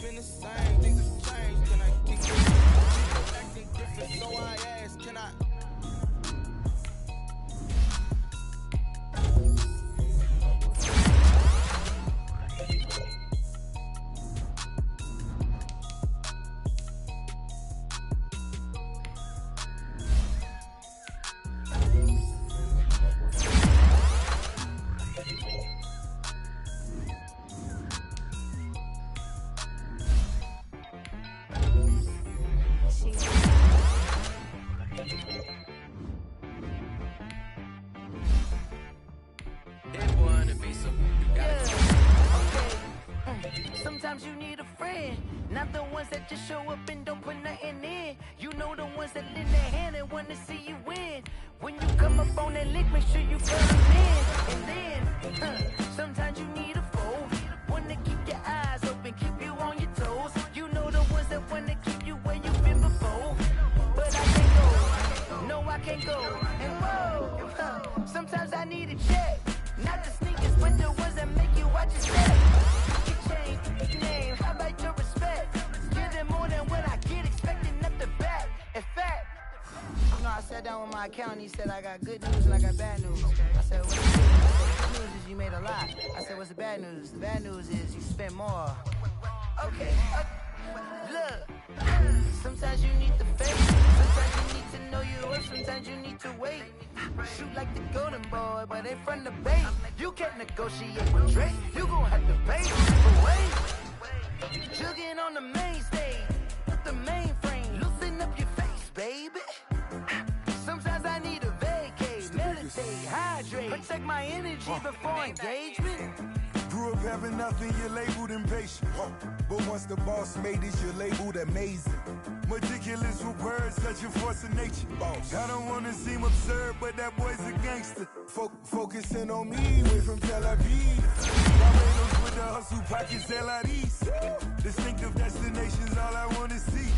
been the same. Things have changed. Can I keep it? People acting different, so I ask, can I? Sometimes you need a friend, not the ones that just show up and don't put nothing in. You know the ones that lend their hand and want to see you win. When you come up on that lick, make sure you cut them in. And then, sometimes you need a foe, one to keep your eyes open, keep you on your toes. You know the ones that want to keep you where you've been before. But I can't go, no I can't go. And whoa, sometimes I need a check, not the sneakers, but the ones that make you watch your step. Name, how about your respect? Give them more than what I get, expecting up the back. In fact, you know, I sat down with my accountant, he said I got good news and I got bad news. I said, what's the good news? He said, the good news is you made a lot. I said, what's the bad news? The bad news is you spent more. Okay, look, sometimes you need the face, sometimes you need to know your worth, sometimes you need to wait. Shoot like the golden boy, but ain't from the bay. You can't negotiate with Drake, you gon' have to pay. But wait, jugging on the main stage, with the mainframe, loosen up your face, baby. Sometimes I need a vacate, meditate, hydrate, protect my energy before engagement. Grew up having nothing, you're labeled impatient. But once the boss made it, you're labeled amazing. Meticulous with words, such a force of nature. I don't wanna seem absurd, but that boy's a gangster. Focusing on me, way from Tel Aviv. Barbados with the hustle, pockets LIDs. Distinctive destinations, all I wanna see.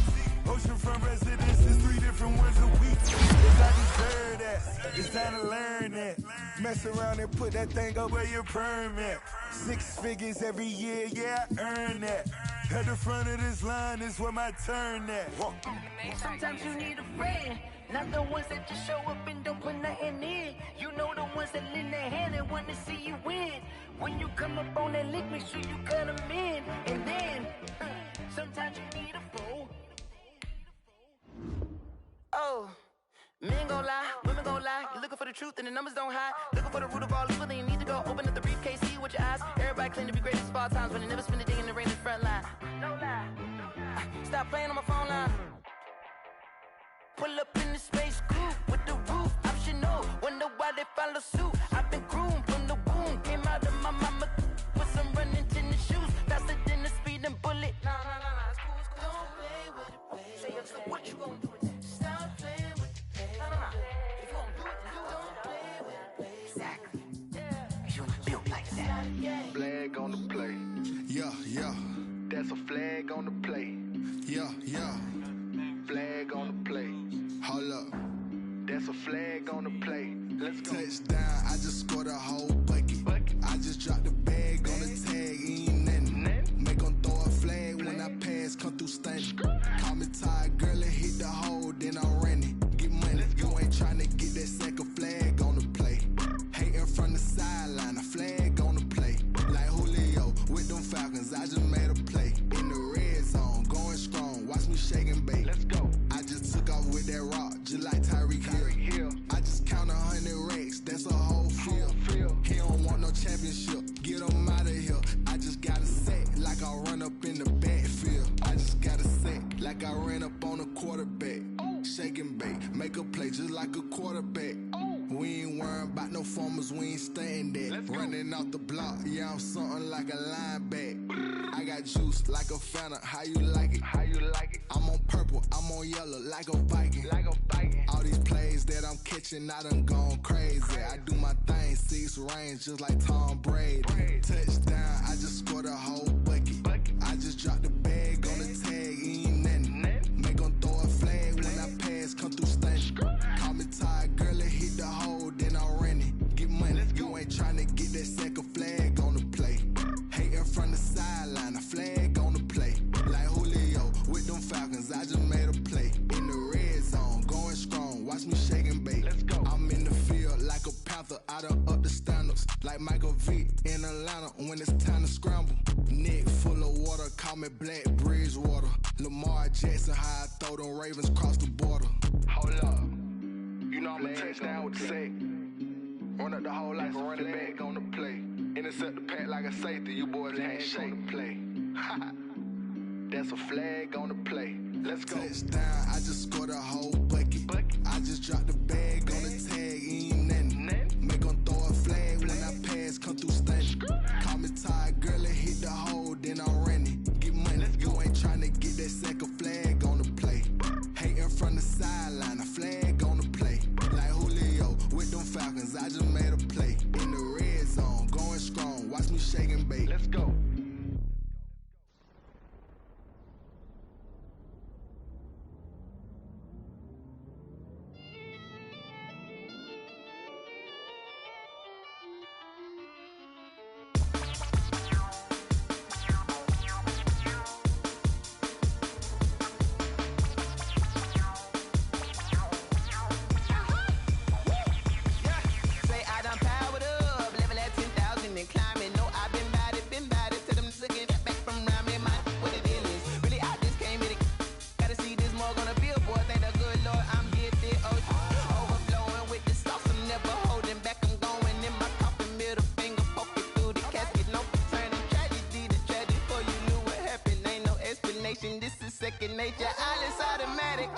Oceanfront residences, 3 different ones a week. Yes, I deserve that. It's time to learn that. Mess around and put that thing up where your permit. 6 figures every year, yeah, I earn that. At the front of this line is where my turn at. Sometimes you need a friend, not the ones that just show up and don't put nothing in. You know the ones that lend their hand and want to see you win. When you come up on that lick, make sure you cut them in. And then, sometimes you need a foe. Oh, men gon' lie, women gon' lie. You're looking for the truth and the numbers don't hide. Looking for the root of all evil, then you need to go open up the briefcase, see with your eyes. Everybody claim to be greatest of all times, but they never spend a day in the rain in the front line. No lie, stop playing on my phone line. Pull up in the space coupe with the roof optional. Wonder why they follow suit. I've been groomed from the womb, came out of my mama with some running tennis shoes, faster than the speeding bullet. Nah, it's cool, it's cool. Don't play with it, baby. Say so what you gon' do? Stop playing with it, baby. Nah. If you gon' do it, then don't play with it, baby. Exactly. Yeah. You built like that. Flag on the play. Yeah. That's a flag on the play. Yeah. Flag on the play. Hold up. That's a flag on the play. Let's go. Touchdown, I just scored a whole bucket. I just dropped the bag on the tag, ain't nothing. Make 'em throw a flag when I pass, come through stunning. Call me tired, girl, and hit the hole, then I'm running. Get money, you ain't tryna get that second flag on the play. Hating from the sideline, a flag on the play. Like Julio with them Falcons, I just made a play. In the red zone, going strong, watch me shake and bake. Let's go. I just took off with that rock, just like Tyreek Hill. I just count 100 racks, that's a whole field. He don't want no championship, get him out of here. I just got a set, like I run up in the backfield. I just got a set, like I ran up on a quarterback. Shake and bake, make a play just like a quarterback. We ain't worrying about no formers, we ain't staying there. Running out the block, yeah, I'm something like a lineback. I got juice like a Fanta, how you like it? I'm on purple, I'm on yellow, like a Viking. All these plays that I'm catching, I done gone crazy. I do my thing, 6 range, just like Tom Brady. Touchdown, I just scored a whole bucket. I just dropped the bag on the tag, ain't nothing. Make 'em throw a flag when I pass, come through stunning. Call me tired, girl, and hit the hole, then I'm running. Get money, you ain't tryna get that second flag on the play. Hating from the sideline, a flag on the play. like Michael Vick in Atlanta when it's time to scramble. Neck full of water, call me Black Bridgewater. Lamar Jackson, how I throw them Ravens cross the border. Hold up. You know I'm a touchdown with the sack. Run up the whole like a running back on the play. Intercept the pack like a safety. You boys can't shake the play. That's a flag on the play. Let's go. Touchdown, I just scored a whole bucket. I just dropped the bag on the tag, ain't nothing. Make them throw a flag when I pass, come through stunning. Call me tired, girl, and hit the hole, then I'm running. Get money, you ain't trying to get that second flag on the play. Hating from the sideline, a flag on the play. Like Julio with them Falcons, I just made a play. In the red zone, going strong, watch me shake and bake. Let's go. Second nature, all is automatic.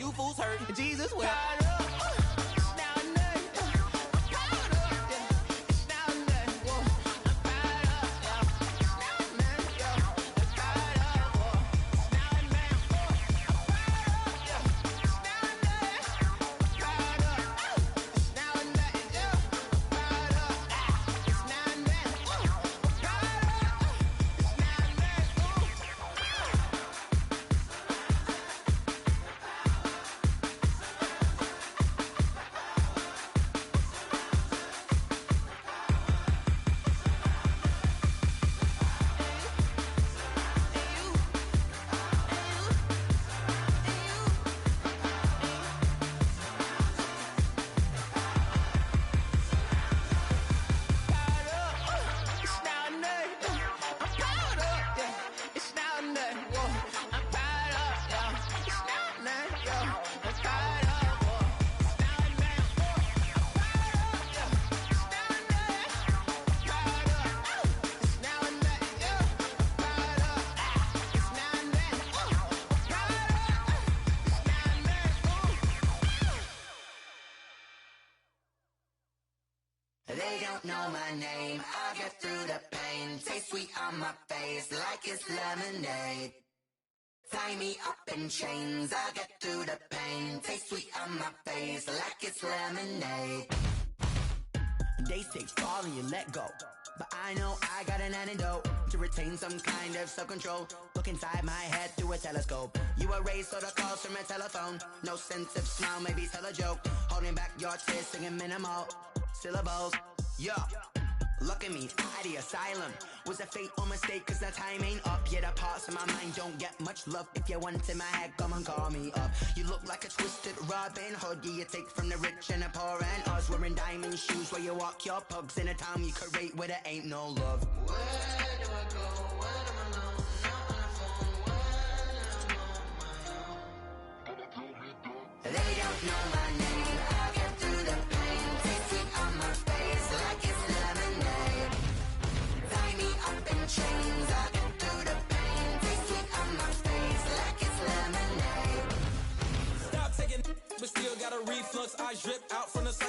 You fools hurt. Jesus will. They don't know my name, I'll get through the pain. Taste sweet on my face like it's lemonade. Tie me up in chains, I'll get through the pain. Taste sweet on my face like it's lemonade. They say fall and you let go, but I know I got an antidote to retain some kind of self-control. Look inside my head through a telescope. You erase all the calls from a telephone. No sense of smile, maybe tell a joke. Holding back your tears, singing minimal syllables. Yeah, look at me, at the asylum. Was a fate or mistake, cause the time ain't up. Yeah, the parts of my mind don't get much love. If you want in my head, come and call me up. You look like a twisted Robin Hood. Yeah, you take from the rich and the poor and us. Wearing diamond shoes where you walk your pugs in a town you could rate where there ain't no love. Where do I go? When I'm alone, not on the phone, when I'm on my own. They don't know my name, I'll get through the pain. Taste sweet on my face like it's lemonade. Tie me up in chains, I'll get through the pain. Taste sweet on my face like it's lemonade. Stop taking, but still got a reflux. I drip out from the side.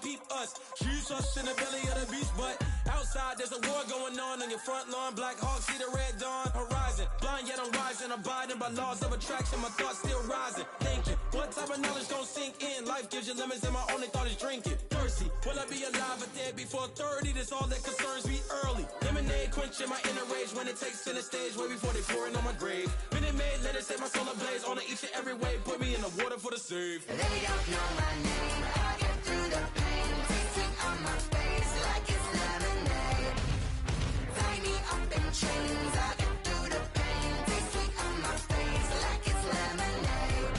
peep us. She's us in the belly of the beast, but outside there's a war going on your front lawn. Black Hawk see the red dawn horizon. Blind yet I'm rising, abiding by laws of attraction. My thoughts still rising, thinking what type of knowledge gon' sink in? Life gives you lemons and my only thought is drinking. Thirsty, will I be alive or dead before 30? That's all that concerns me early. Lemonade quenching my inner rage when it takes center stage way before they pour it on my grave. Minute Maid, let it set my soul ablaze on each and every way. Put me in the water for the save. They don't know my name. I get through the pain, tasting on my face like it's lemonade. Tie me up in chains. I get through the pain, tasting on my face like it's lemonade.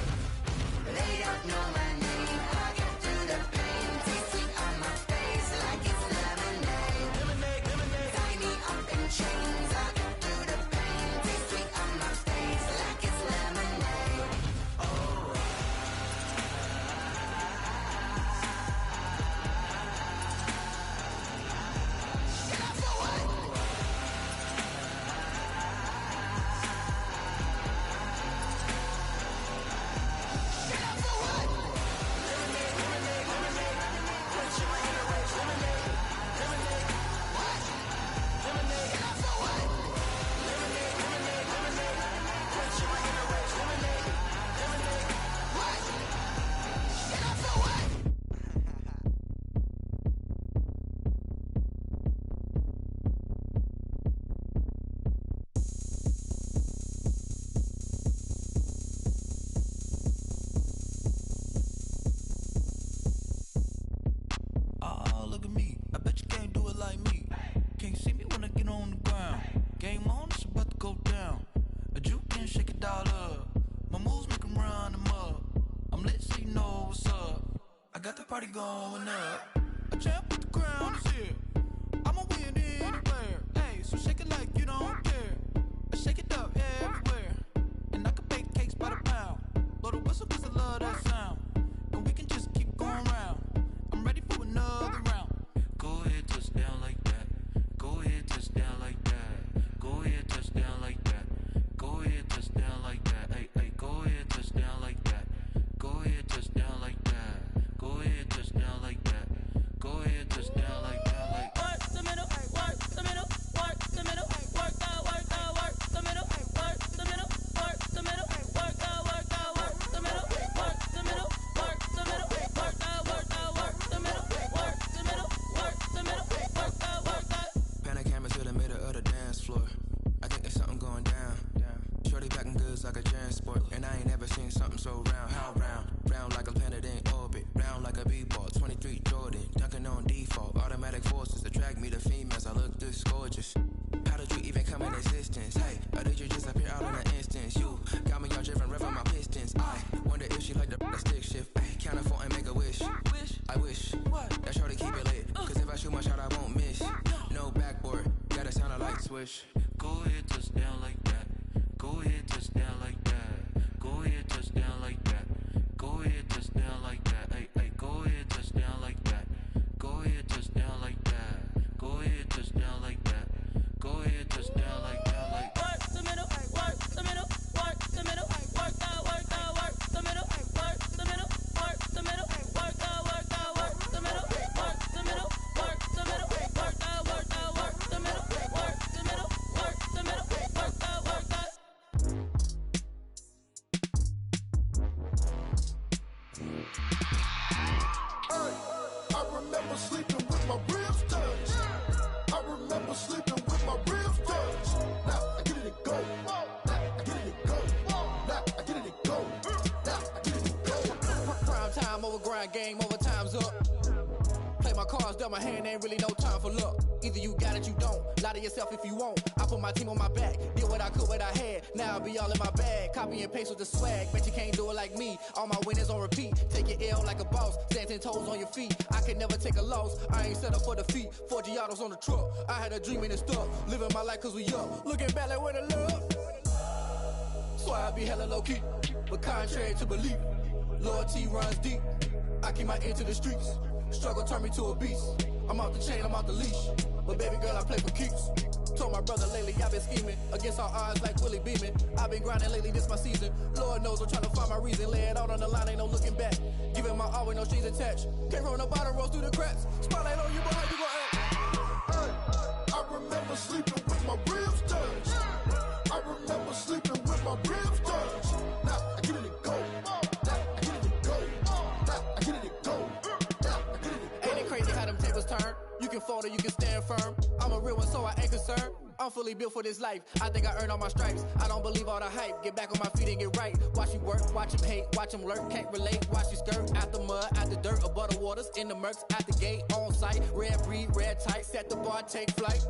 They don't know my name. I get through the pain, tasting on my face like it's lemonade. Lemonade, lemonade. Tie me up in chains. I get through the pain, tasting on my face like it's lemonade. Oh, look at me. I bet you can't do it like me. Can't see me when I get on the ground. Game on, it's about to go down. A juke can shake it all up. My moves make 'em run them up. I'm lit so you know what's up. I got the party going up. A champ with the crown is here. I'ma win anywhere. Hey, so shake it like you don't care. I shake it up everywhere. And I can bake cakes by the pound. Blow the whistle 'cause I love that sound. And we can just keep going round. I'm ready for another round. Go ahead, touch down like that. Go ahead, touch down like that. Go ahead, touch down like that. Go ahead, touch down like that. Hey, hey, go ahead, touch down like that. Go ahead, touch down like that. Go ahead, touch down like that. Go ahead, touch down like that. Like Work the middle, work the middle, work the middle, work the middle, work the middle, work the middle, work the middle, work the middle, work the middle, work the middle, work the middle, work the middle, work the. Pan a camera to the middle of the dance floor. I think there's something going down. Shorty back and goods like a transport. And I ain't never seen something so round. How round? Round like a planet in orbit. Round like a b-ball. 23 Jordan. Dunking on default. Automatic forces attract me to females. I look this gorgeous. How did you even come in existence? Hey, or did you just appear out in an instance? You got me all driven, revving my pistons. I wonder if she like the stick shift. Ay, count a four and make a wish. I wish that shorty keep it lit. Cause if I shoot my shot, I won't miss. No backboard, gotta sound a light swish. go ahead, touch down like that. Go ahead, touch down like that. Go ahead, touch down like that. Go ahead, touch down like that. Hey, hey, go ahead, touch down like that. Go ahead, touch down like that. Go ahead, touch down like that. Go ahead, touch down like that. Like work the middle, work the middle, work the middle, work the middle, work the middle, work the middle, work the middle, work the middle, work the middle, work the middle, work the middle, work the middle, work the middle, work the middle, work the middle, work the. I remember sleeping with my ribs touched. I remember sleeping with my ribs touched. Now I get it and go. Now I get it and go. Now I get it and go. Now I get it and go. Prime time over grind game, over time's up. Play my cards, dealt my hand, ain't really no time for luck. Either you got it, you don't. Lie to yourself if you won't. I put my team on my back, did what I could, what I had. Now I'll be all in my bag, copy and paste with the swag. Bet you can't do it like me. All my winners on repeat. Take your L like a boss, stand 10 toes on your feet. I can never take a loss. I ain't set up for defeat. 4 Giottos on the truck. I had a dream and it stuck. Living my life cause we up. Looking back like where the love. So I be hella low key, but contrary to belief, loyalty runs deep. I keep my ear to the streets. Struggle turned me to a beast. I'm off the chain, I'm off the leash. But baby girl, I play for keeps. Told my brother lately, I've been scheming against all odds like Willie Beeman. I've been grinding lately, this my season. Lord knows I'm trying to find my reason. Lay it out on the line, ain't no looking back. Giving my all with no strings attached. Came from the bottom, rose through the cracks. Spotlight on you, boy, how you gon' act? I remember sleeping with my ribs touched. I remember sleeping with my ribs touched. Now I get it to go. Now I get it to go. Now I get it to go. Now I get it to go. Ain't it crazy how them tables turn? You can fold or you can stand firm. I'm a real one, so I ain't concerned. I'm fully built for this life. I think I earned all my stripes. I don't believe all the hype. Get back on my feet and get right. Watch you work, watch him hate, watch him lurk. Can't relate, watch you skirt. Out the mud, out the dirt, above the waters, in the murks, out the gate, on site. Red breed, red tight, set the bar, take flight.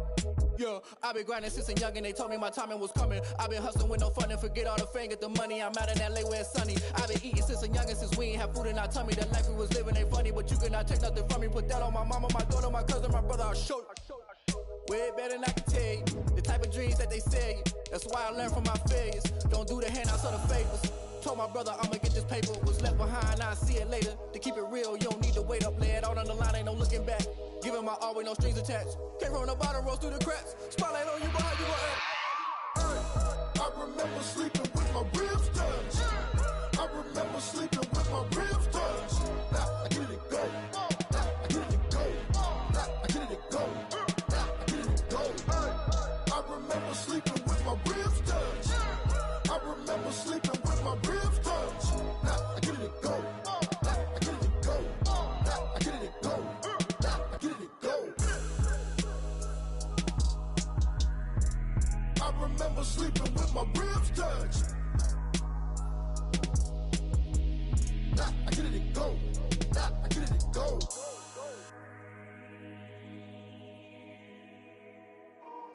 Yeah, I've been grinding since a youngin'. They told me my timing was coming. I've been hustling with no fun and forget all the fame, get the money. I'm out in LA where it's sunny. I've been eating since a youngin', since we ain't have food in our tummy. The life we was living ain't funny, but you cannot take nothing from me. Put that on my mama, my daughter, my cousin, my brother. I'll show you. Way better than I can tell you. The type of dreams that they sell you. That's why I learned from my failures. Don't do the handouts or the favors. Told my brother I'ma get this paper. Was left behind, I'll see it later. To keep it real, you don't need to wait up. Lay it out on the line, ain't no looking back. Giving my all with no strings attached. Came from the bottom, rose through the cracks. Spotlight on you, boy, how you gon' act? I remember sleeping with my ribs touched. I remember sleeping with my ribs touched. Now I get it to go. Now I get it to go. Now I get it to go. Now I get it to go. I remember sleeping with my ribs touched. I remember sleeping with my ribs touched. Now I get it to go. Now I get it to go. Now I get it to go. Now I get it to go. I remember sleeping with my ribs touched. Now I get it to go. Now I get it to go.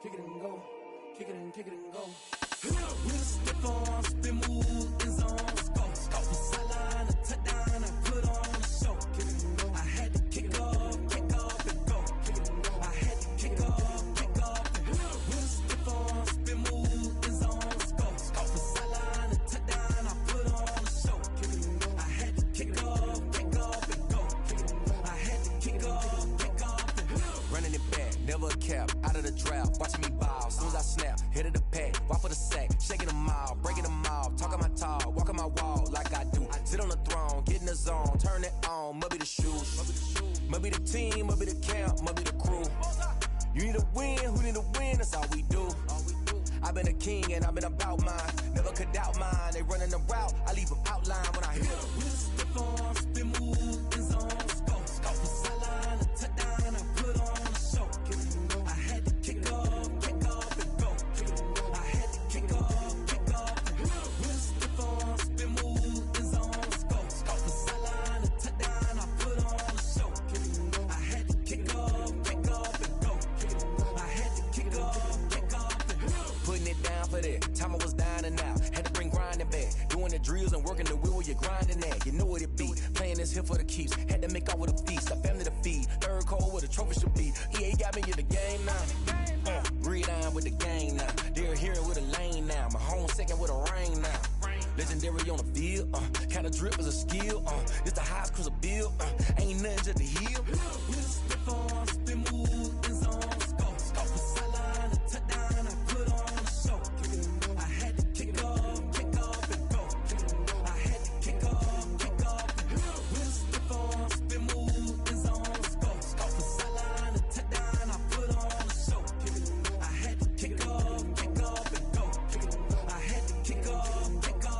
Kick it and go. Kick it and go. We'll step on, spin, move, in zone, go. From sideline to touchdown, I put on a show. I had to kick off and go. I had to kick off and go. We'll step on, spin, move, in zone, go. From sideline to touchdown, I put on a show. I had to kick off and go. I had to kick off and go. Running it back, never a cap, out of the drought, watching me ball. Soon as I snap, hit of the pack, walk for the sack, shaking them all, breaking them off, talking my talk, walking my wall like I do. Sit on the throne, get in the zone, turn it on, must be the shoes, must be the team, must be the camp, must be the crew. You need a win, who need a win, that's all we do. I've been a king and I've been about mine, never could doubt mine. They running the route, I leave them outline when I hit them. We'll step on, spin, move, in zone, go. From sideline to touchdown, I put on a show. I had to kick off and go. I had to kick off and go. We'll step on, spin, move, in zone, go. From sideline to touchdown, I put on a show. I had to kick off and go. I had to kick off and go. Putting it down for that, time I was down and out, had to bring grinding back, doing the drills and working the wheel where you're grinding at, you know what it be, playing this here for the keeps, had to make out with a feast, a family to feed, third cold where the trophy should be, EA got me in the game now, breed on with the game now, they're hearing with a lane now, my home second with a rain now, legendary on the field, kind of drip is a skill, this the highest cruiser bill, ain't nothing just to heal. We'll step on, spin, move, in zone, go. From sideline to touchdown, I put on a show. I had to kick off and go. I had to kick off and go. We'll step on, spin, move, in zone, go. From sideline to touchdown, I put on a show. I had to kick off and go. I had to kick off and go.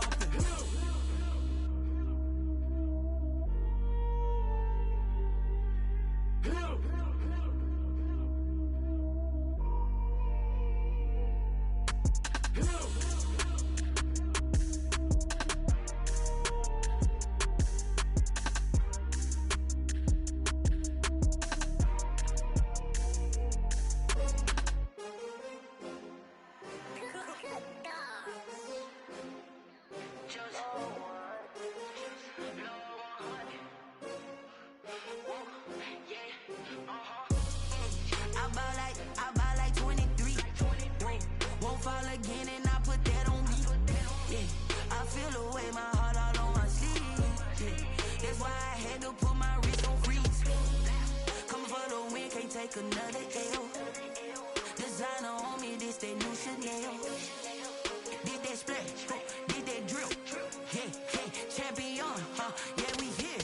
I buy like 23. Won't fall again and I put that on me. Yeah, I feel away my heart all on my sleeve. Yeah, that's why I had to put my wrist on freeze. Coming for the win, take another L. Designer on me, this that new Chanel. Did that splash, did that drill. Champion, yeah, we here.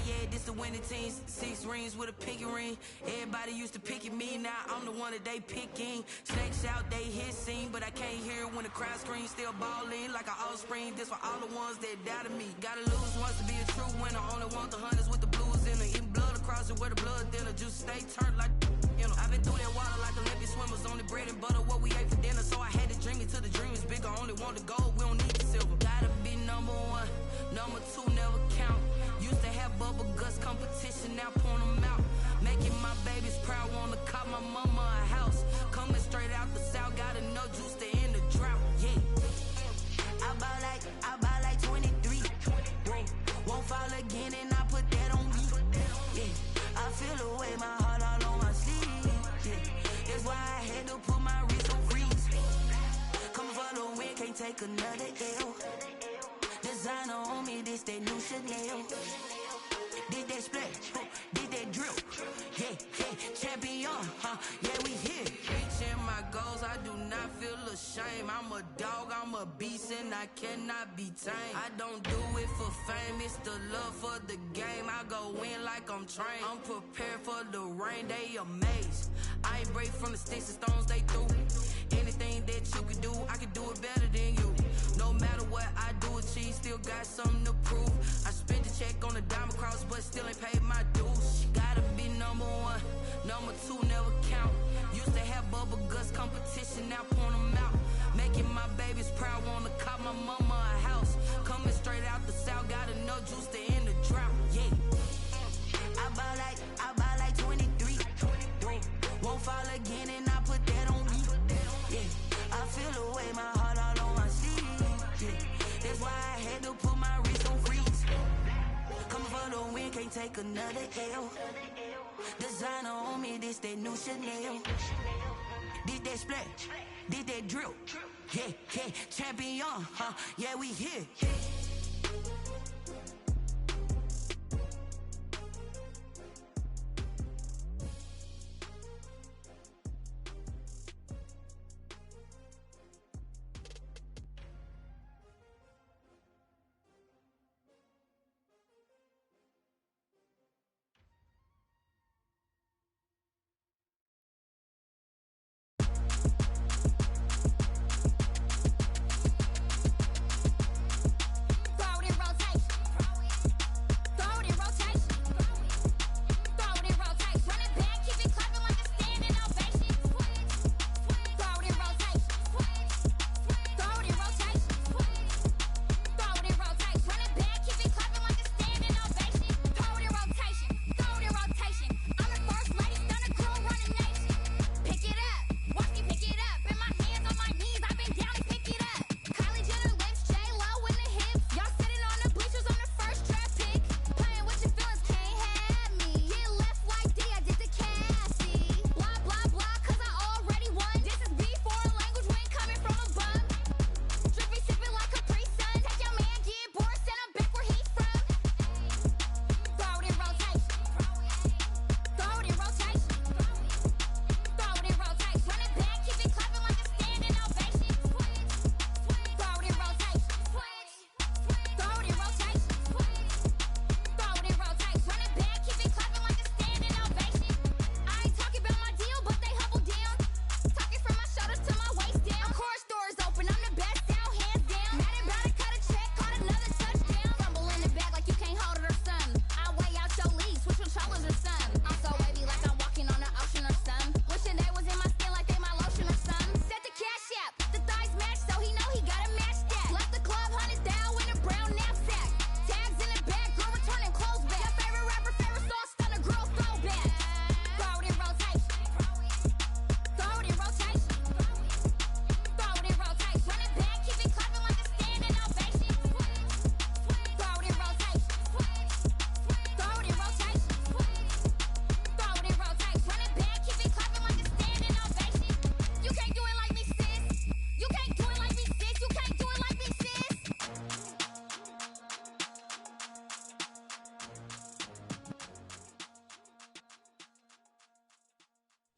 Yeah, this the winning teams. 6 rings with a pinky ring. Everybody used to pick at me, now I'm the one that they picking. Snakes out, they hit scene, but I can't hear when the crowd screams. Still ballin' like an offspring. This for all the ones that doubted me. Gotta lose once to be a true winner. Only want the hunters with the blues in it. Eating blood across it where the blood thinner. Juice stay turned like you know. I've been through that water like Olympic swimmers. Only bread and butter, what we ate for dinner. So I had to dream it till the dream is bigger. Only want the gold, we don't need the silver. Gotta be number 1. Number 2 never count. Used to have bubble guts competition, now point them out. Making my babies proud, wanna call my mama a house. Coming straight out the south, got enough juice to end the drought. Yeah, I buy like 23. Whoa. Won't fall again and I put that on me. Yeah, I feel the way, my heart all on my sleeve. Yeah, that's why I had to put my wrist on freeze. Coming for the win, can't take another L. Designer on me, this that new Chanel. Did that splash, did that drill. Yeah, champion, yeah, we here. Reaching my goals, I do not feel ashamed. I'm a dog, I'm a beast, and I cannot be tamed. I don't do it for fame, it's the love for the game. I go in like I'm trained. I'm prepared for the rain, they amazed. I ain't break from the sticks and stones they threw. Anything that you can do, I can do it better than you. No matter what I do, achieve, still got something to prove. I spent the check on the diamond cross, but still ain't paid my dues. Gotta be number 1, number 2 never count. Used to have bubble guts competition, now point them out. Making my babies proud, wanna call my mama a house. Coming straight out the south, got enough juice to end the drought. Yeah, I buy like 23. Won't fall again and I put that on me. Yeah, I feel the way, my heart all on my sleeve. Yeah, that's why I had to put my wrist on freeze. Coming for the win, can't take another L. Designer on me, this that new Chanel. Did that splash, did that drill. Yeah, champion, yeah, we here.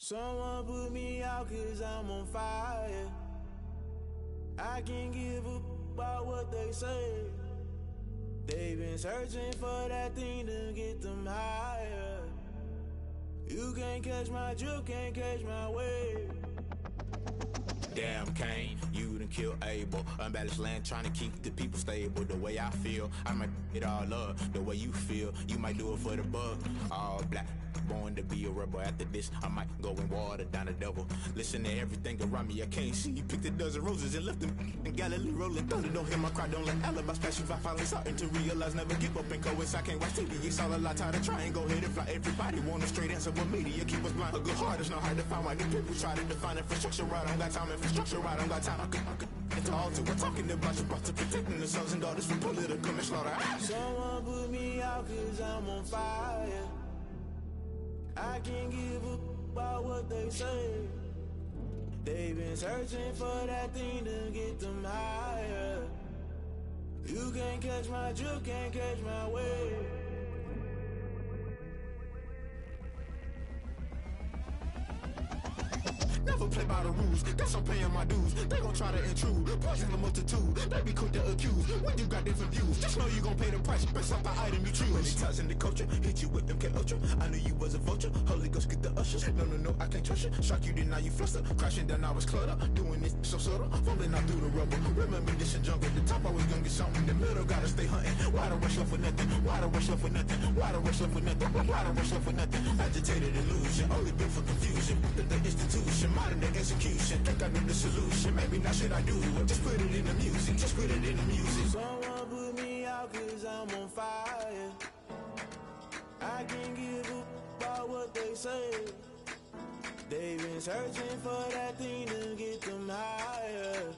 Someone put me out 'cause I'm on fire. I can't give a about what they say. They've been searching for that thing to get them higher. You can't catch my drift, can't catch my wave. Damn, Kane, you done killed Abel. Unbalanced land trying to keep the people stable. The way I feel, I might it all up. The way you feel, you might do it for the bug. All black, born to be a rebel. After this, I might go and water down the devil. Listen to everything around me, I can't see. Picked a dozen roses and left them in Galilee rolling thunder. Don't hear my cry, don't let alibis pass you. I finally starting to realize, never give up and coincide. I can't watch TV, it's all a lot. Tired of trying, go ahead and fly. Everybody want a straight answer, but media keep us blind. A good heart is not hard to find. Why do people try to define infrastructure right? I don't got time, infrastructure right, I don't got time. I could it's all to we're talking about you, about to protecting the sons and daughters from political manslaughter. Someone put me out 'cause I'm on fire. I can't give a about what they say. They've been searching for that thing to get them higher. You can't catch my drift, can't catch my wave. Never play by the rules, guess I'm paying my dues. They gon' try to intrude, poison the multitude. They be quick to accuse, when you got different views. Just know you gon' pay the price, based off the item you choose. Many times in the culture, hit you with MK Ultra. I knew you was a vulture, Holy Ghost get the ushers. No, I can't trust you. Shock you, then now you fluster. Crashing down, I was clutter. Doing this so subtle, fumbling out through the rubble. Remember this a jungle, the top always gonna get something. In the middle, gotta stay hunting. Why the rush left for nothing? Why the rush left for nothing? Why the rush left for nothing? Why the rush left for nothing? Agitated illusion, only built for confusion. The institution, modern day execution. Think I know the solution, maybe not should I do it. Just put it in the music, just put it in the music. Someone put me out 'cause I'm on fire. I can't give a about what they say. They've been searching for that thing to get them higher.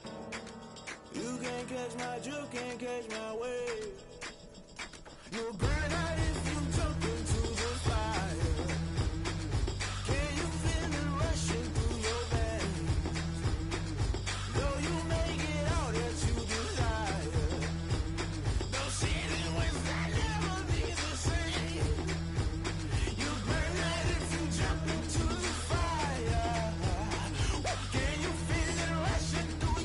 You can't catch my drift, can't catch my wave. You'll burn out if you jump into the fire. Can you feel it rushing through your veins? Though you make it all that you desire. Those ceiling winds that never be the same. You burn out if you jump into the fire. Can you feel it rushing through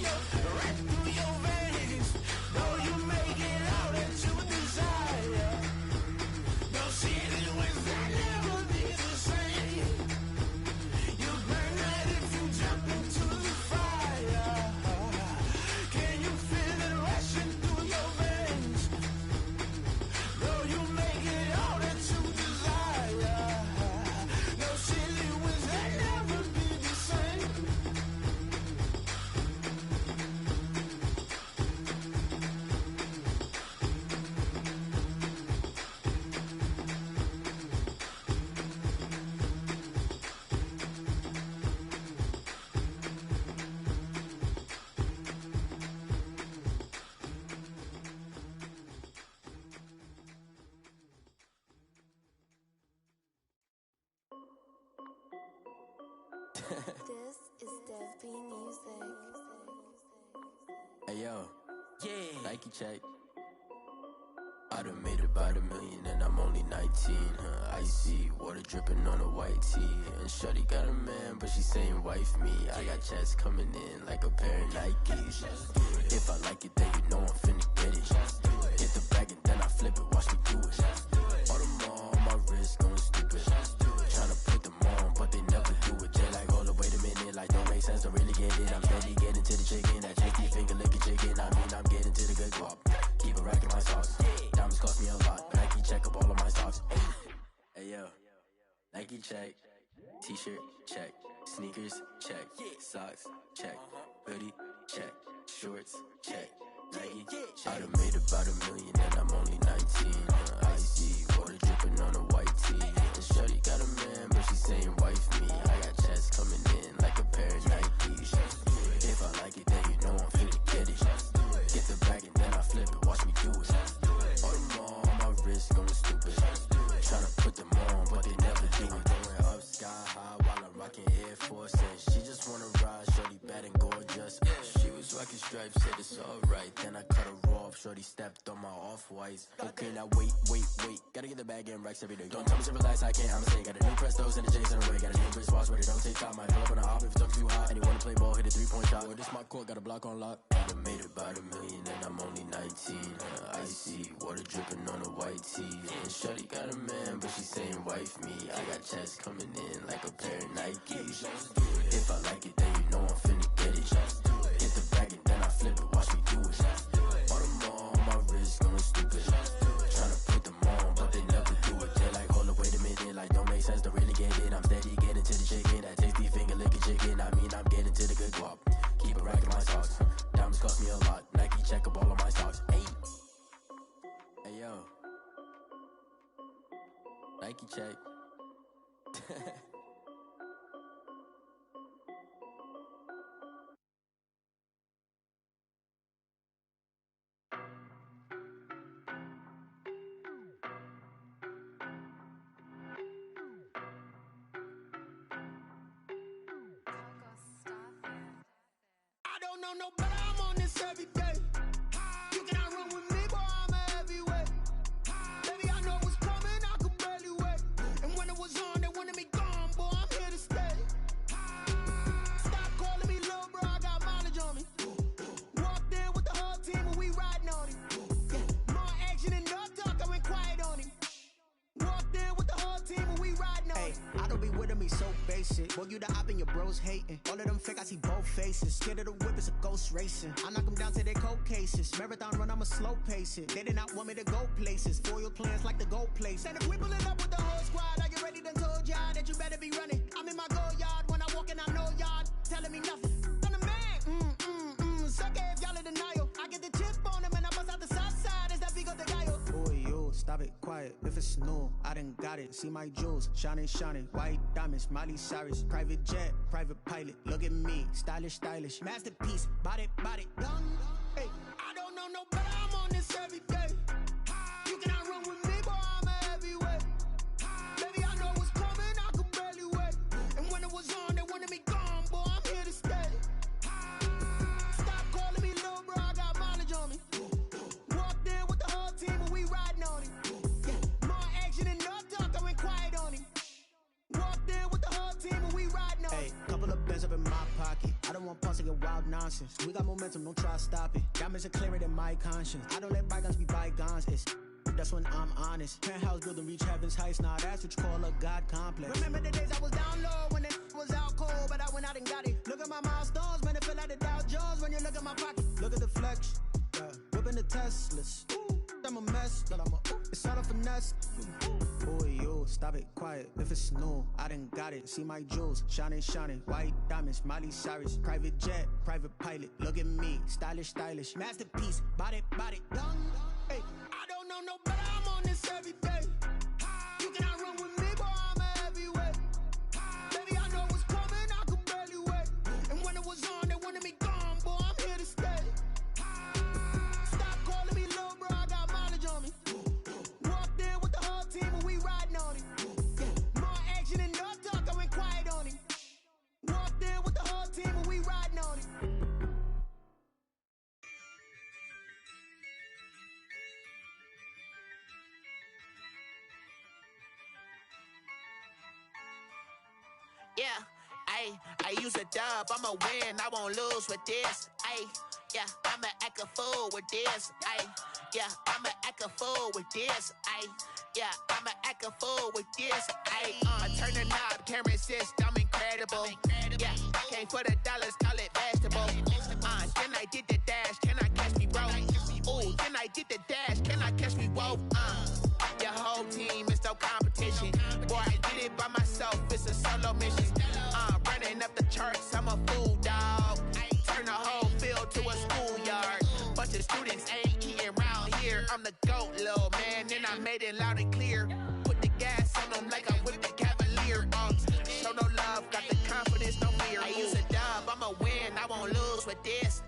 right through your veins? Though you make it all that you desire. Those ceiling winds that never be the same. You burn out if you jump into the fire. Can you feel it rushing through your veins? Though you make it all that you desire. No silly winds that never be the same. This is Dev B Music. Hey yo, yeah, Nike check. I done made about $1 million and I'm only 19. Icy water dripping on a white tee. And shorty got a man, but she saying wife me. I got checks coming in like a pair of Nikes. If I like it, then you know I'm finna get it. Get the bag and then I flip it, watch me do it. All the more on my wrist going stupid. Tryna put them on, but they never do it. They like, hold up, wait a minute, like don't make sense, don't really get it. I'm steady getting to the chicken, that chicky finger licking chicken. I mean, I'm getting to the good guap. Keep a rack in my socks. Diamonds cost me a lot. Nike check up all of my socks. Hey yo, Nike check. T-shirt check. Sneakers check. Socks check. Hoodie check. Shorts check. Nike. I done made about $1 million and I'm only 19. Icy water dripping on a white tee. And shorty got a man, but she saying wife me. I got checks coming in like a pair of Nikes. If I like it, then you know I'm finna get it. Get the bag and then I flip it, watch me do it. All the more on my wrist going stupid. Tryna put them on, but they never do it. Going up sky high while I'm rocking Air Force. And she just wanna ride, shorty bad and gorgeous. She was rocking the stripes, said it's alright. Then I cut her off, shorty stepped on my off-whites. Okay, now wait. Gotta get the bag and racks every day. Don't tell me to relax, I can't, I'ma say. Got a new Prestos and the J's in the way. Got a new wristwatch where they don't take time. I pull up on the hop if it talks too hot. And you wanna play ball, hit a 3-point shot. Well, this my court, got a block on lock. I done made about $1 million and I'm only 19. Icy, water dripping on a white tee. And shorty got a man, but she saying wife me. I got checks coming in like a pair of Nikes. If I like it, then you know I'm finna get it. Hit the bag and then I flip it, watch me do it. All them all on my wrist, going stupid. Tryna put them on, but they never do it. They're like, hold up, wait a minute, like don't make sense to really get it. I'm steady getting to the chicken, that tasty finger licking chicken. I mean, I'm getting to the good guap. Keep it racking my socks. Diamonds cost me a lot. Nike check up all of my stocks. Hey yo, Nike check. I don't know no better, I'm on this every day. You cannot run with me, boy, I'm a heavyweight. Baby, I know what's coming, I could barely wait. And when it was on, they wanted me gone, boy, I'm here to stay. Stop calling me little bro, I got mileage on me. Walked in with the whole team and we riding on him. Yeah, more action and no talk, I went quiet on him. Walked in with the whole team and we riding on him. I don't be with him, he's so basic. Boy, you the op and your bros hating. All of them fake, I see both faces. Scared of the whip, it's a ghost racing. I knock them down to their cold cases. Marathon run, I'ma slow pace it. They did not want me to go places. Foil plans like the go place. And if we pulling up with the whole squad, I get ready done told y'all that you better be running. I'm in my go yard when I walk in, I know y'all telling me nothing. I'm the man, suck it if y'all in denial. I get the chip on them and I bust out the south side. It's that Vigo de Gallo. Boy, yo, stop it, quiet. If it's new, I done got it. See my jewels, shining. White diamonds, Miley Cyrus. Private jet, private pilot. Look at me, stylish. Masterpiece, body, done. Hey, I don't know no better, I'm on this every day. You cannot run with me, boy, I'm a heavyweight. Baby, I know what's coming, I could barely wait. And when it was on, they wanted me gone, boy, I'm here to stay. Stop calling me little bro, I got mileage on me. Walked in with the whole team and we riding on him. Yeah, more action and no talk, I went quiet on him. Walked in with the whole team and we riding on him. Hey, couple of bands up in my pocket. I don't want pumps to get wild nonsense. We got momentum, don't try to stop it. Diamonds are clearer than my conscience. I don't let bygones be bygones. That's when I'm honest. Penthouse building, reach heaven's heights. Nah, that's what you call a God complex. Remember the days I was down low when it was out cold, but I went out and got it. Look at my milestones, man, it feel like the Dow Jones when you look at my pocket. Look at the flex, whipping the Teslas. I'm a mess, but it's all a finesse. Boy, yo, stop it, quiet. If it's new, I done got it. See my jewels, shining. White diamonds, Miley Cyrus. Private jet, private pilot. Look at me, stylish. Masterpiece, body, done. Hey, I don't know no better, I'm on this every day. You cannot run with me, boy, I'm a heavyweight. Baby, I know what's coming, I could barely wait. And when it was on, they wanted me gone, boy, I'm here to stay. Stop calling me little bro, I got mileage on me. Walked in with the whole team and we riding on him. Yeah, more action and no talk, I went quiet on him. Walked in with the whole team and we riding on him. Yeah, I use a dub, I'ma win, I won't lose with this. Yeah, I'ma act a fool with this. Yeah, I'ma act a fool with this. Yeah, I'ma act a fool with this. I turn the knob, camera assist, I'm incredible. Yeah, came for the dollars, call it vegetable. Then I did the dash, can I catch me, bro? Ooh, then I did the dash, can I catch me, whoa? Your whole team is no competition. Boy, I did it by myself, it's a solo mission. Running up the charts, I'm a fool, dog. Turn the whole field to a schoolyard. Bunch of students ain't eating round here. I'm the GOAT, little man, and I made it loud and clear. Put the gas on them like I'm with the Cavalier. Show no love, got the confidence, no fear. I use a dub, I'ma win, I won't lose with this.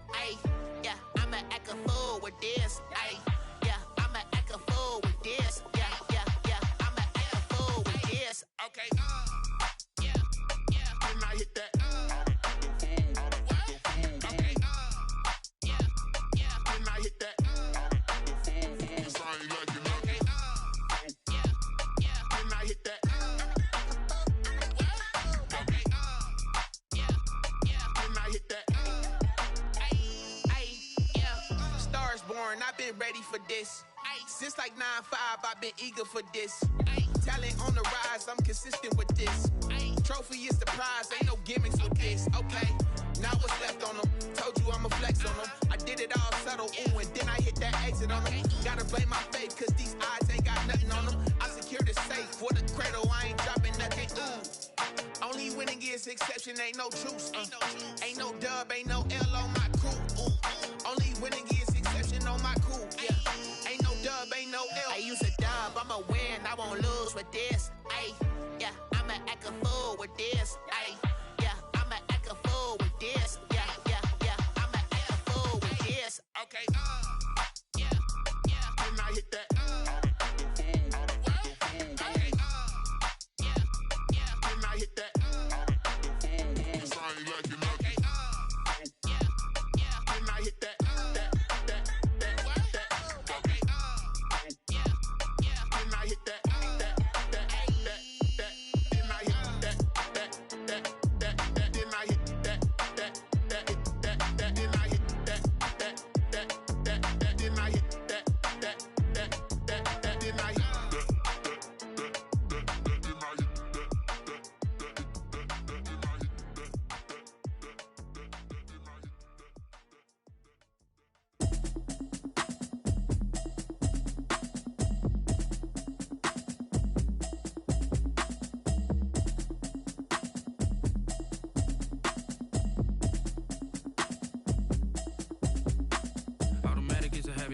Yeah, I'ma act a fool with this. Yeah, I'ma act a fool with this. learn, I've been ready for this. Since like 9-5, I've been eager for this. Talent on the rise, I'm consistent with this. Trophy is the prize, ain't no gimmicks with this. Okay, now what's left on them? Told you I'ma flex on them. I did it all subtle, ooh, and then I hit that exit on them. Gotta blame my faith, cause these odds ain't got nothing on them. I secured the safe for the cradle, I ain't dropping nothing, ooh. Only winning is exception, ain't no truce. Ain't no dub, ain't no L on my crew. Only winning is exception on my crew. Yeah, ain't no dub, ain't no L. I use a dub, I'ma win, I won't lose with this. Ay, yeah, I'ma act a fool with this. Ay, yeah, I'ma act a fool with this. Yeah, yeah, yeah, I'ma act a fool with this. Okay, yeah, yeah, when I hit that.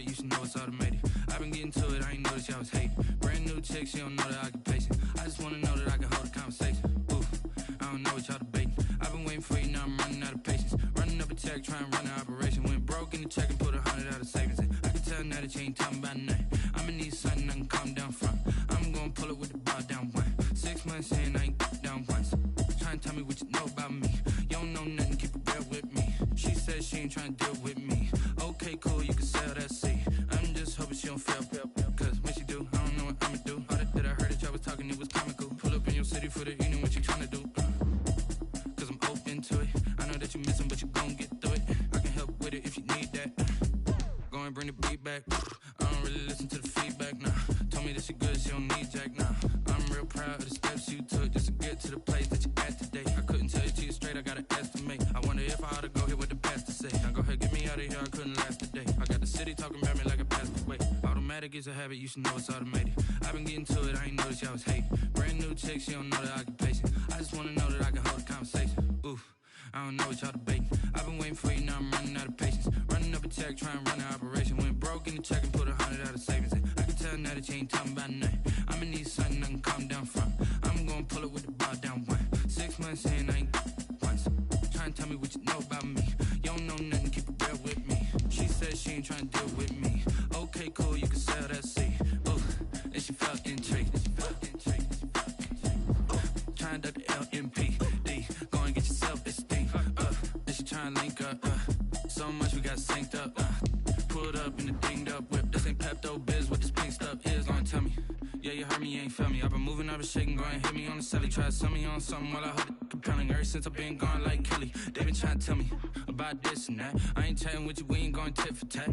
You should know it's automated. I've been getting to it, I ain't noticed y'all was hating. Brand new chick, she don't know the occupation. I just wanna know that I can hold a conversation. Oof, I don't know what y'all debating. I've been waiting for you, now I'm running out of patience. Running up a check, trying to run an operation. Went broke in the check and put 100 out of savings in. I can tell now that you ain't talking about nothing. I'ma need something I can calm down from. I'm gonna pull it with the bar down one. 6 months in, I ain't down once. Trying to tell me what you know about me. You don't know nothing, keep it real with me. She said she ain't trying to deal with me. Okay, cool, you can sell that seat. I'm just hoping she don't fail, cause when she do, I don't know what I'ma do. All that I heard that y'all was talking, it was comical. Pull up in your city for the evening, what you tryna do? Cause I'm open to it. I know that you missing, but you gon' get through it. I can help with it if you need that. Go and bring the beat back. I don't really listen to the feedback, nah. Told me that she good, she don't need jack, nah. I'm real proud of the steps you took just to get to the place that you at today. I couldn't tell you to you straight, I gotta estimate. I wonder if I ought to go here with the pastor say. Now go ahead, get me out of here, I couldn't last today. I got the city talking about me like a passed away. Automatic is a habit, you should know it's automated. I've been getting to it, I ain't noticed y'all was hating. Brand new chick, she don't know the occupation. I just wanna know that I can hold a conversation. Oof, I don't know what y'all debating. I've been waiting for you, now I'm running out of patience. Running up a check, trying to run an operation. Went broke in the check and put 100 out of savings in. I can tell now that you ain't talking about nothing. I'ma need something I can calm down from. I'm gonna pull it with the bar down one. 6 months in, I ain't once. Trying to tell me what you know about me. You don't know nothing, keep it real with me. She said she ain't trying to deal with me. Okay, cool, you can sell that seat. Ooh, and she felt intrigued. Trying to duck the LMPD. Go and get your self-esteem. And she trying to link up. So much we got synced up. Pulled up in the dinged up whip. This ain't Pepto-Biz, what this pink stuff is. Long tell me. Yeah, you heard me, you ain't felt me. I've been moving, I've been shaking, go and hit me on the celly. Try to sell me on something while I hold it compelling. Ever since I've been gone like Kelly, they been trying to tell me about this and that. I ain't chatting with you, we ain't going tit for tat.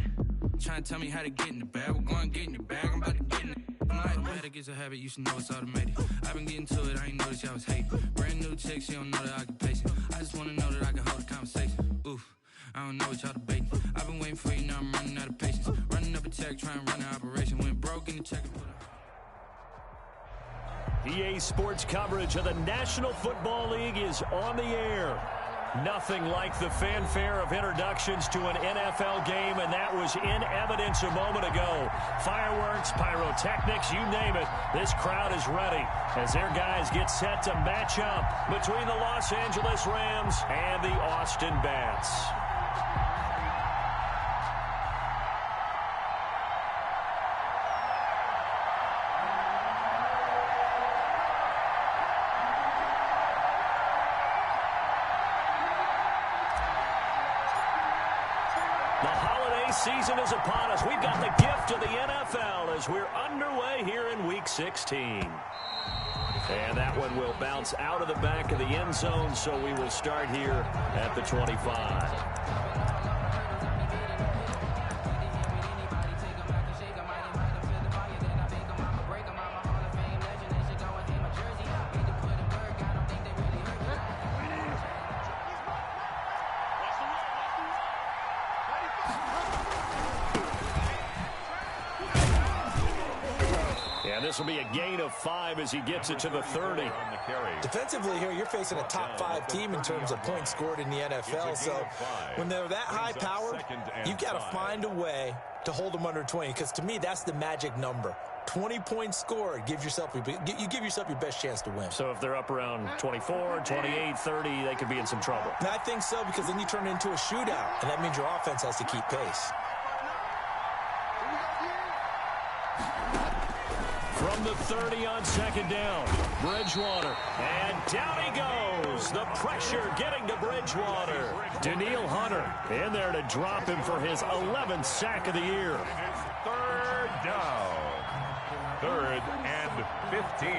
Trying to tell me how to get in the bag, we're going to get in the bag, I'm about to get in it. Automatic is a habit, you should know it's automated. I've been getting to it, I ain't noticed y'all was hating. Brand new chick, she don't know the occupation. I just wanna know that I can hold a conversation. Oof, I don't know what y'all debating. I've been waiting for you, now I'm running out of patience. Running up a check, trying to run an operation. Went broke in the check and put EA Sports coverage of the National Football League is on the air. Nothing like the fanfare of introductions to an NFL game, and that was in evidence a moment ago. Fireworks, pyrotechnics, you name it. This crowd is ready as their guys get set to match up between the Los Angeles Rams and the Austin Bats. Season is upon us. We've got the gift of the NFL as we're underway here in Week 16. And that one will bounce out of the back of the end zone, so we will start here at the 25. this will be a gain of 5 as he gets it to the 30. Defensively here, you're facing a top 5 team in terms of points scored in the NFL. So when they're that high-powered, you've got to find a way to hold them under 20, because to me, that's the magic number. 20 points scored, you give yourself your best chance to win. So if they're up around 24, 28, 30, they could be in some trouble. And I think so, because then you turn it into a shootout, and that means your offense has to keep pace. From the 30 on second down, Bridgewater. And down he goes. The pressure getting to Bridgewater. Daniil Hunter in there to drop him for his 11th sack of the year. Third down. 3rd and 15.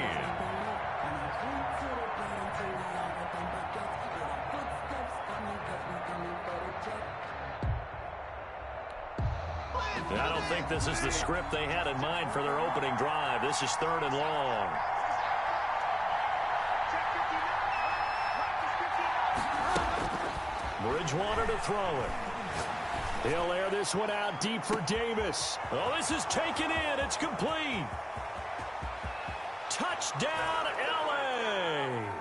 I don't think this is the script they had in mind for their opening drive. This is 3rd and long. Bridgewater to throw it. He'll air this one out deep for Davis. Oh, this is taken in. It's complete. Touchdown, L.A.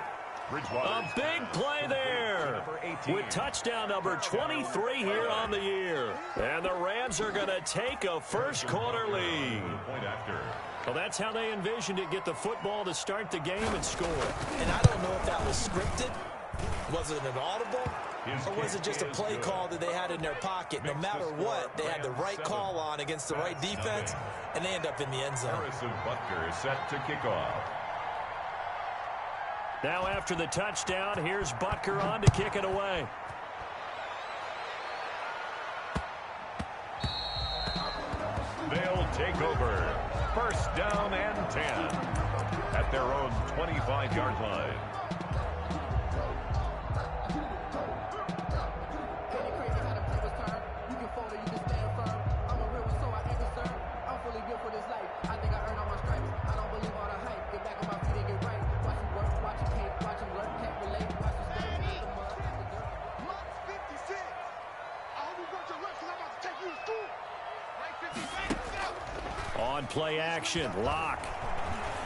A big play there with touchdown number 23 here on the year. And the Rams are going to take a first-quarter lead. Well, that's how they envisioned it, get the football to start the game and score. And I don't know if that was scripted. Was it an audible? Or was it just a play call that they had in their pocket? No matter what, they had the right call on against the right defense, and they end up in the end zone. Harrison Butker is set to kick off. Now after the touchdown, here's Butker on to kick it away. They'll take over. 1st down and 10 at their own 25-yard line. On play action, Locke.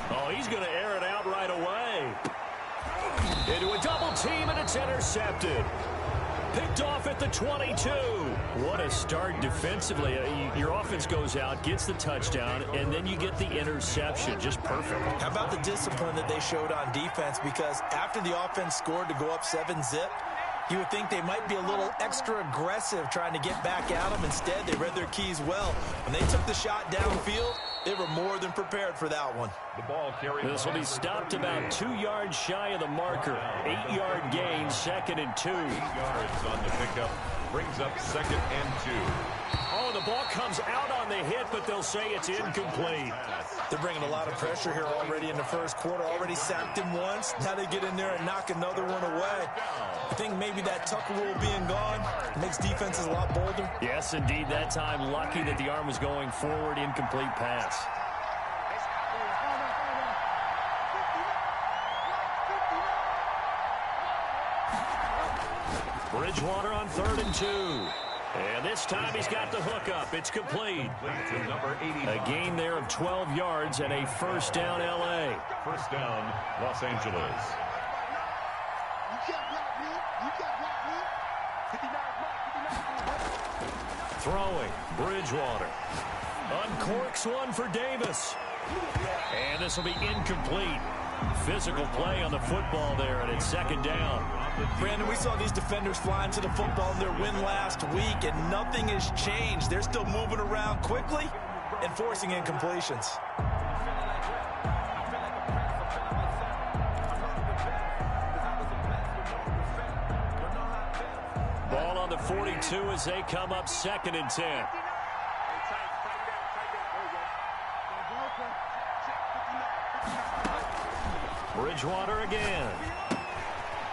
Oh, he's going to air it out right away. Into a double team, and it's intercepted. Picked off at the 22. What a start defensively. Your offense goes out, gets the touchdown, and then you get the interception. Just perfect. How about the discipline that they showed on defense? Because after the offense scored to go up 7-zip, you would think they might be a little extra aggressive trying to get back at them. Instead, they read their keys well. When they took the shot downfield, they were more than prepared for that one. The ball carried. This will be stopped about 2 yards shy of the marker. 8-yard gain, 2nd and 2. 8 yards on the pickup. Brings up 2nd and 2. Oh, the ball comes out on the hit, but they'll say it's incomplete. They're bringing a lot of pressure here already in the first quarter. Already sacked him once. Now they get in there and knock another one away. I think maybe that Tucker rule being gone makes defenses a lot bolder. Yes, indeed. That time, lucky that the arm was going forward. Incomplete pass. Bridgewater on 3rd and 2. And this time he's got the hook up. It's complete. A gain there of 12 yards and a 1st down L.A. 1st down, Los Angeles. Throwing, Bridgewater. Uncorks one for Davis. And this will be incomplete. Physical play on the football there, and it's 2nd down. Brandon, we saw these defenders flying to the football in their win last week, and nothing has changed. They're still moving around quickly and forcing incompletions. Ball on the 42 as they come up 2nd and 10. Bridgewater again.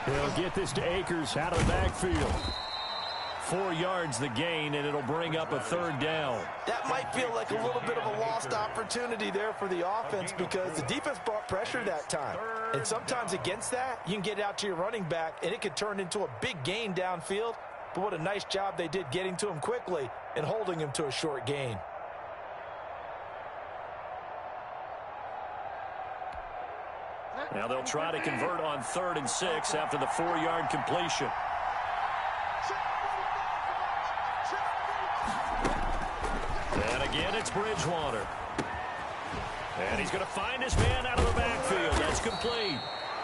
He'll get this to Akers out of the backfield. 4 yards the gain, and it'll bring up a 3rd down. That might feel like a little bit of a lost opportunity there for the offense because the defense brought pressure that time. And sometimes against that, you can get out to your running back, and it could turn into a big gain downfield. But what a nice job they did getting to him quickly and holding him to a short gain. Now they'll try to convert on 3rd and 6 after the 4-yard completion. And again, it's Bridgewater. And he's going to find his man out of the backfield. That's complete.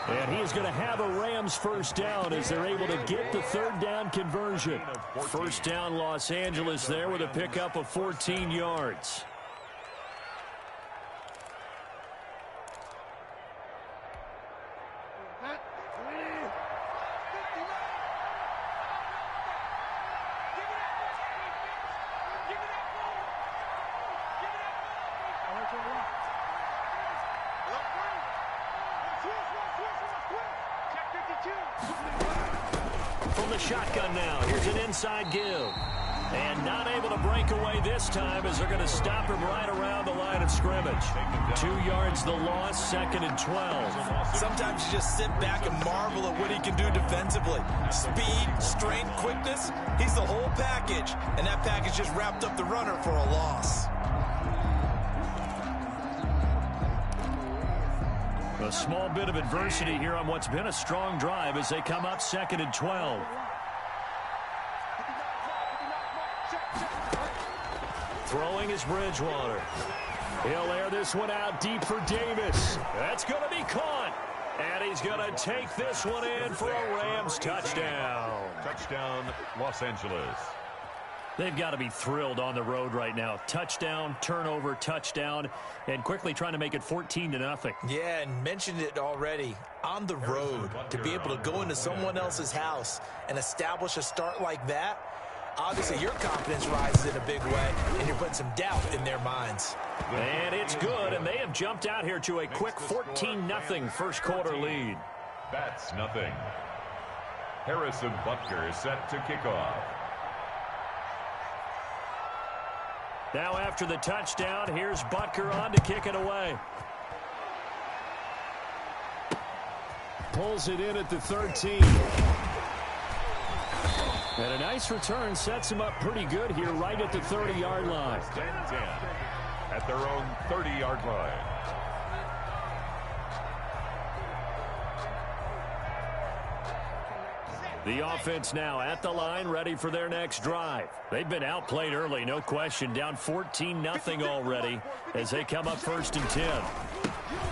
And he is going to have a Rams first down as they're able to get the 3rd down conversion. First down, Los Angeles there with a pickup of 14 yards. From the shotgun now, here's an inside give. And not able to break away this time as they're going to stop him right around the line of scrimmage. 2 yards the loss, 2nd and 12. Sometimes you just sit back and marvel at what he can do defensively. Speed, strength, quickness, he's the whole package. And that package just wrapped up the runner for a loss. A small bit of adversity here on what's been a strong drive as they come up 2nd and 12. Throwing is Bridgewater. He'll air this one out deep for Davis. That's going to be caught. And he's going to take this one in for a Rams touchdown. Touchdown, Los Angeles. They've got to be thrilled on the road right now. Touchdown, turnover, touchdown, and quickly trying to make it 14-0. Yeah, and mentioned it already. On the road, to be able to go into someone else's house and establish a start like that, obviously your confidence rises in a big way, and you're putting some doubt in their minds. And it's good, and they have jumped out here to a quick 14-0 first quarter lead. That's nothing. Harrison Butker is set to kick off. Now after the touchdown, here's Butker on to kick it away. Pulls it in at the 13. And a nice return sets him up pretty good here right at the 30-yard line. 10-10 at their own 30-yard line. The offense now at the line, ready for their next drive. They've been outplayed early, no question. Down 14-0 already as they come up 1st and 10.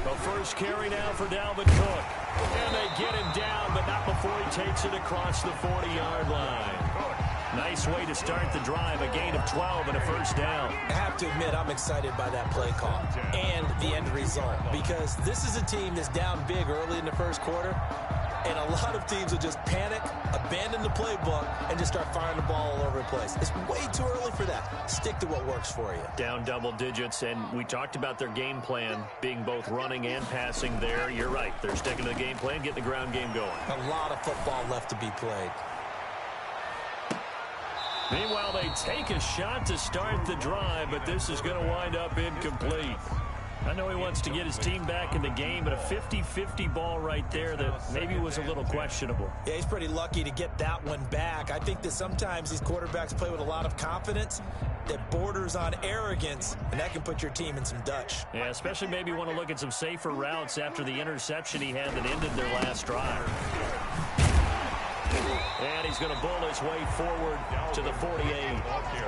The first carry now for Dalvin Cook. And they get him down, but not before he takes it across the 40-yard line. Nice way to start the drive, a gain of 12 and a first down. I have to admit, I'm excited by that play call and the end result, because this is a team that's down big early in the first quarter. And a lot of teams will just panic, abandon the playbook, and just start firing the ball all over the place. It's way too early for that. Stick to what works for you. Down double digits, and we talked about their game plan being both running and passing there. You're right. They're sticking to the game plan, getting the ground game going. A lot of football left to be played. Meanwhile, they take a shot to start the drive, but this is going to wind up incomplete. I know he wants to get his team back in the game, but a 50-50 ball right there that maybe was a little questionable. Yeah, he's pretty lucky to get that one back. I think that sometimes these quarterbacks play with a lot of confidence that borders on arrogance, and that can put your team in some Dutch. Yeah, especially maybe want to look at some safer routes after the interception he had that ended their last drive. And he's going to bull his way forward to the 48.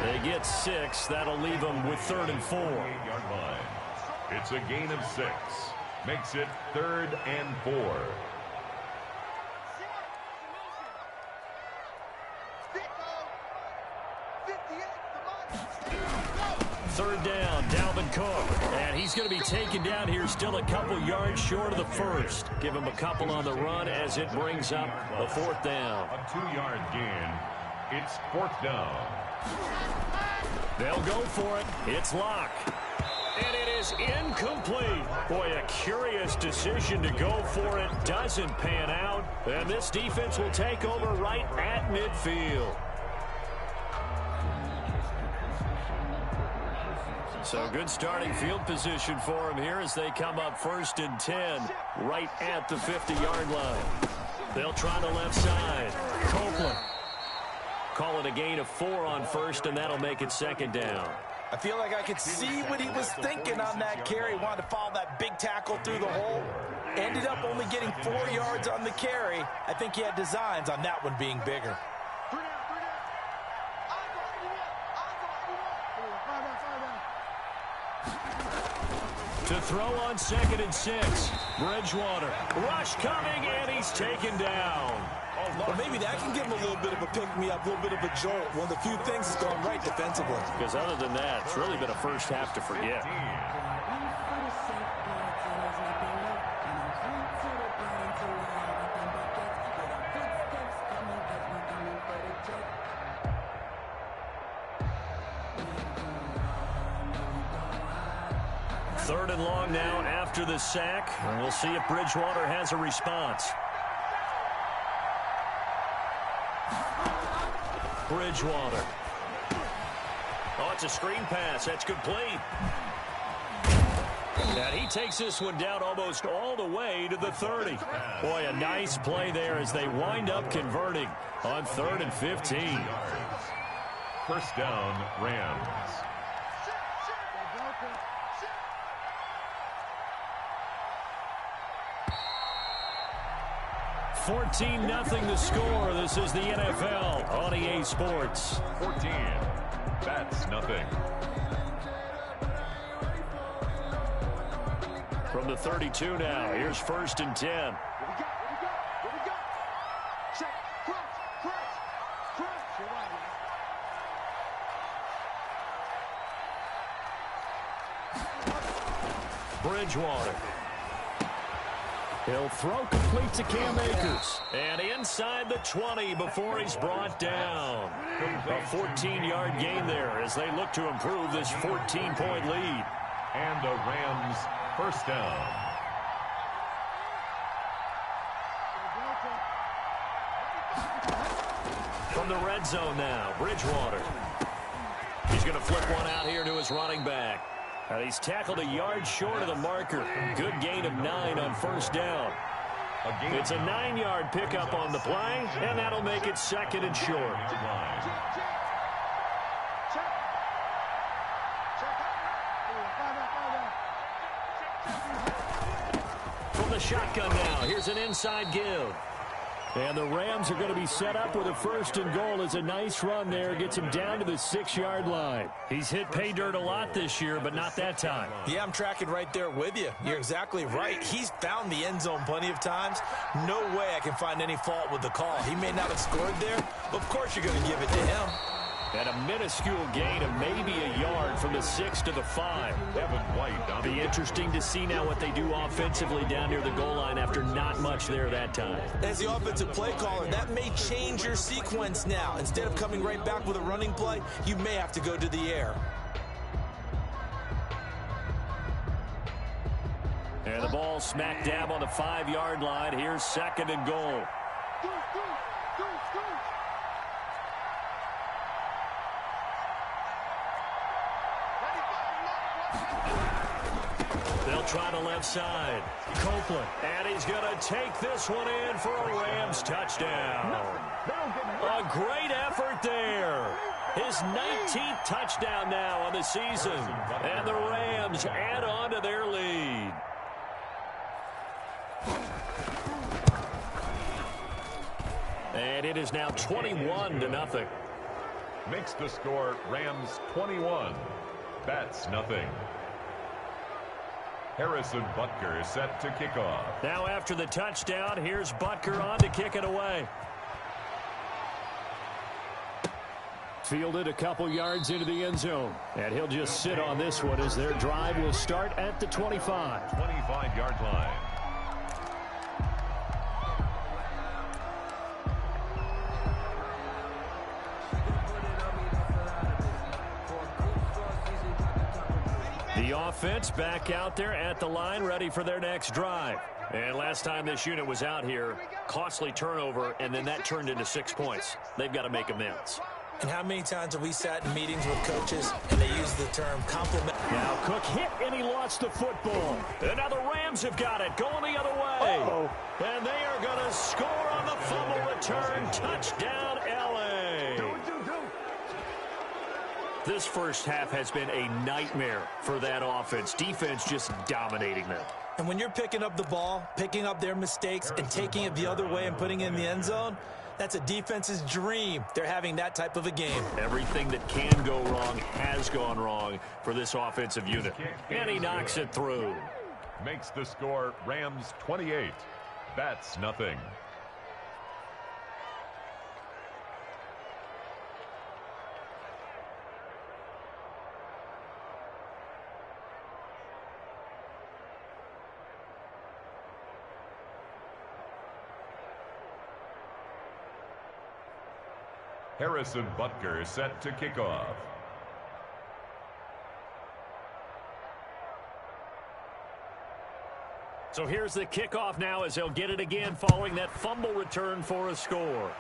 They get 6. That'll leave them with 3rd and 4. It's a gain of 6. Makes it 3rd and 4. Third down, Dalvin Cook. And he's going to be taken down here still a couple yards short of the first. Give him a couple on the run as it brings up a 4th down. A 2-yard gain. It's 4th down. They'll go for it. It's Locke. And it is incomplete. Boy, a curious decision to go for it. Doesn't pan out. And this defense will take over right at midfield. So good starting field position for him here as they come up 1st and 10 right at the 50-yard line. They'll try the left side. Copeland. Call it a gain of 4 on 1st, and that'll make it 2nd down. I feel like I could see what he was thinking on that carry. Wanted to follow that big tackle through the hole. Ended up only getting 4 yards on the carry. I think he had designs on that one being bigger. To throw on 2nd and 6. Bridgewater. Rush coming, and he's taken down. Well, maybe that can give him a little bit of a pick-me-up, a little bit of a jolt. One of the few things that's gone right defensively. Because other than that, it's really been a first half to forget. Third and long now after the sack. And we'll see if Bridgewater has a response. Bridgewater. Oh, it's a screen pass. That's complete. And he takes this one down almost all the way to the 30. Boy, a nice play there as they wind up converting on 3rd and 15. First down, Rams. 14-0 the score. This is the NFL on EA Sports. 14. That's nothing. From the 32 now, here's 1st and 10. Bridgewater. He'll throw complete to Cam Akers. And inside the 20 before he's brought down. A 14-yard gain there as they look to improve this 14-point lead. And the Rams first down. From the red zone now, Bridgewater. He's going to flip one out here to his running back. He's tackled a yard short of the marker. Good gain of 9 on 1st down. It's a 9-yard pickup on the play, and that'll make it 2nd and short. From the shotgun now, here's an inside give. And the Rams are going to be set up with a 1st and goal. As a nice run there. Gets him down to the 6-yard line. He's hit pay dirt a lot this year, but not that time. Yeah, I'm tracking right there with you. You're exactly right. He's found the end zone plenty of times. No way I can find any fault with the call. He may not have scored there, but of course you're going to give it to him. And a minuscule gain of maybe a yard from the 6 to the 5. Be interesting to see now what they do offensively down near the goal line after not much there that time. As the offensive play caller, that may change your sequence now. Instead of coming right back with a running play, you may have to go to the air. And the ball smack dab on the 5-yard line. Here's 2nd and goal. They'll try the left side. Copeland. And he's going to take this one in for a Rams touchdown. A great effort there. His 19th touchdown now on the season. And the Rams add on to their lead. And it is now 21-0. Makes the score Rams 21. That's nothing. Harrison Butker set to kick off. Now after the touchdown, here's Butker on to kick it away. Fielded a couple yards into the end zone. And he'll just sit on this one as their drive will start at the 25. 25-yard line. The offense back out there at the line, ready for their next drive. And last time this unit was out here, costly turnover, and then that turned into 6 points. They've got to make amends. And how many times have we sat in meetings with coaches and they use the term compliment? Now Cook hit and he lost the football. And now the Rams have got it, going the other way. And they are going to score on the fumble return. Touchdown, L.A. This first half has been a nightmare for that offense. Defense just dominating them. And when you're picking up the ball, picking up their mistakes, and taking it the other way and putting it in the end zone, that's a defense's dream. They're having that type of a game. Everything that can go wrong has gone wrong for this offensive unit. And he knocks it through. Makes the score Rams 28. That's nothing. Harrison Butker set to kick off. So here's the kickoff now as they'll get it again following that fumble return for a score.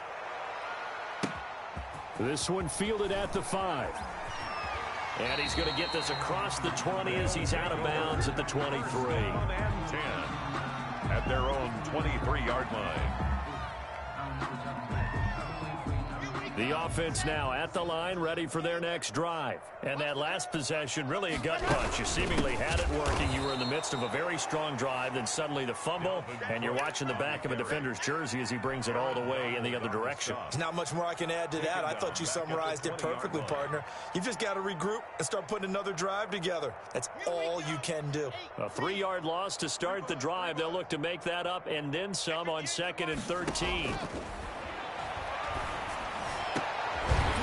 This one fielded at the 5. And he's going to get this across the 20 as he's out of bounds at the 23. And 10 at their own 23-yard line. The offense now at the line, ready for their next drive. And that last possession, really a gut punch. You seemingly had it working. You were in the midst of a very strong drive, then suddenly the fumble, and you're watching the back of a defender's jersey as he brings it all the way in the other direction. There's not much more I can add to that. I thought you summarized it perfectly, partner. You've just got to regroup and start putting another drive together. That's all you can do. A 3-yard loss to start the drive. They'll look to make that up and then some on 2nd and 13.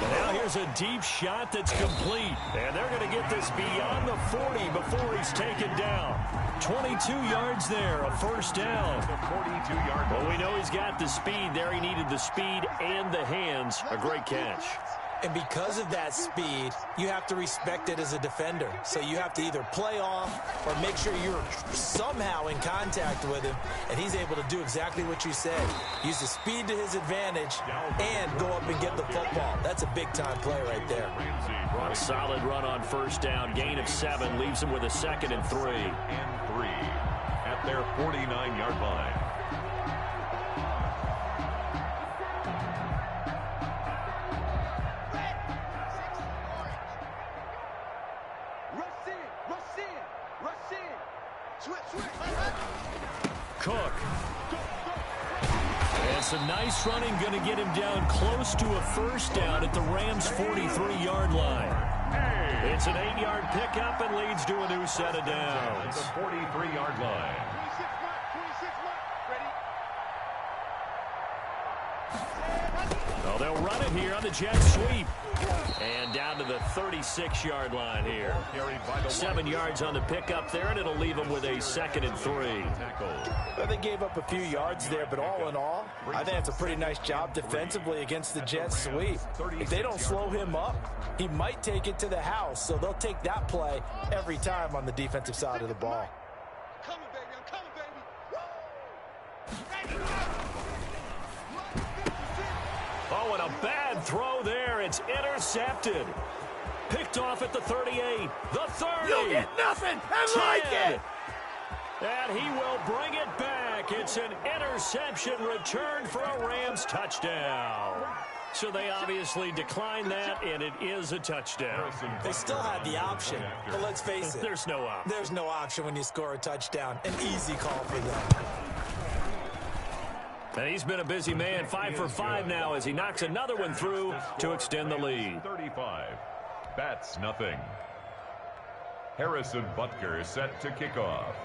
Now here's a deep shot that's complete. And they're going to get this beyond the 40 before he's taken down. 22 yards there, a first down. 42-yard. Well, we know he's got the speed there. He needed the speed and the hands. A great catch. And because of that speed, you have to respect it as a defender. So you have to either play off or make sure you're somehow in contact with him. And he's able to do exactly what you said. Use the speed to his advantage and go up and get the football. That's a big-time play right there. A solid run on first down. Gain of 7 leaves him with a 2nd and 3. And 3 at their 49-yard line. Cook. And some nice running, going to get him down close to a first down at the Rams' 43-yard line. It's an 8-yard pickup and leads to a new set of downs. The 43-yard line. Well, they'll run it here on the jet sweep. And down to the 36-yard line here. 7 yards on the pickup there, and it'll leave them with a 2nd and 3. Well, they gave up a few yards there, but all in all, I think it's a pretty nice job defensively against the jet sweep. If they don't slow him up, he might take it to the house, so they'll take that play every time on the defensive side of the ball. Oh, and a bad throw there. It's intercepted. Picked off at the 38, the 30. You'll get nothing. I like it. And he will bring it back. It's an interception return for a Rams touchdown. So they obviously declined that, and it is a touchdown. They still had the option, but let's face it. There's no option. There's no option when you score a touchdown. An easy call for them. And he's been a busy man, 5 for 5 now as he knocks another one through to extend the lead. 35. That's nothing. Harrison Butker set to kick off.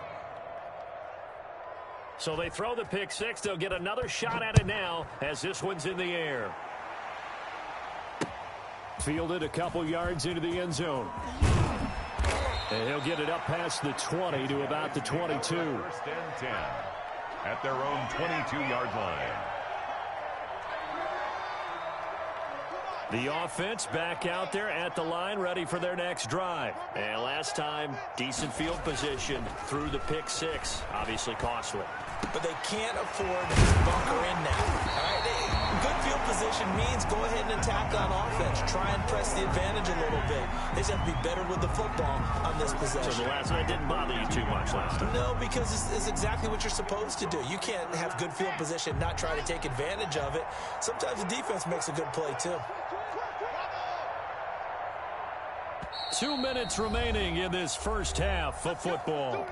So they throw the pick 6. They'll get another shot at it now as this one's in the air. Fielded a couple yards into the end zone. And he'll get it up past the 20 to about the 22. 1st and 10 at their own 22-yard line. The offense back out there at the line, ready for their next drive. And last time, decent field position through the pick 6. Obviously costly. But they can't afford to bunker in now. All right? Good field position means go ahead and attack on offense. Try and press the advantage a little bit. They just have to be better with the football on this possession. So the last night didn't bother you too much last time? No, because it's exactly what you're supposed to do. You can't have good field position, not try to take advantage of it. Sometimes the defense makes a good play, too. 2 minutes remaining in this first half of football.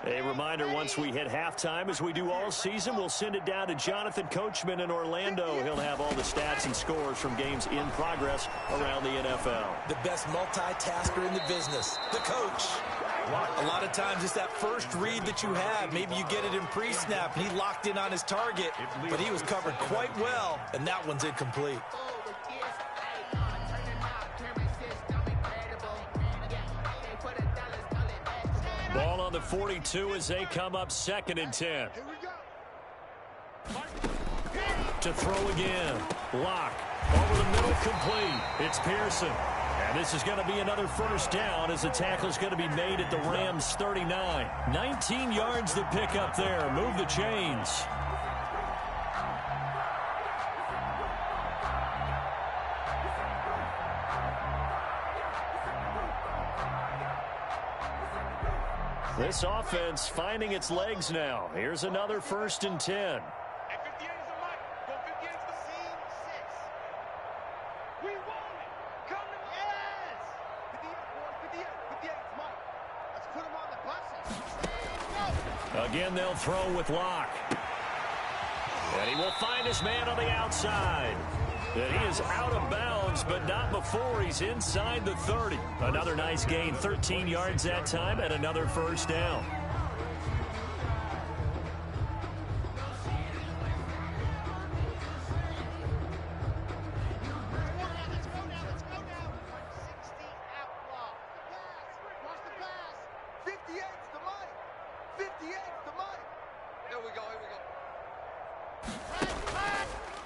A reminder, once we hit halftime, as we do all season, we'll send it down to Jonathan Coachman in Orlando. He'll have all the stats and scores from games in progress around the NFL. The best multitasker in the business, the coach. A lot of times it's that first read that you have. Maybe you get it in pre-snap. He locked in on his target, but he was covered quite well, and that one's incomplete. Ball on the 42 as they come up 2nd and 10. To throw again. Lock. Over the middle, complete. It's Pearson. And this is going to be another first down as the tackle is going to be made at the Rams' 39. 19 yards to pick up there. Move the chains. This offense finding its legs now. Here's another 1st and 10. Again, they'll throw with Locke. And he will find his man on the outside. And he is out of bounds, but not before he's inside the 30. Another nice gain, 13 yards that time, and another first down.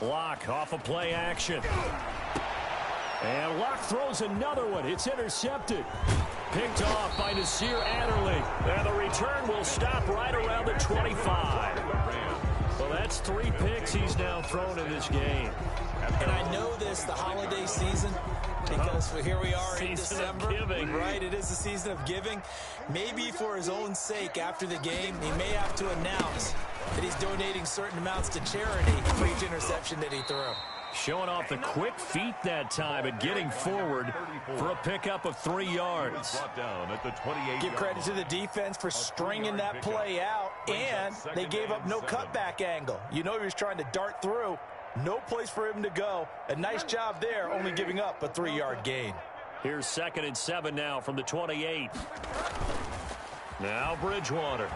Locke off a play action. And Locke throws another one. It's intercepted. Picked off by Nasir Adderley. And the return will stop right around the 25. Well, that's 3 picks he's now thrown in this game. And I know this, the holiday season, because here we are in December. Right, it is the season of giving. Maybe for his own sake after the game, he may have to announce that he's donating certain amounts to charity for each interception that he threw. Showing off the quick feet that time and getting forward for a pickup of 3 yards. Give credit to the defense for stringing that play out, and they gave up no cutback angle. You know he was trying to dart through. No place for him to go. A nice job there, only giving up a 3-yard gain. Here's 2nd and 7 now from the 28. Now Bridgewater.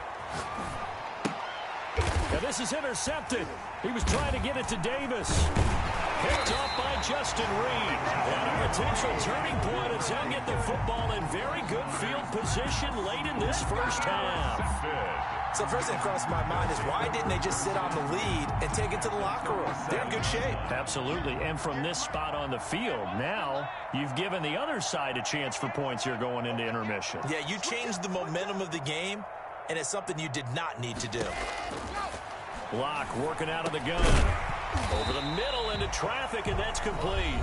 And this is intercepted. He was trying to get it to Davis. Picked off by Justin Reed. And a potential turning point as he'll get the football in very good field position late in this first half. So first thing across my mind is why didn't they just sit on the lead and take it to the locker room? They're in good shape. Absolutely. And from this spot on the field, now you've given the other side a chance for points here going into intermission. Yeah, you changed the momentum of the game, and it's something you did not need to do. Locke working out of the gun. Over the middle into traffic, and that's complete.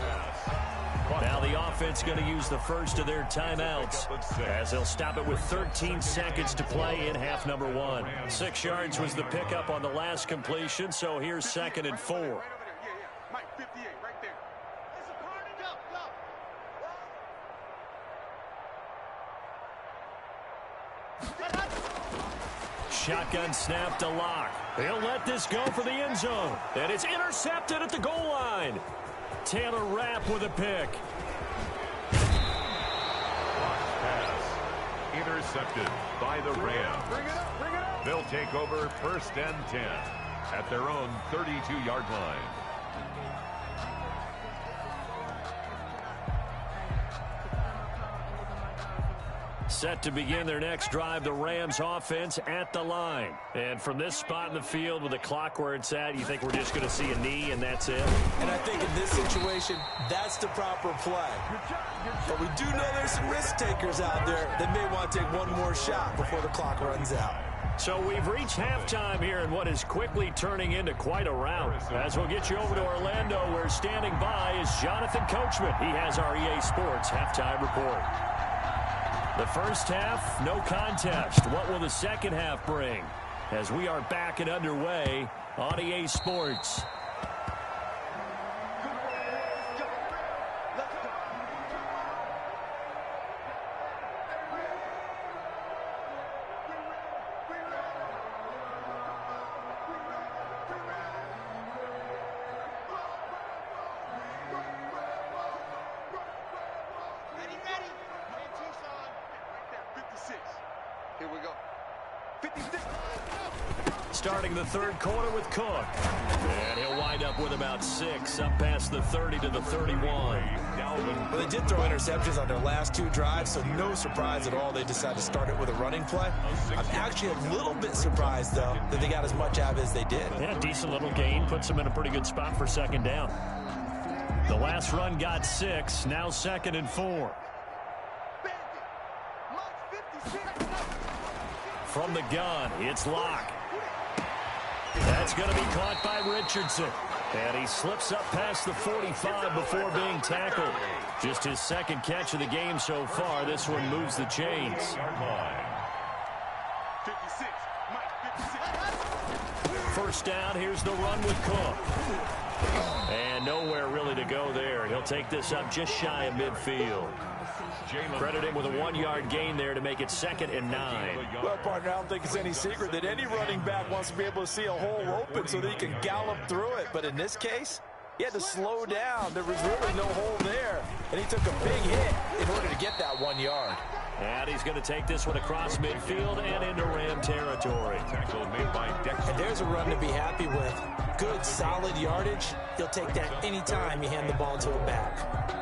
Now the offense going to use the first of their timeouts as they'll stop it with 13 seconds to play in half number 1. 6 yards was the pickup on the last completion, so here's 2nd and 4. Shotgun snap to Locke. He'll let this go for the end zone. And it's intercepted at the goal line. Taylor Rapp with a pick. Pass intercepted by the Rams. They'll take over 1st and 10 at their own 32-yard line. Set to begin their next drive, the Rams offense at the line. And from this spot in the field with the clock where it's at, you think we're just going to see a knee and that's it? And I think in this situation, that's the proper play. But we do know there's some risk takers out there that may want to take one more shot before the clock runs out. So we've reached halftime here in what is quickly turning into quite a rout. As we'll get you over to Orlando, where standing by is Jonathan Coachman. He has our EA Sports halftime report. The first half, no contest. What will the second half bring? As we are back and underway on EA Sports. Here we go. 56. Starting the third quarter with Cook. And he'll wind up with about 6, up past the 30 to the 31. Well, they did throw interceptions on their last 2 drives, so no surprise at all they decided to start it with a running play. I'm actually a little bit surprised, though, that they got as much out of it as they did. Yeah, decent little gain. Puts them in a pretty good spot for second down. The last run got 6, now 2nd and 4. From the gun, it's Locke. That's going to be caught by Richardson. And he slips up past the 45 before being tackled. Just his second catch of the game so far. This one moves the chains. First down, here's the run with Cook. And nowhere really to go there. He'll take this up just shy of midfield. Credit him with a 1-yard gain there to make it 2nd and 9. Well, partner, I don't think it's any secret that any running back wants to be able to see a hole open so that he can gallop through it. But in this case, he had to slow down. There was really no hole there. And he took a big hit in order to get that 1 yard. And he's going to take this one across midfield and into Ram territory. And there's a run to be happy with. Good, solid yardage. He'll take that anytime you hand the ball to a back.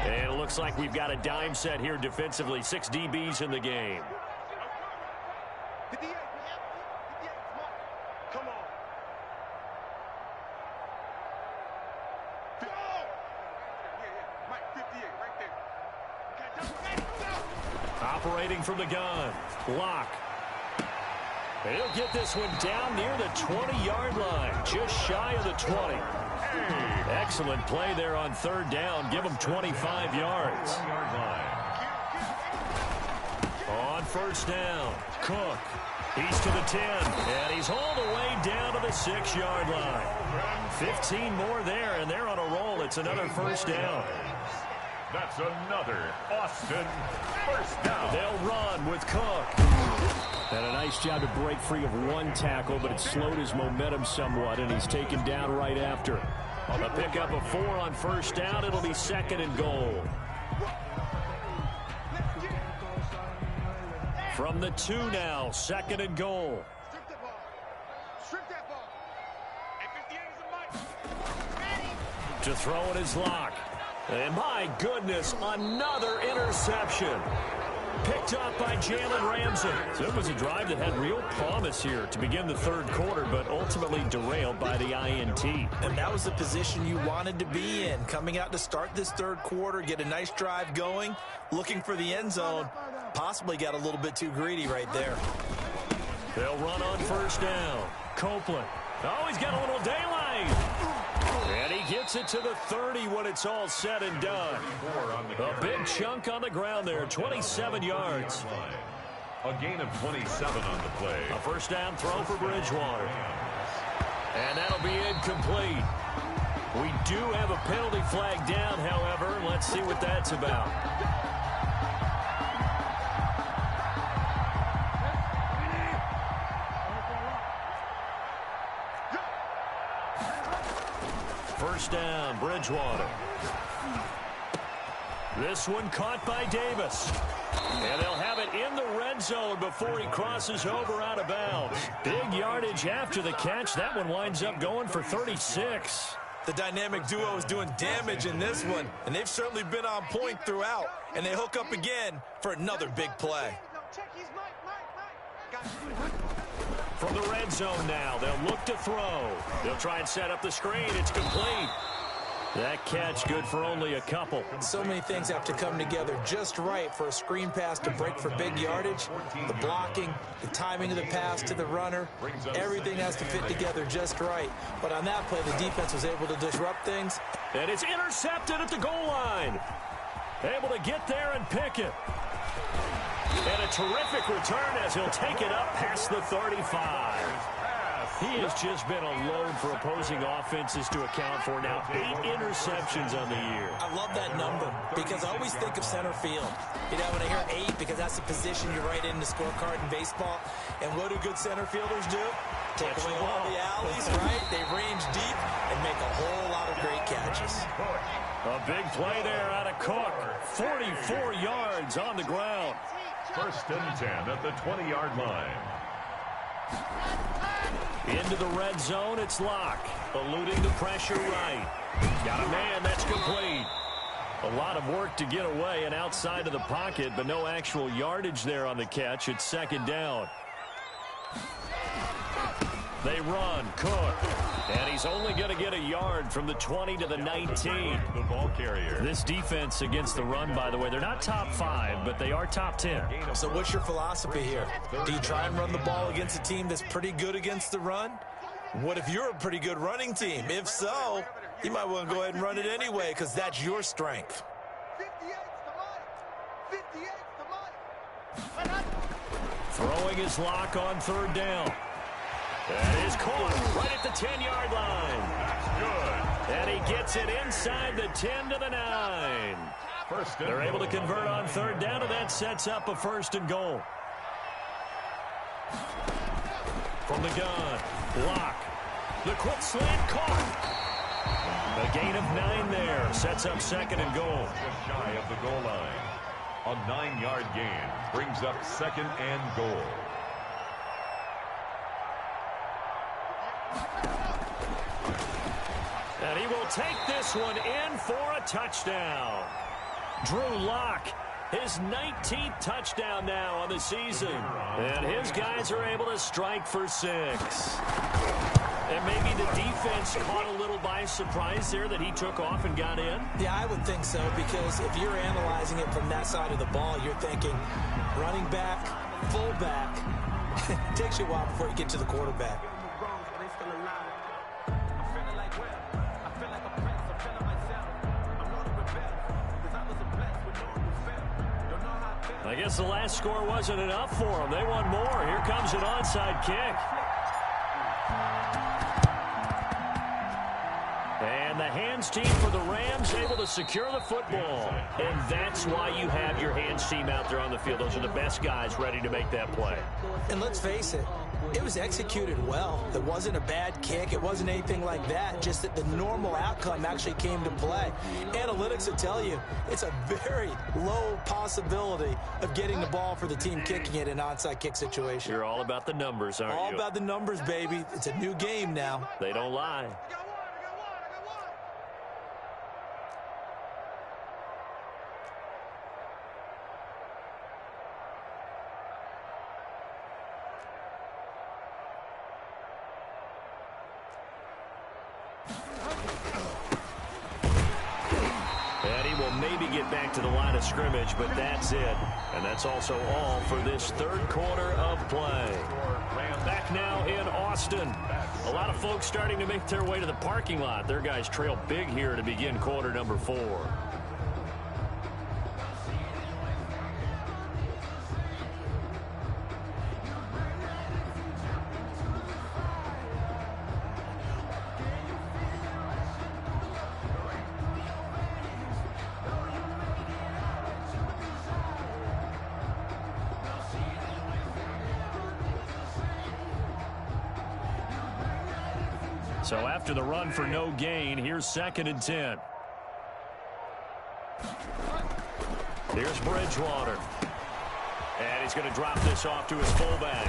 And it looks like we've got a dime set here defensively. 6 DBs in the game. Come on. Mike, 58, right there. Operating from the gun. Locke. He'll get this one down near the 20-yard line. Just shy of the 20. Excellent play there on third down. Give him 25 yards. On first down, Cook. He's to the 10, and he's all the way down to the 6-yard line. 15 more there, and they're on a roll. It's another first down. That's another Austin first down. They'll run with Cook. And a nice job to break free of 1 tackle, but it slowed his momentum somewhat, and he's taken down right after. On the pickup of 4 on first down, it'll be 2nd and goal. From the 2 now, 2nd and goal. To throw it is Locke. And my goodness, another interception. Picked up by Jalen Ramsey. So it was a drive that had real promise here to begin the third quarter, but ultimately derailed by the INT. And that was the position you wanted to be in. Coming out to start this third quarter, get a nice drive going, looking for the end zone. Possibly got a little bit too greedy right there. They'll run on first down. Copeland. Oh, he's got a little daylight. And he gets it to the 30 when it's all said and done. A big chunk on the ground there, 27 yards. A gain of 27 on the play. A first down throw for Bridgewater. And that'll be incomplete. We do have a penalty flag down, however. Let's see what that's about. First down, Bridgewater. This one caught by Davis. And they'll have it in the red zone before he crosses over out of bounds. Big yardage after the catch. That one winds up going for 36. The dynamic duo is doing damage in this one, and they've certainly been on point throughout. And they hook up again for another big play. From the red zone now, they'll look to throw. They'll try and set up the screen. It's complete. That catch good for only a couple. So many things have to come together just right for a screen pass to break for big yardage. The blocking, the timing of the pass to the runner, everything has to fit together just right. But on that play, the defense was able to disrupt things. And it's intercepted at the goal line. Able to get there and pick it. And a terrific return as he'll take it up past the 35. He has just been a load for opposing offenses to account for. Now 8 interceptions on the year. I love that number because I always think of center field. You know, when I hear 8, because that's the position you write in the scorecard in baseball. And what do good center fielders do? Take away all the alleys, right? They range deep, and and make a whole lot of great catches. A big play there out of Cook. 44 yards on the ground. 1st and 10 at the 20-yard line. Into the red zone, it's Locke. Eluding the pressure right. Got a man, that's complete. A lot of work to get away and outside of the pocket, but no actual yardage there on the catch. It's 2nd down. They run, Cook. And he's only going to get a yard from the 20 to the 19. The ball carrier. This defense against the run, by the way, they're not top 5, but they are top 10. So what's your philosophy here? Do you try and run the ball against a team that's pretty good against the run? What if you're a pretty good running team? If so, you might want to go ahead and run it anyway because that's your strength. Throwing his Lock on 3rd down. That is caught right at the 10-yard line. That's good. And he gets it inside the 10 to the 9. They're able to convert on 3rd down, and that sets up a 1st and goal. From the gun, Lock. The quick slant caught. A gain of 9 there. Sets up 2nd and goal. Just shy of the goal line. A 9-yard gain brings up 2nd and goal. And he will take this one in for a touchdown. Drew Lock, his 19th touchdown now on the season. And his guys are able to strike for 6. And maybe the defense caught a little by surprise there that he took off and got in? Yeah, I would think so, because if you're analyzing it from that side of the ball, you're thinking running back, fullback. It takes you a while before you get to the quarterback. I guess the last score wasn't enough for them. They want more. Here comes an onside kick. And the hands team for the Rams able to secure the football. And that's why you have your hands team out there on the field. Those are the best guys ready to make that play. And let's face it, it was executed well. It wasn't a bad kick. It wasn't anything like that. Just that the normal outcome actually came to play. Analytics will tell you it's a very low possibility of getting the ball for the team kicking it in an onside kick situation. You're all about the numbers, aren't you? All about the numbers, baby. It's a new game now. They don't lie. Back to the line of scrimmage, but that's it. And that's also all for this 3rd quarter of play. Back now in Austin. A lot of folks starting to make their way to the parking lot. Their guys trail big here to begin quarter number 4. So after the run for no gain, here's 2nd and 10. Here's Bridgewater. And he's going to drop this off to his fullback.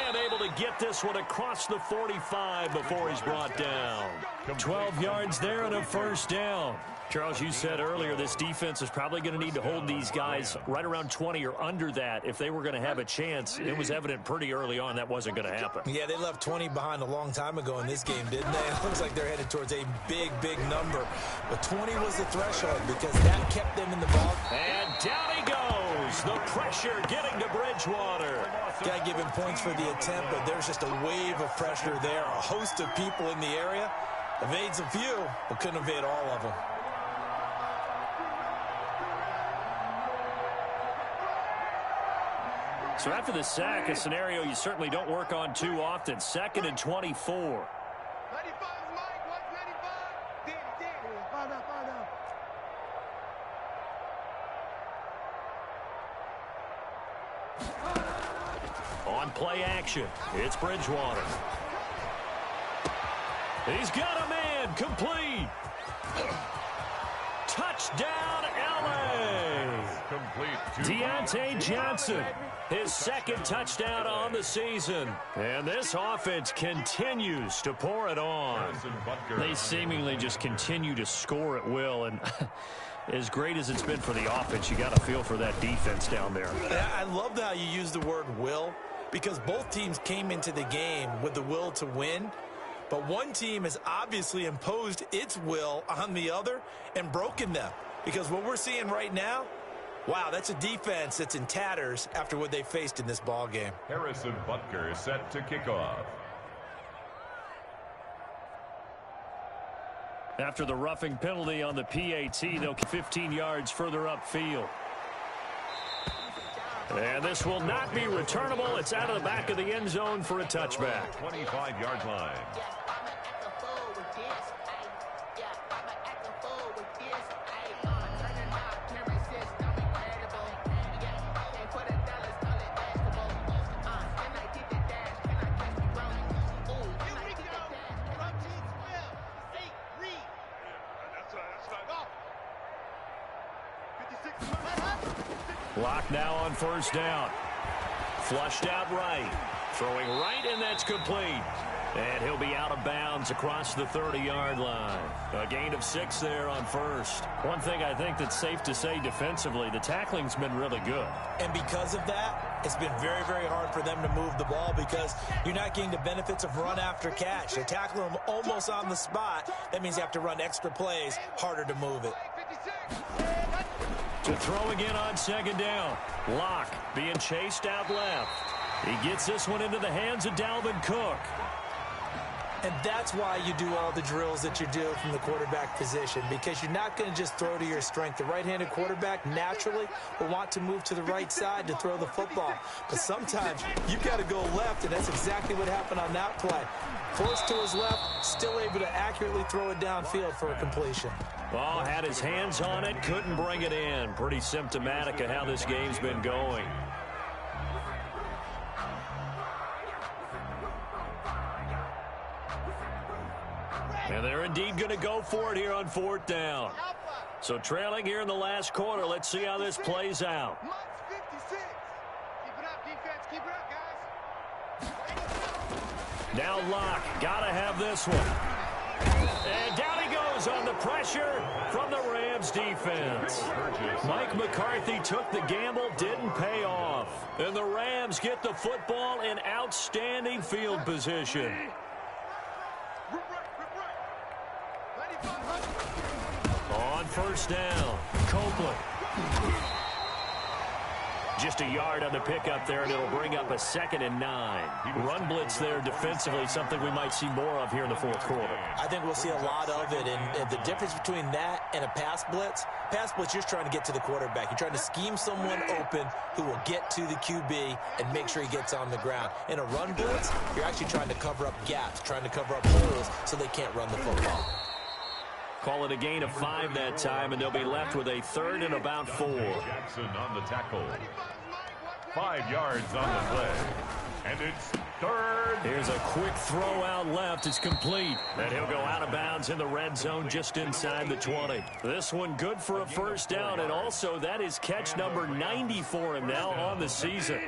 And able to get this one across the 45 before he's brought down. 12 yards there and a 1st down. Charles, you said earlier this defense is probably going to need to hold these guys right around 20 or under that if they were going to have a chance. It was evident pretty early on that wasn't going to happen. Yeah, they left 20 behind a long time ago in this game, didn't they? It looks like they're headed towards a big, big number. But 20 was the threshold because that kept them in the ball. And down he goes. The pressure getting to Bridgewater. Got to give him points for the attempt, but there's just a wave of pressure there. A host of people in the area. Evades a few, but couldn't evade all of them. So after the sack, a scenario you certainly don't work on too often. 2nd and 24. On play action, it's Bridgewater. He's got a man, complete. Touchdown, L.A. Deontay Johnson, his second touchdown on the season. And this offense continues to pour it on. They seemingly just continue to score at will. And as great as it's been for the offense, you got to feel for that defense down there. I love how you use the word will, because both teams came into the game with the will to win. But one team has obviously imposed its will on the other and broken them. Because what we're seeing right now, wow, that's a defense that's in tatters after what they faced in this ball game. Harrison Butker set to kick off. After the roughing penalty on the PAT, they'll get 15 yards further upfield. And this will not be returnable. It's out of the back of the end zone for a touchback. 25-yard line. Clock now on first down. Flushed out right. Throwing right, and that's complete. And he'll be out of bounds across the 30-yard line. A gain of 6 there on first. One thing I think that's safe to say defensively, the tackling's been really good. And because of that, it's been very, very hard for them to move the ball because you're not getting the benefits of run after catch. They tackle them almost on the spot. That means you have to run extra plays, harder to move it. To throw again on second down. Locke being chased out left. He gets this one into the hands of Dalvin Cook. And that's why you do all the drills that you do from the quarterback position, because you're not going to just throw to your strength. The right-handed quarterback naturally will want to move to the right side to throw the football. But sometimes you've got to go left, and that's exactly what happened on that play. Forced to his left, still able to accurately throw it downfield for a completion. Ball had his hands on it, couldn't bring it in. Pretty symptomatic of how this game's been going. And they're indeed going to go for it here on fourth down. So trailing here in the last quarter. Let's see how this plays out. Now Locke, gotta have this one. And down he goes on the pressure from the Rams defense. Mike McCarthy took the gamble, didn't pay off. And the Rams get the football in outstanding field position. On first down, Copeland. Just a yard on the pickup there, and it'll bring up a 2nd and 9. Run blitz there defensively, something we might see more of here in the fourth quarter. I think we'll see a lot of it, and the difference between that and a pass blitz, you're trying to get to the quarterback. You're trying to scheme someone open who will get to the QB and make sure he gets on the ground. In a run blitz, you're actually trying to cover up gaps, trying to cover up holes so they can't run the football. Call it a gain of 5 that time, and they'll be left with a 3rd and about 4. Jackson on the tackle. 5 yards on the play. And it's 3rd. Here's a quick throw out left. It's complete. And he'll go out of bounds in the red zone just inside the 20. This one good for a first down, and also that is catch number 90 for him now on the season.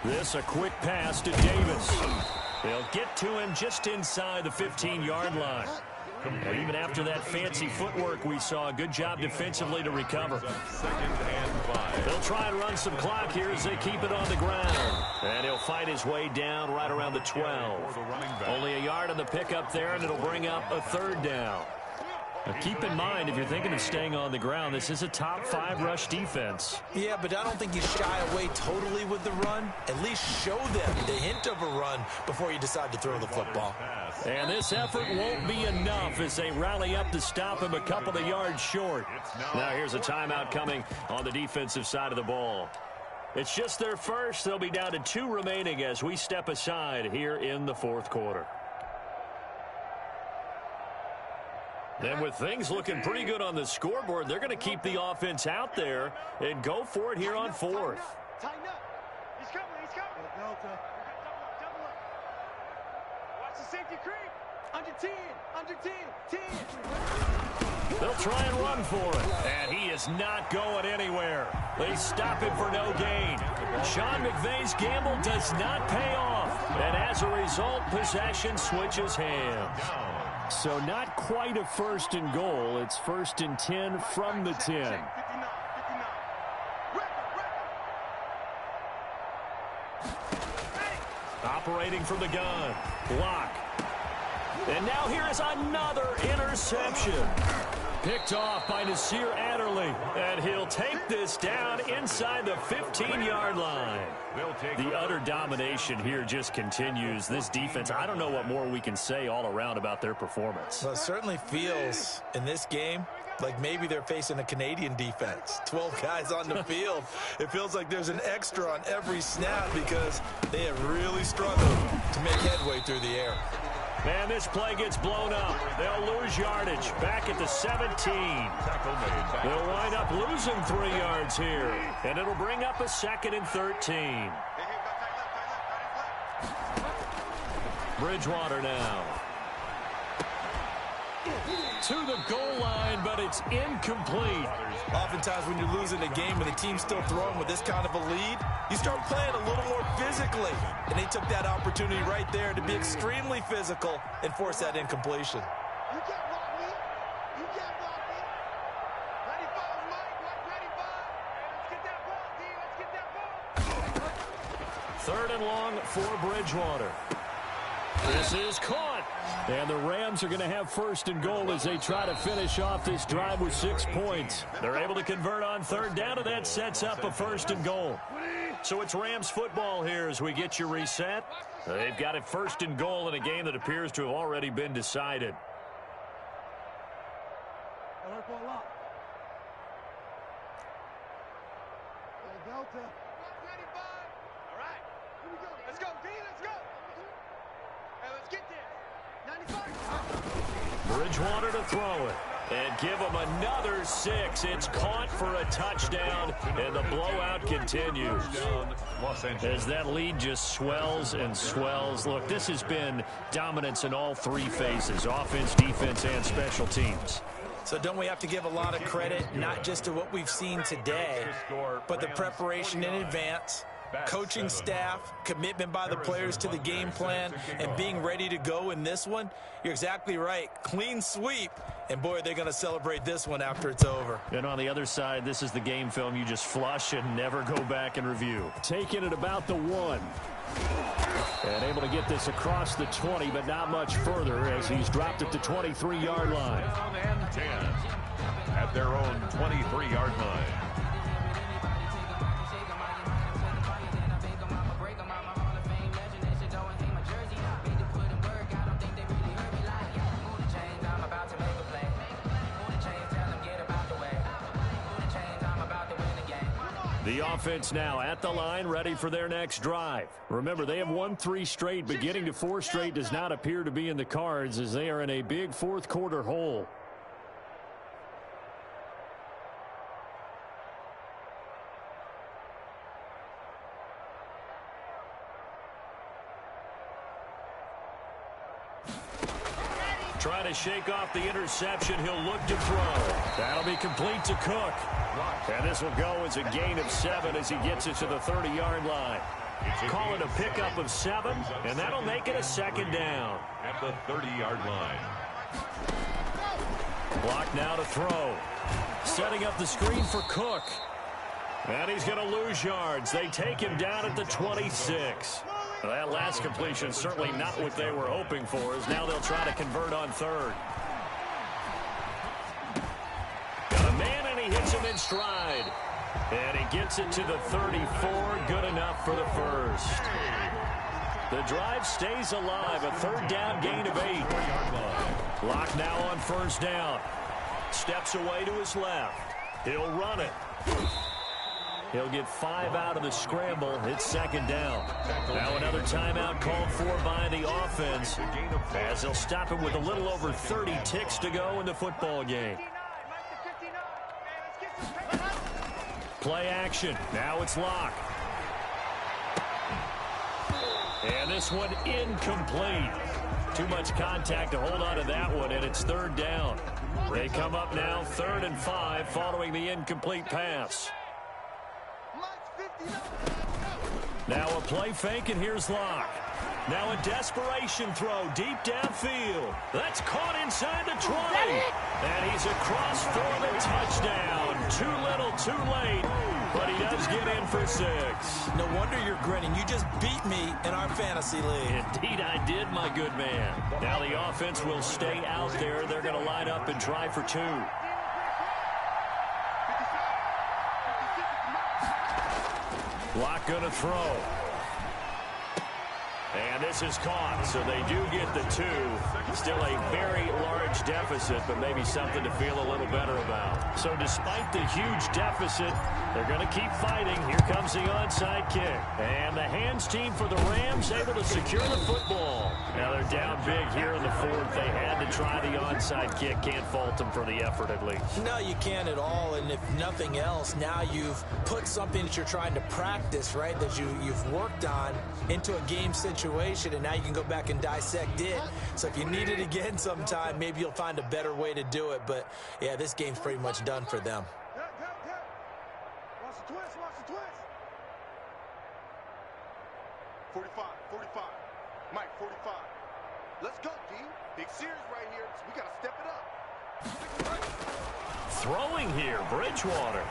This a quick pass to Davis. They'll get to him just inside the 15-yard line. And even after that fancy footwork we saw, good job defensively to recover. 2nd and 5. They'll try and run some clock here as they keep it on the ground. And he'll fight his way down right around the 12. Only a yard on the pickup there, and it'll bring up a 3rd down. Now keep in mind, if you're thinking of staying on the ground, this is a top 5 rush defense. Yeah, but I don't think you shy away totally with the run. At least show them the hint of a run before you decide to throw the football. And this effort won't be enough as they rally up to stop him a couple of yards short. Now here's a timeout coming on the defensive side of the ball. It's just their first. They'll be down to 2 remaining as we step aside here in the fourth quarter. Then with things looking pretty good on the scoreboard, they're going to keep the offense out there and go for it here on 4th. He's coming. Delta. Double up. Watch the safety creep. Under 10. 10. They'll try and run for it. And he is not going anywhere. They stop him for no gain. Sean McVay's gamble does not pay off. And as a result, possession switches hands. So not quite a 1st and goal. It's 1st and 10 from the 10. Operating from the gun. Block. And now here is another interception. Picked off by Nasir Adderley. And he'll take this down inside the 15-yard line. The utter domination here just continues. This defense, I don't know what more we can say all around about their performance. Well, it certainly feels in this game like maybe they're facing a Canadian defense. 12 guys on the field. It feels like there's an extra on every snap because they have really struggled to make headway through the air. Man, this play gets blown up. They'll lose yardage back at the 17. They'll wind up losing 3 yards here. And it'll bring up a 2nd and 13. Bridgewater now. To the goal line, but it's incomplete. Oftentimes when you're losing a game and the team's still throwing with this kind of a lead, you start playing a little more physically. And they took that opportunity right there to be extremely physical and force that incompletion. You can't block me. You can't block me. 95, Mike. 95. Let's get that ball, D. Let's get that ball. 3rd and long for Bridgewater. This is caught. And the Rams are going to have 1st and goal as they try to finish off this drive with 6 points. They're able to convert on 3rd down, and that sets up a 1st and goal. So it's Rams football here as we get you reset. They've got it 1st and goal in a game that appears to have already been decided. Alert ball up. Delta. 95. All right. Here we go. Let's go, D. Let's go. Hey, let's get there. 95. Bridgewater to throw it. And give him another 6. It's caught for a touchdown, and the blowout continues. As that lead just swells and swells. Look, this has been dominance in all 3 phases, offense, defense, and special teams. So don't we have to give a lot of credit, not just to what we've seen today, but the preparation in advance, coaching staff, commitment by the players to the game plan, and being ready to go in this one? You're exactly right. Clean sweep. And, boy, they're going to celebrate this one after it's over. And on the other side, this is the game film you just flush and never go back and review. Taking it about the 1. And able to get this across the 20, but not much further as he's dropped at the 23-yard line. And 10 at their own 23-yard line. The offense now at the line, ready for their next drive. Remember, they have won 3 straight, but getting to 4 straight does not appear to be in the cards as they are in a big 4th quarter hole. Trying to shake off the interception. He'll look to throw. That'll be complete to Cook. And this will go as a gain of 7 as he gets it to the 30-yard line. Call it a pickup of 7, and that'll make it a 2nd down. At the 30-yard line. Block now to throw. Setting up the screen for Cook. And he's going to lose yards. They take him down at the 26. Well, that last completion certainly not what they were hoping for, as now they'll try to convert on 3rd. Got a man, and he hits him in stride. And he gets it to the 34. Good enough for the 1st. The drive stays alive. A 3rd down gain of 8. Lock now on 1st down. Steps away to his left. He'll run it. He'll get 5 out of the scramble. It's 2nd down. Now another timeout called for by the offense, as they'll stop him with a little over 30 ticks to go in the football game. Play action. Now it's Locke. And this one incomplete. Too much contact to hold on to that one, and it's third down. They come up now 3rd and 5 following the incomplete pass. Now a play fake, and here's Locke. Now a desperation throw deep downfield. That's caught inside the 20. And he's across for the touchdown. Too little, too late. But he does get in for 6. No wonder you're grinning. You just beat me in our fantasy league. Indeed I did, my good man. Now the offense will stay out there. They're going to line up and try for 2. Locke going to throw. And this is caught, so they do get the 2. Still a very large deficit, but maybe something to feel a little better about. So despite the huge deficit, they're going to keep fighting. Here comes the onside kick. And the hands team for the Rams able to secure the football. Now they're down big here in the 4th. They had to try the onside kick. Can't fault them for the effort at least. No, you can't at all. And if nothing else, now you've put something that you're trying to practice, right, that you've worked on into a game situation, and now you can go back and dissect it. So if you need it again sometime, maybe you'll find a better way to do it. But, yeah, this game's pretty much done for them. Watch the twist, watch the twist. 45, 45. Mike, 45. Let's go, D. Big series right here. So we got to step it up. Throwing here, Bridgewater.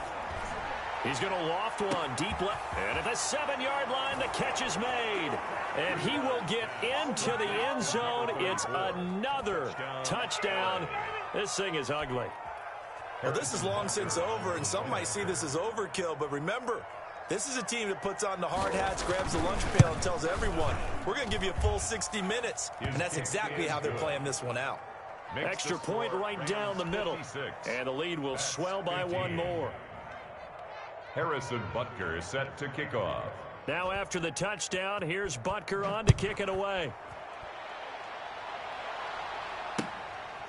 He's going to loft one deep left. And at the 7-yard line, the catch is made. And he will get into the end zone. It's another touchdown. This thing is ugly. Well, this is long since over, and some might see this as overkill. But remember, this is a team that puts on the hard hats, grabs the lunch pail, and tells everyone, we're going to give you a full 60 minutes. And that's exactly how they're playing this one out. Extra point right down the middle. And the lead will swell by 1 more. Harrison Butker is set to kick off. Now after the touchdown, here's Butker on to kick it away.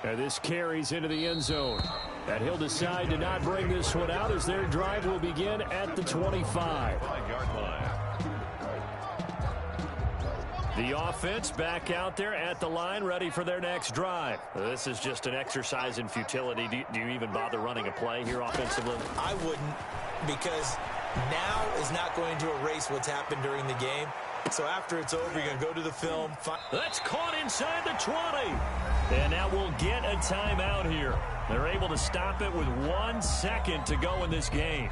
And this carries into the end zone. And he'll decide to not bring this one out as their drive will begin at the 25. 5-yard line. The offense back out there at the line, ready for their next drive. This is just an exercise in futility. Do you even bother running a play here offensively? I wouldn't, because now is not going to erase what's happened during the game. So after it's over, you're going to go to the film. That's caught inside the 20. And now we'll get a timeout here. They're able to stop it with 1 second to go in this game.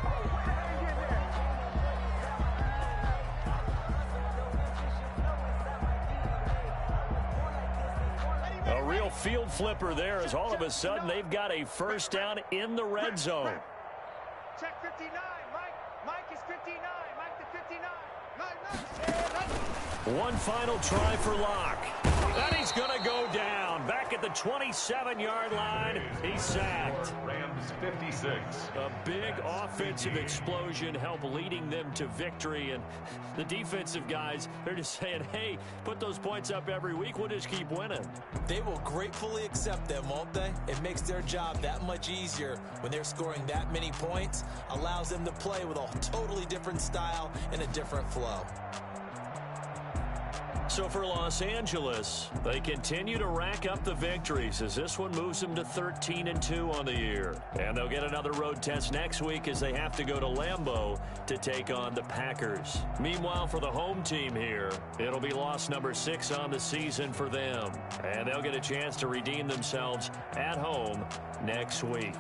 A real field flipper there as all of a sudden they've got a first down in the red zone. Check 59. Mike is 59. Mike to 59. One final try for Locke. And he's going to go down. Back at the 27-yard line. He's sacked. Rams 56. A big offensive explosion helped leading them to victory. And the defensive guys, they're just saying, hey, put those points up every week. We'll just keep winning. They will gratefully accept them, won't they? It makes their job that much easier when they're scoring that many points. Allows them to play with a totally different style and a different flow. So for Los Angeles, they continue to rack up the victories as this one moves them to 13-2 on the year. And they'll get another road test next week as they have to go to Lambeau to take on the Packers. Meanwhile, for the home team here, it'll be loss number 6 on the season for them. And they'll get a chance to redeem themselves at home next week.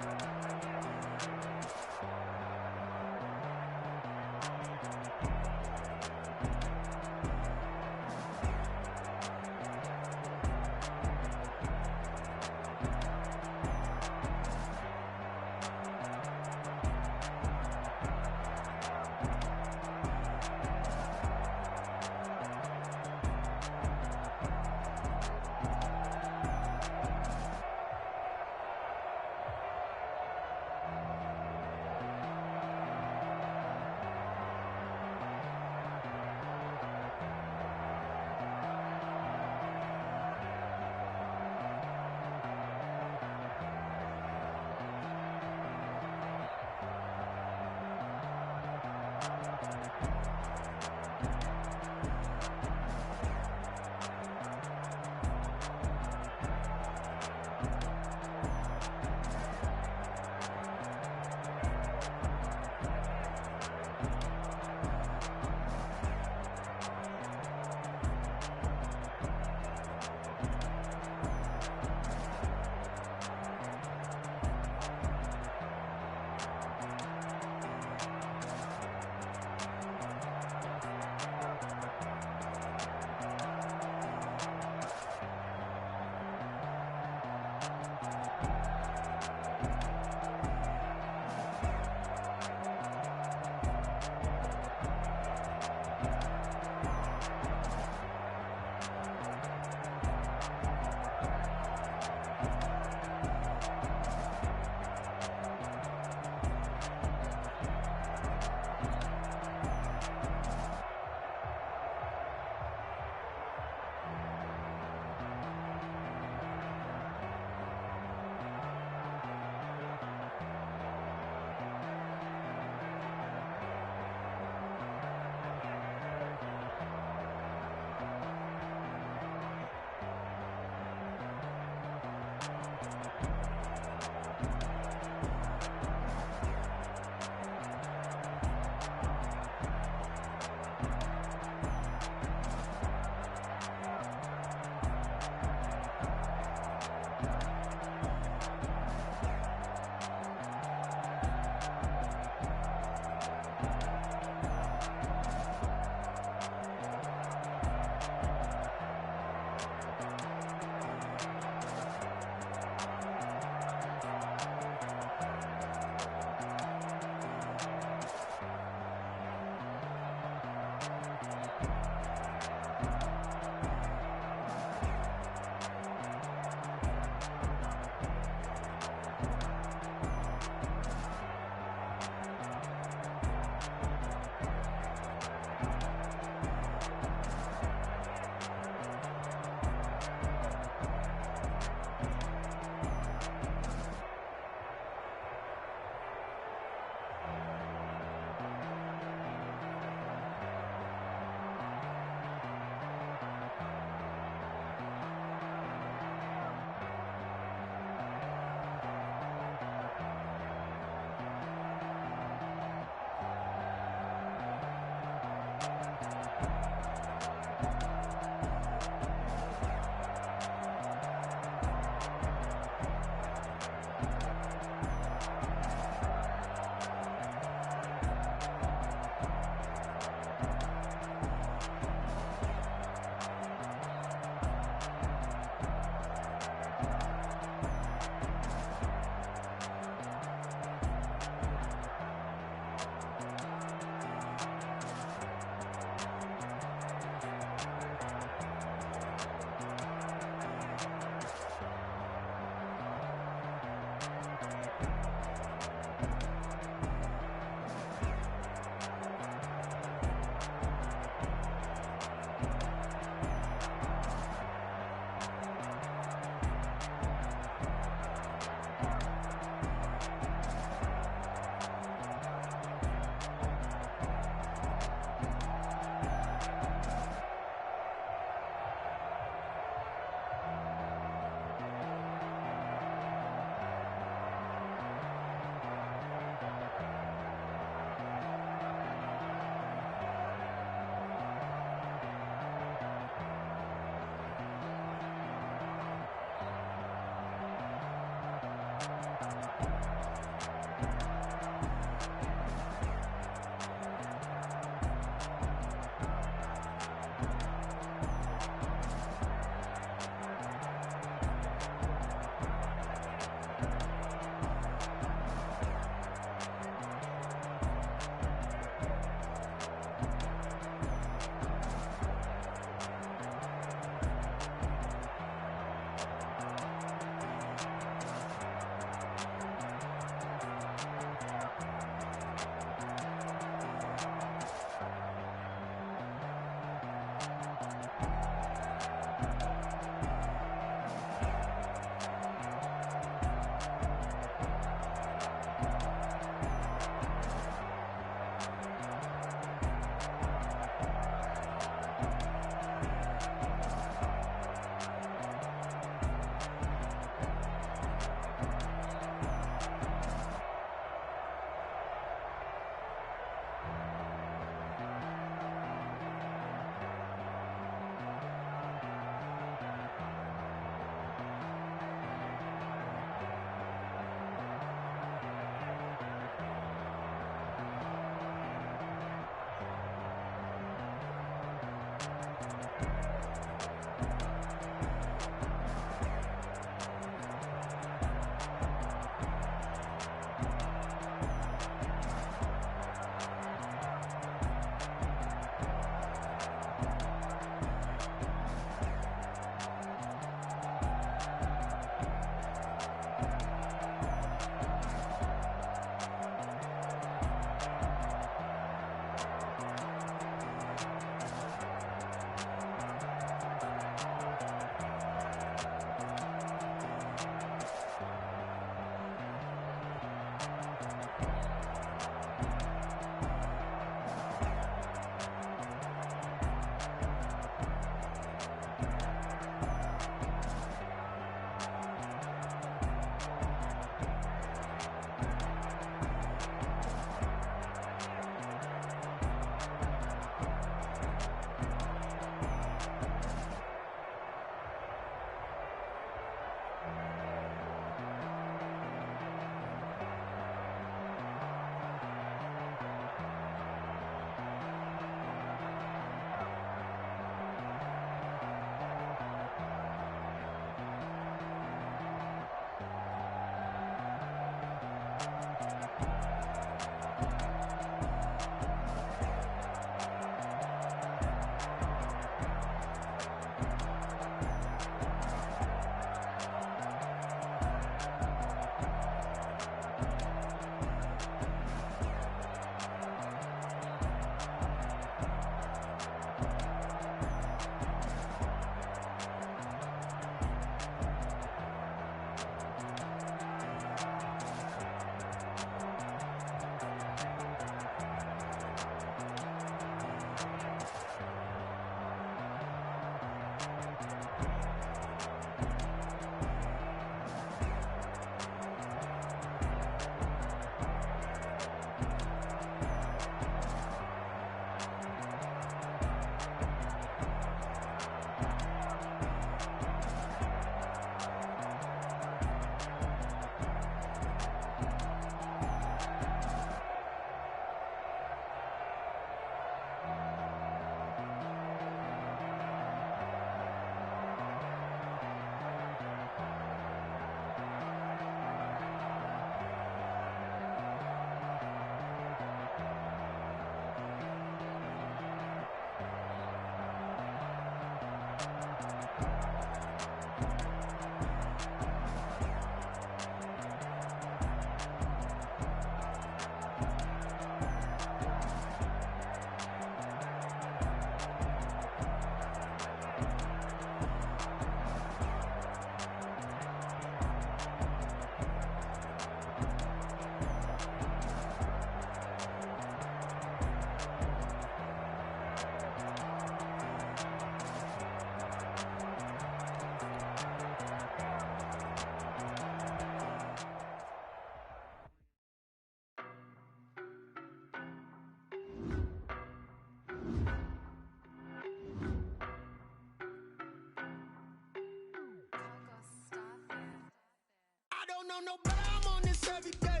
I don't know no better, I'm on this every day.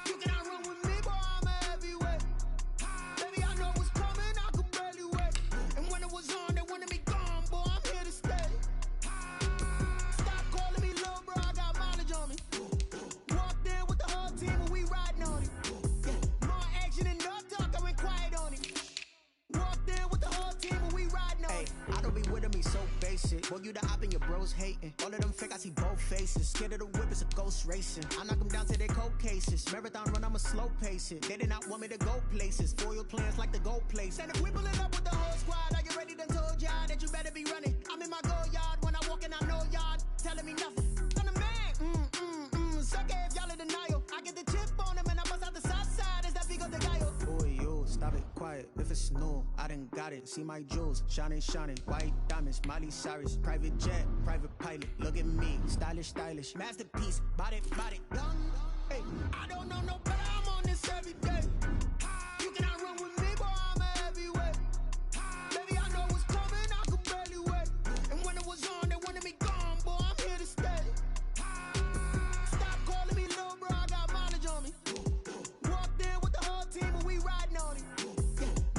You cannot run with me, boy, I'm a heavyweight. Baby, I know what's coming, I could barely wait. And when it was on, they wanted me gone, boy, I'm here to stay. Stop calling me little bro, I got mileage on me. Walked in with the whole team and we riding on it. More action and no talk, I went quiet on it. Walked in with the whole team and we riding on it. I don't be with me so basic. Boy, you the op and your bros hating. All of them fake, I see both faces. Scared of the whip, it's a ghost racing. I knock them down to their cold cases. Marathon run, I'ma slow pace it. They did not want me to go places. Foil plans like the gold place. And if we pulling up with the whole squad, I get ready to told y'all that you better be running. I'm in my go yard. When I walk in, I know y'all telling me nothing. I'm the man. Suck it if y'all in denial. I get the chip on them and I bust out the south side. Is that big of the guy? Boy, yo, stop it, quiet. If it's new, I done got it. See my jewels, shining, white diamonds, Miley Cyrus, private jet, private pilot. Look at me, stylish, masterpiece, body, young. Hey, I don't know no better, I'm on this every day. You cannot run with me, boy, I'm a heavyweight. Baby, I know what's coming, I could barely wait. And when it was on, they wanted me gone, boy, I'm here to stay. Stop calling me little bro, I got mileage on me. Walked in with the whole team and we riding on it.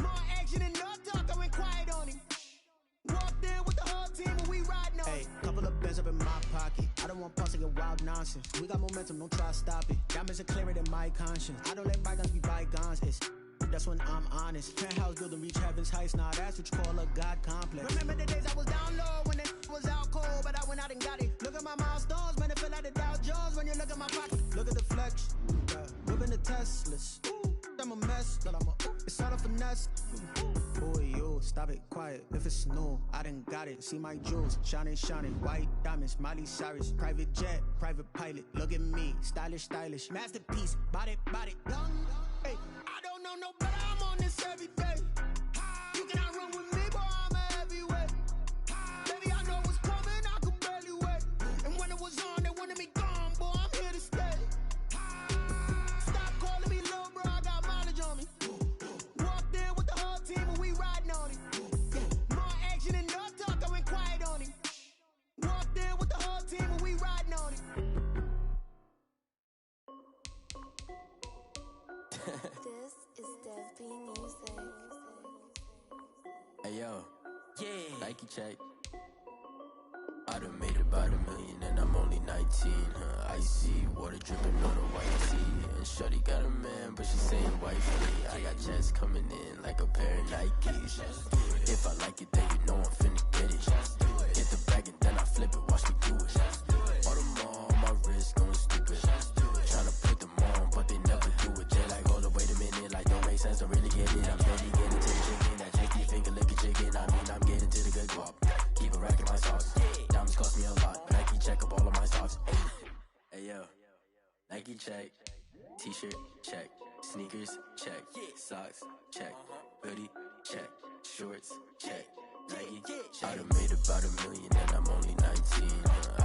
More action and no talk, I went quiet on it. Walked in with the whole team and we riding on it. Couple of bands up in my pocket. I don't want pussy and wild nonsense. We got momentum, don't try to stop it. Diamonds are clearer than my conscience. I don't let bygones be bygones. That's when I'm honest. Penthouse building reach heaven's heights. Now that's what you call a God complex. Remember the days I was down low when it was out cold, but I went out and got it. Look at my milestones, man, it feel like the Dow Jones when you look at my pocket. Look at the flex, whipping the Teslas. I'm a mess, but it's all a finesse. Boy, yo, stop it, quiet. If it's new, I done got it. See my jewels, shining, white diamonds, Miley Cyrus, private jet, private pilot. Look at me, stylish, masterpiece, body, young. Hey, I don't know no better, I'm on this every day. You cannot run with me, boy, I'm a heavyweight. Baby, I know what's coming, I could barely wait. And when it was on, they wanted me gone, boy, I'm here to stay. Stop calling me little bro, I got mileage on me. Walked in with the whole team and we riding on it. More action and no talk, I went quiet on it. Walked in with the whole team and we riding on it. This is Dev B Music. Hey yo, yeah, Nike check. I done made about $1 million and I'm only 19. Icy water dripping on a white tee. And shorty got a man, but she saying wifey. I got checks coming in like a pair of Nikes. If I like it, then you know I'm finna get it. Get the bag and then I flip it, watch me do it. All them on my wrist going stupid. Tryna put them on, but they never do it. They like, hold up, wait a minute, like don't make sense, I really get it. I'm steady getting to the chicken, that chicky finger licking chicken. I mean, I'm getting to the good guap. Keep a rack in my sauce. Diamonds cost me a lot, but Nike check up all of my stocks. Hey yo, Nike check, t-shirt check, sneakers check, socks check, hoodie check, shorts check, Nike check. I done made about $1 million and I'm only 19.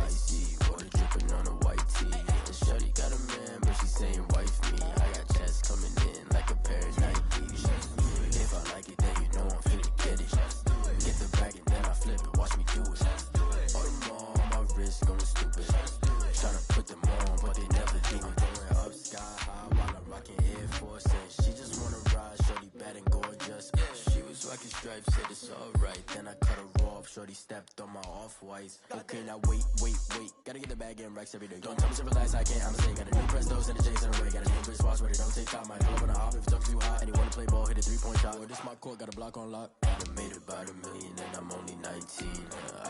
Icy water dripping on a white tee. And shorty got a man, but she saying wife me. I got checks coming in like a pair of Nikes. If I like it, then you know I'm finna get it. Get the bag and then I flip it, watch me do it. All them on my wrist going stupid. Tryna put them on, but they never do it. Going up sky high while I'm rocking Air Force. She just wanna ride, shorty bad and gorgeous. She was rocking stripes, said it's alright. Then I cut her off, shorty stepped on my off-whites. Okay, now wait. Gotta get the bag and racks every day. Don't tell me to relax, I can't, I'ma say. Got a new Prestos and the J's in the way. Got a new Chris Watch, but it don't take time. Might pull up on the hop if it's up too hot. And you wanna play ball, hit a 3-point shot. Well, this my court, got a block on lock. I made about $1 million and I'm only 19.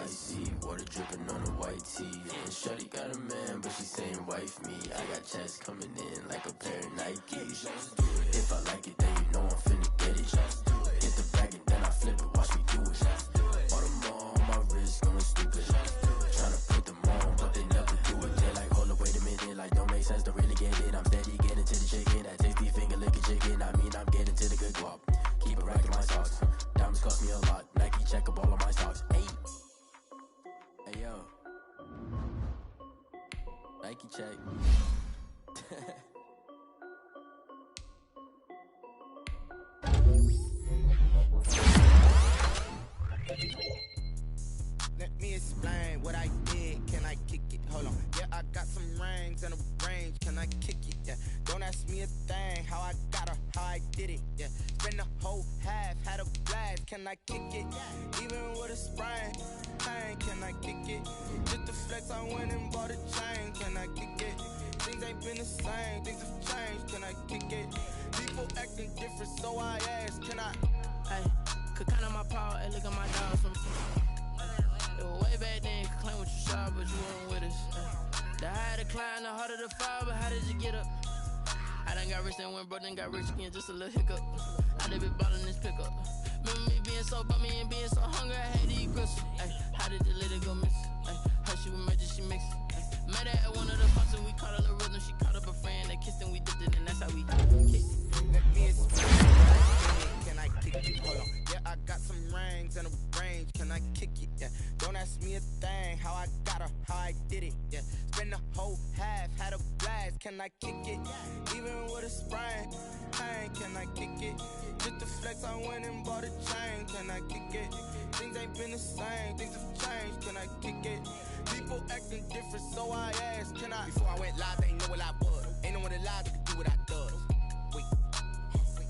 Icy water dripping on a white tee. And shorty got a man, but she saying wife me. I got checks coming in like a pair of Nikes. If I like it, then you know I'm finna get it. Get the bag and then I flip it, watch me do it. All them on my wrist going stupid. Tryna put them on, but they never do it. They're like, hold up, wait a minute, like don't make sense to really get it. I'm steady getting to the chicken, that tasty finger licking chicken. I mean, I'm getting to the good guap. Keep a rack in my socks. Diamonds cost me a lot. Nike check up all of my socks. Hey yo, Nike check. Let me explain what I did. Can I kick it? Hold on. Yeah, I got some rings and a range. Can I kick it? Yeah. Don't ask me a thing. How I got her, how I did it. Yeah. Spend the whole half, had a blast. Can I kick it? Even with a sprain. Pain, can I kick it? Just the flex, I went and bought a chain. Can I kick it? Things ain't been the same. Things have changed. Can I kick it? People acting different, so I ask. Can I? Hey, could count on my power, and look at my dogs from. It was way back then, could claim what you saw, but you weren't with us. The higher the climb, the harder the fall, but how did you get up? I done got rich and went broke, then got rich again, just a little hiccup. I done been ballin' this pickup. Remember me being so bummy and being so hungry, I had to eat grits. Ay, how did the lady go miss? Ay, how she was made, she mixed. Met her at one of the functions, we caught a little rhythm, she caught up a friend, they kissed and we dipped it, and that's how we kicked. Let me explain what I did. Can I kick it? Hold on. Yeah, I got some rings and a range. Can I kick it? Yeah. Don't ask me a thing. How I got her, how I did it. Yeah. Spend the whole half, had a blast. Can I kick it? Even with a sprain. Pain, can I kick it? Just the flex, I went and bought a chain. Can I kick it? Things ain't been the same. Things have changed. Can I kick it? People acting different, so I ask. Can I? Before I went live, they ain't know what I was. Ain't no one alive that could do what I does.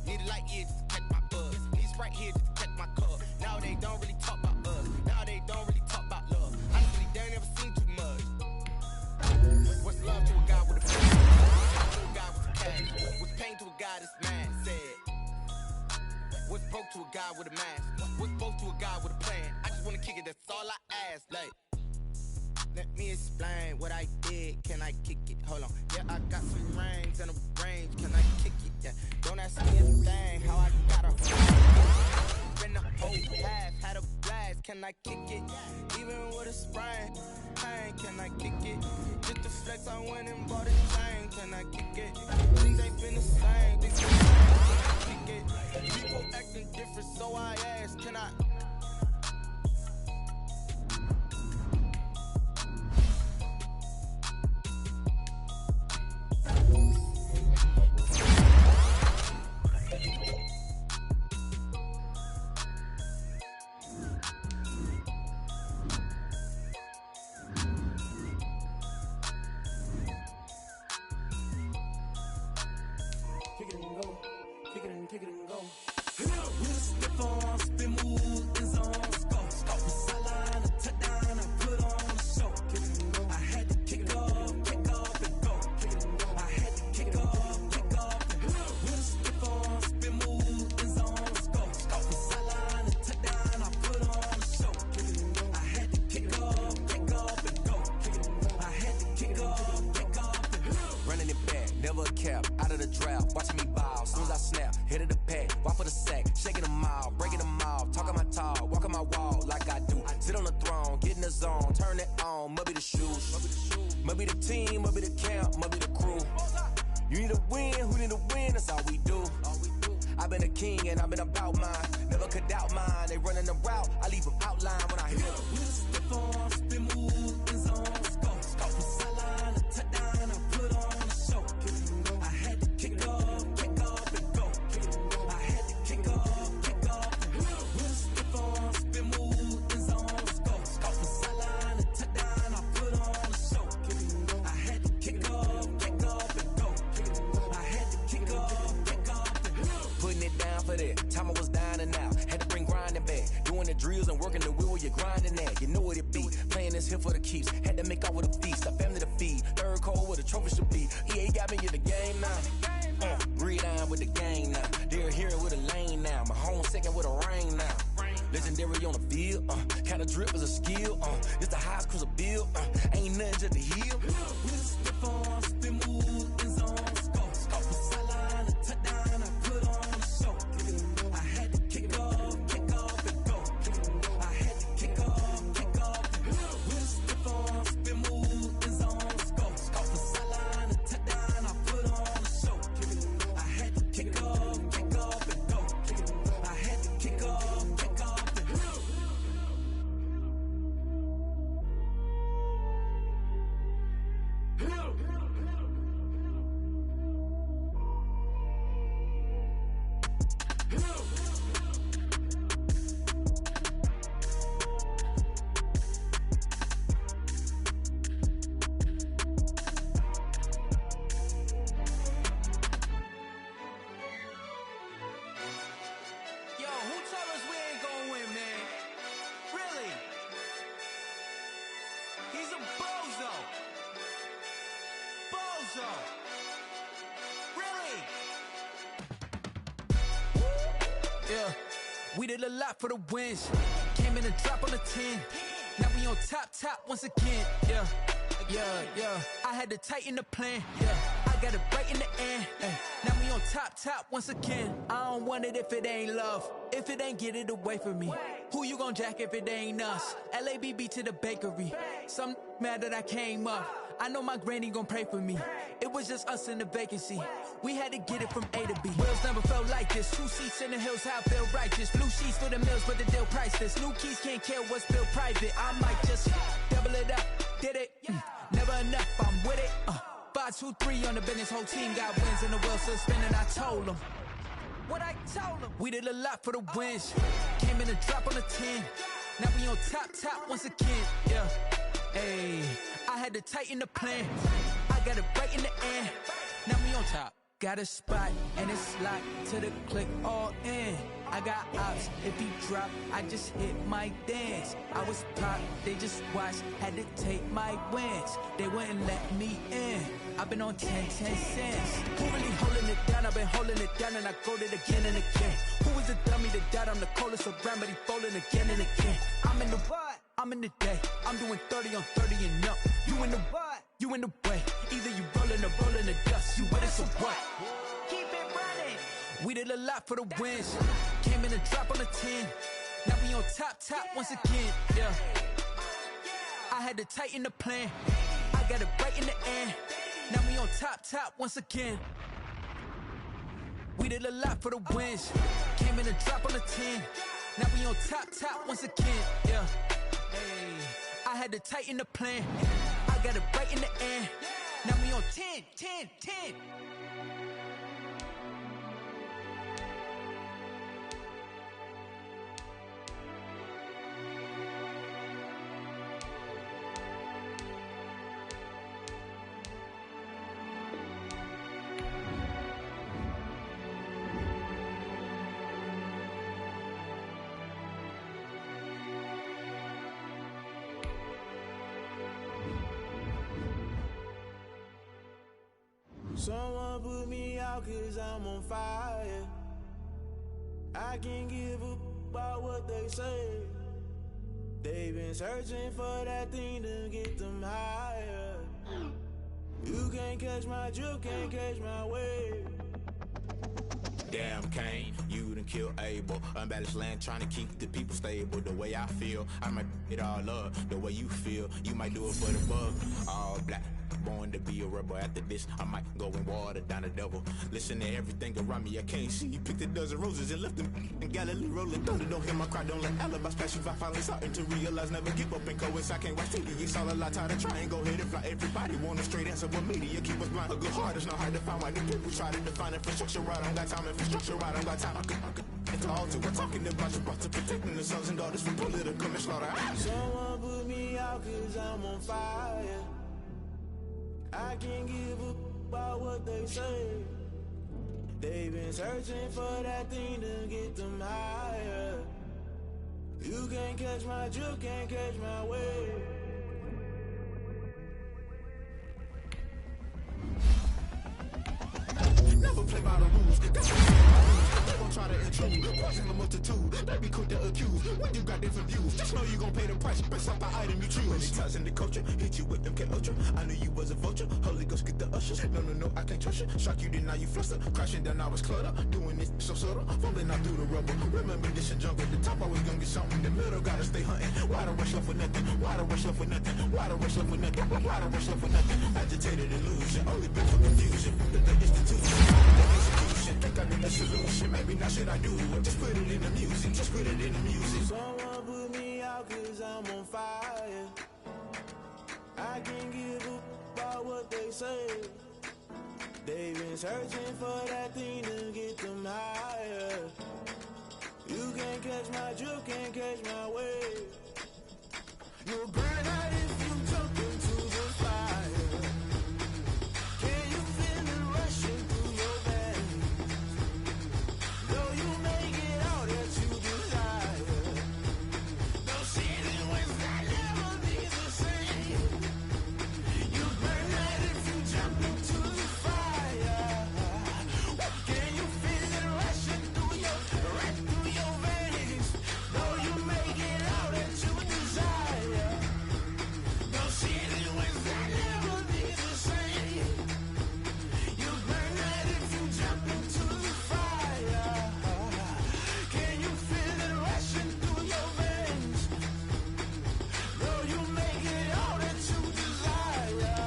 Need a light here just to catch my buzz. Need Sprite here just to catch my cup. Now they don't really talk about us. Now they don't really talk about love. Honestly, they ain't never seen too much. What's love to a guy with a plan? What's to a guy with a cash? What's pain to a guy that's mad? Said. What's broke to a guy with a mask? What's both to a guy with a plan? I just wanna kick it, that's all I ask. Like, let me explain what I did. Can I kick it? Hold on. Yeah, I got some rings and a range. Can I kick it? Yeah. Don't ask me a thing. How I got her. Spend the whole half, had a blast. Can I kick it? Even with a sprain. Pain, can I kick it? Just the flex, I went and bought a chain. Can I kick it? Things ain't been the same. Things have changed. Can I kick it? People acting different, so I ask. Can I? Kick it and go. Kick it and go. We'll step on, spin, move, in zone, go. Sideline, a touchdown, I put on a show. I had to kick off and go. I had to kick off and go. We'll step on, spin, move, in zone, go. Sideline, a touchdown, I put on a show. I had to kick off and go. I had to kick off and go. Running it back, never a cap, out of the drought, watching me ball. Soon as I snap, hit of the pack, walk for the sack, shaking them out, breaking them off, talking my talk, walking my wall like I do. Sit on the throne, get in the zone, turn it on, must be the shoes, must be the team, must be the camp, must be the crew. You need a win, who need a win, that's all we do. I've been a king and I've been about mine, never could doubt mine. They running the route, I leave them outline when I hit them. We'll step on, spin, move, in zone, go. Sideline, a touchdown, I put on a show. I had to kick off and go. I had to kick off and go. We'll step on, spin, move, in zone, go. Sideline, a touchdown, I put on a show. I had to kick off and go. I had to kick off and go. Putting it down for that, time I was down and out, had to bring grinding back, doing the drills and working the wheel where you're grinding at, you know what it be, keeps. Had to make out with a feast, a family to feed. Third cold with a trophy should be. EA got me in the game now. Read on with the gang now. They're here with a lane now. My home second with a rain now. Legendary on the field, kinda drip is a skill, it's the highest cruiser bill, ain't nothing just to heal. Step on, spin move, in zone, scope. Off the sideline, a touchdown, I put on the show. I had to kick off and go. I had to kick off and go. Step on, spin move, in zone, scope. Off the sideline, a touchdown, I put on the show. I had to kick off and go. I had to kick off. We did a lot for the wins. Came in and drop on the 10. Now we on top once again. Yeah. I had to tighten the plan. Yeah, I got it right in the end. Now we on top once again. I don't want it if it ain't love. If it ain't, get it away from me. Who you gon' jack if it ain't us? LABB to the bakery. Some mad that I came up. I know my granny gon' pray for me. It was just us in the vacancy. We had to get it from A to B. Wheels never felt like this. 2 seats in the hills, how I feel righteous. Blue sheets for the mills, but the deal priceless. New keys can't care what's built private. I might just double it up. Did it? Never enough, I'm with it. 5, 2, 3 on the business. Whole team got wins and the wheels still spinning. I told them what I told them. We did a lot for the wins. Came in and drop on the 10. Now we on top once again. Yeah. Hey, I had to tighten the plan. I got it right in the end. Now we on top. Got a spot and it's locked to the click all in. I got ops, if he drop, I just hit my dance. I was pop, they just watched, had to take my wins. They wouldn't let me in. I've been on 10 cents. Who really holding it down? I've been holding it down and I go it again and again. Who is a dummy that died? I'm the coldest around, but he falling again and again. I'm in the what? I'm in the day. I'm doing 30 on 30 and up. You in the what? You in the way. Either you rolling or rolling the dust. You with it, so what? Keep it running. We did a lot for the wins. Came in and drop on the 10. Now we on top once again. Yeah. I had to tighten the plan. I got it right in the end. Now we on top once again. We did a lot for the wins. Came in and drop on the 10. Now we on top once again. Yeah. Hey, I had to tighten the plan. I got it right in the end. Now we on 10. Someone put me out 'cause I'm on fire. I can't give up about what they say. They've been searching for that thing to get them higher. You can't catch my drift, can't catch my wave. Damn, Kane, you done killed Abel. Unbalanced land, trying to keep the people stable. The way I feel, I might it all up. The way you feel, you might do it for the bug. All black, born to be a rebel. After this, I might go and water down the devil. Listen to everything around me, I can't see. You picked a dozen roses and left them in Galilee rolling thunder. Don't hear my cry, don't let alibis pass you. I finally starting to realize, never give up and coincide. Can't watch TV, it's all a lot. Time to try and go ahead and fly. Everybody want a straight answer, but media keep us blind. A good heart is not hard to find. Why the people try to define infrastructure right? I don't got time, infrastructure right? I don't got time. It's all to we're talking about you, brought to protecting the sons and daughters from political slaughter. Someone put me out 'cause I'm on fire. I can't give up about what they say. They've been searching for that thing to get them higher. You can't catch my drift, can't catch my wave. play by the rules. That's what they gon' try to intrude. Poison the multitude, they be quick to accuse. When you got different views, just know you gon' pay the price based off the item you choose. Many times in the culture, hit you with them K-Ultra. I knew you was a vulture, Holy Ghost get the ushers. No, I can't trust you. Shock you, then now you fluster. Crashing down, I was clutter. Doing this so subtle, fumbling out through the rubble. Remember this and jump at the top, always gonna get something. The middle gotta stay hunting. Why the rush up for nothing? Why the rush up for nothing? Why the rush up for nothing? Why the rush up for nothing? Agitated illusion, only been for confusion. The institution, the execution. Think I need a solution. Maybe not should I do it? Just put it in the music. Just put it in the music. Someone put me out 'cause I'm on fire. I can't give up about what they say. They've been searching for that thing to get them higher. You can't catch my drift, can't catch my wave. You'll burn out if you jump into the fire. Can you feel it rushing through your veins? Though you make it all that you desire. No ceiling when that never be the same. You burn out if you jump into the fire. Can you feel it rushing through your veins? Though you make it all that you desire. No ceiling when that never be the same. You burn out if you jump into the fire. Can you feel it rushing through your veins? Though you make it all that you desire.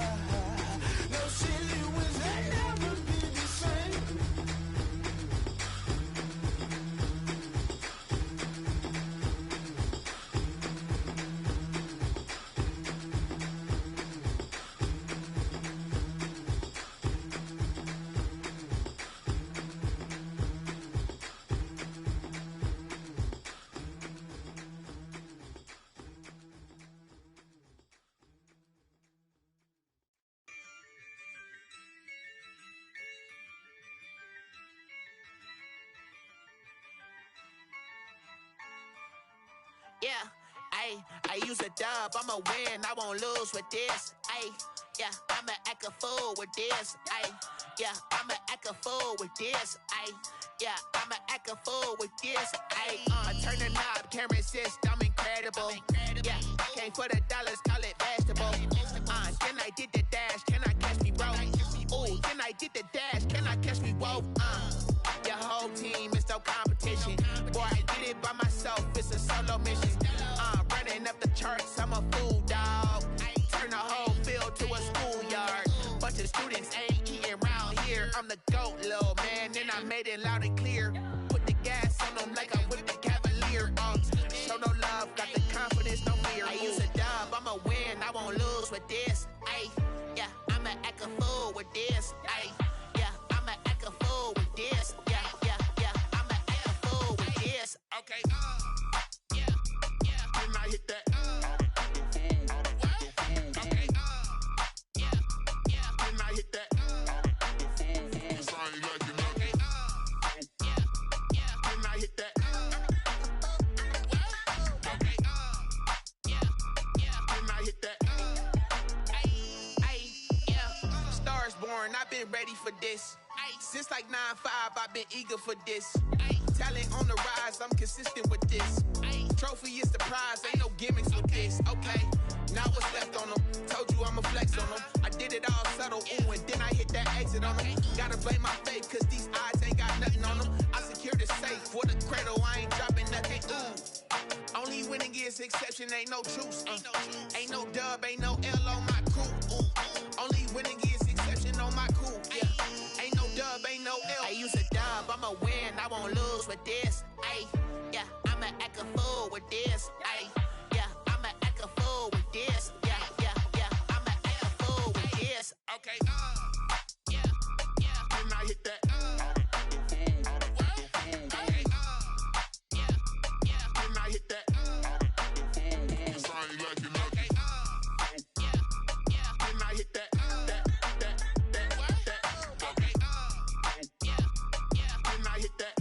No ceiling when that never be the same. Yeah, I use a dub, I'ma win, I won't lose with this. Yeah, I'ma act a fool with this. Yeah, I'ma act a fool with this. Yeah, I'ma act a fool with this. I turn the knob, camera assist, I'm incredible. Yeah, came for the dollars, call it vegetable. Then I did the dash, can I catch me, bro? Ooh, then I did the dash, can I catch me, whoa? Your whole team is no competition. Boy, I did it by myself, it's a solo mission. Running up the charts, I'm a fool, dog. Turn the whole field to a schoolyard. Bunch of students ain't eating round here. I'm the GOAT, little man, and I made it loud and clear. Put the gas on them like I whipped the Cavalier. Show no love, got the confidence, no fear. I use a dub, I'ma win, I won't lose with this. Yeah, I'ma act a fool with this. Yeah, I'ma act a fool with this. Yeah, I'ma act a fool with this. Okay. Then I hit that. Okay. Then I hit that. Cause I ain't like it. Okay. Then I hit that. Okay. Then I hit that. Yeah. Stars born, I've been ready for this. Since like 9-5, I've been eager for this. Talent on the rise, I'm consistent with this. Trophy is the prize, ain't no gimmicks with this. Okay, now what's left on them? Told you I'ma flex on them. I did it all subtle, ooh, and then I hit that exit on them. Gotta blame my faith, cause these odds ain't got nothing on them. I secure the safe for the cradle, I ain't dropping nothing, ooh. Only winning is exception, ain't no truce. Ain't no dub, ain't no L on my crew. Only winning is exception on my crew. Yeah, ain't no dub, ain't no L. I use a dub, I'ma win, I won't lose with this. Yeah, I'ma act a fool with this. Yeah, I'ma act a fool with this. Yeah, I'ma act a fool with this. Okay. Then I hit that. Okay. Then I hit that. Cause I ain't like it. Okay. Then I hit that. Okay. Then I hit that.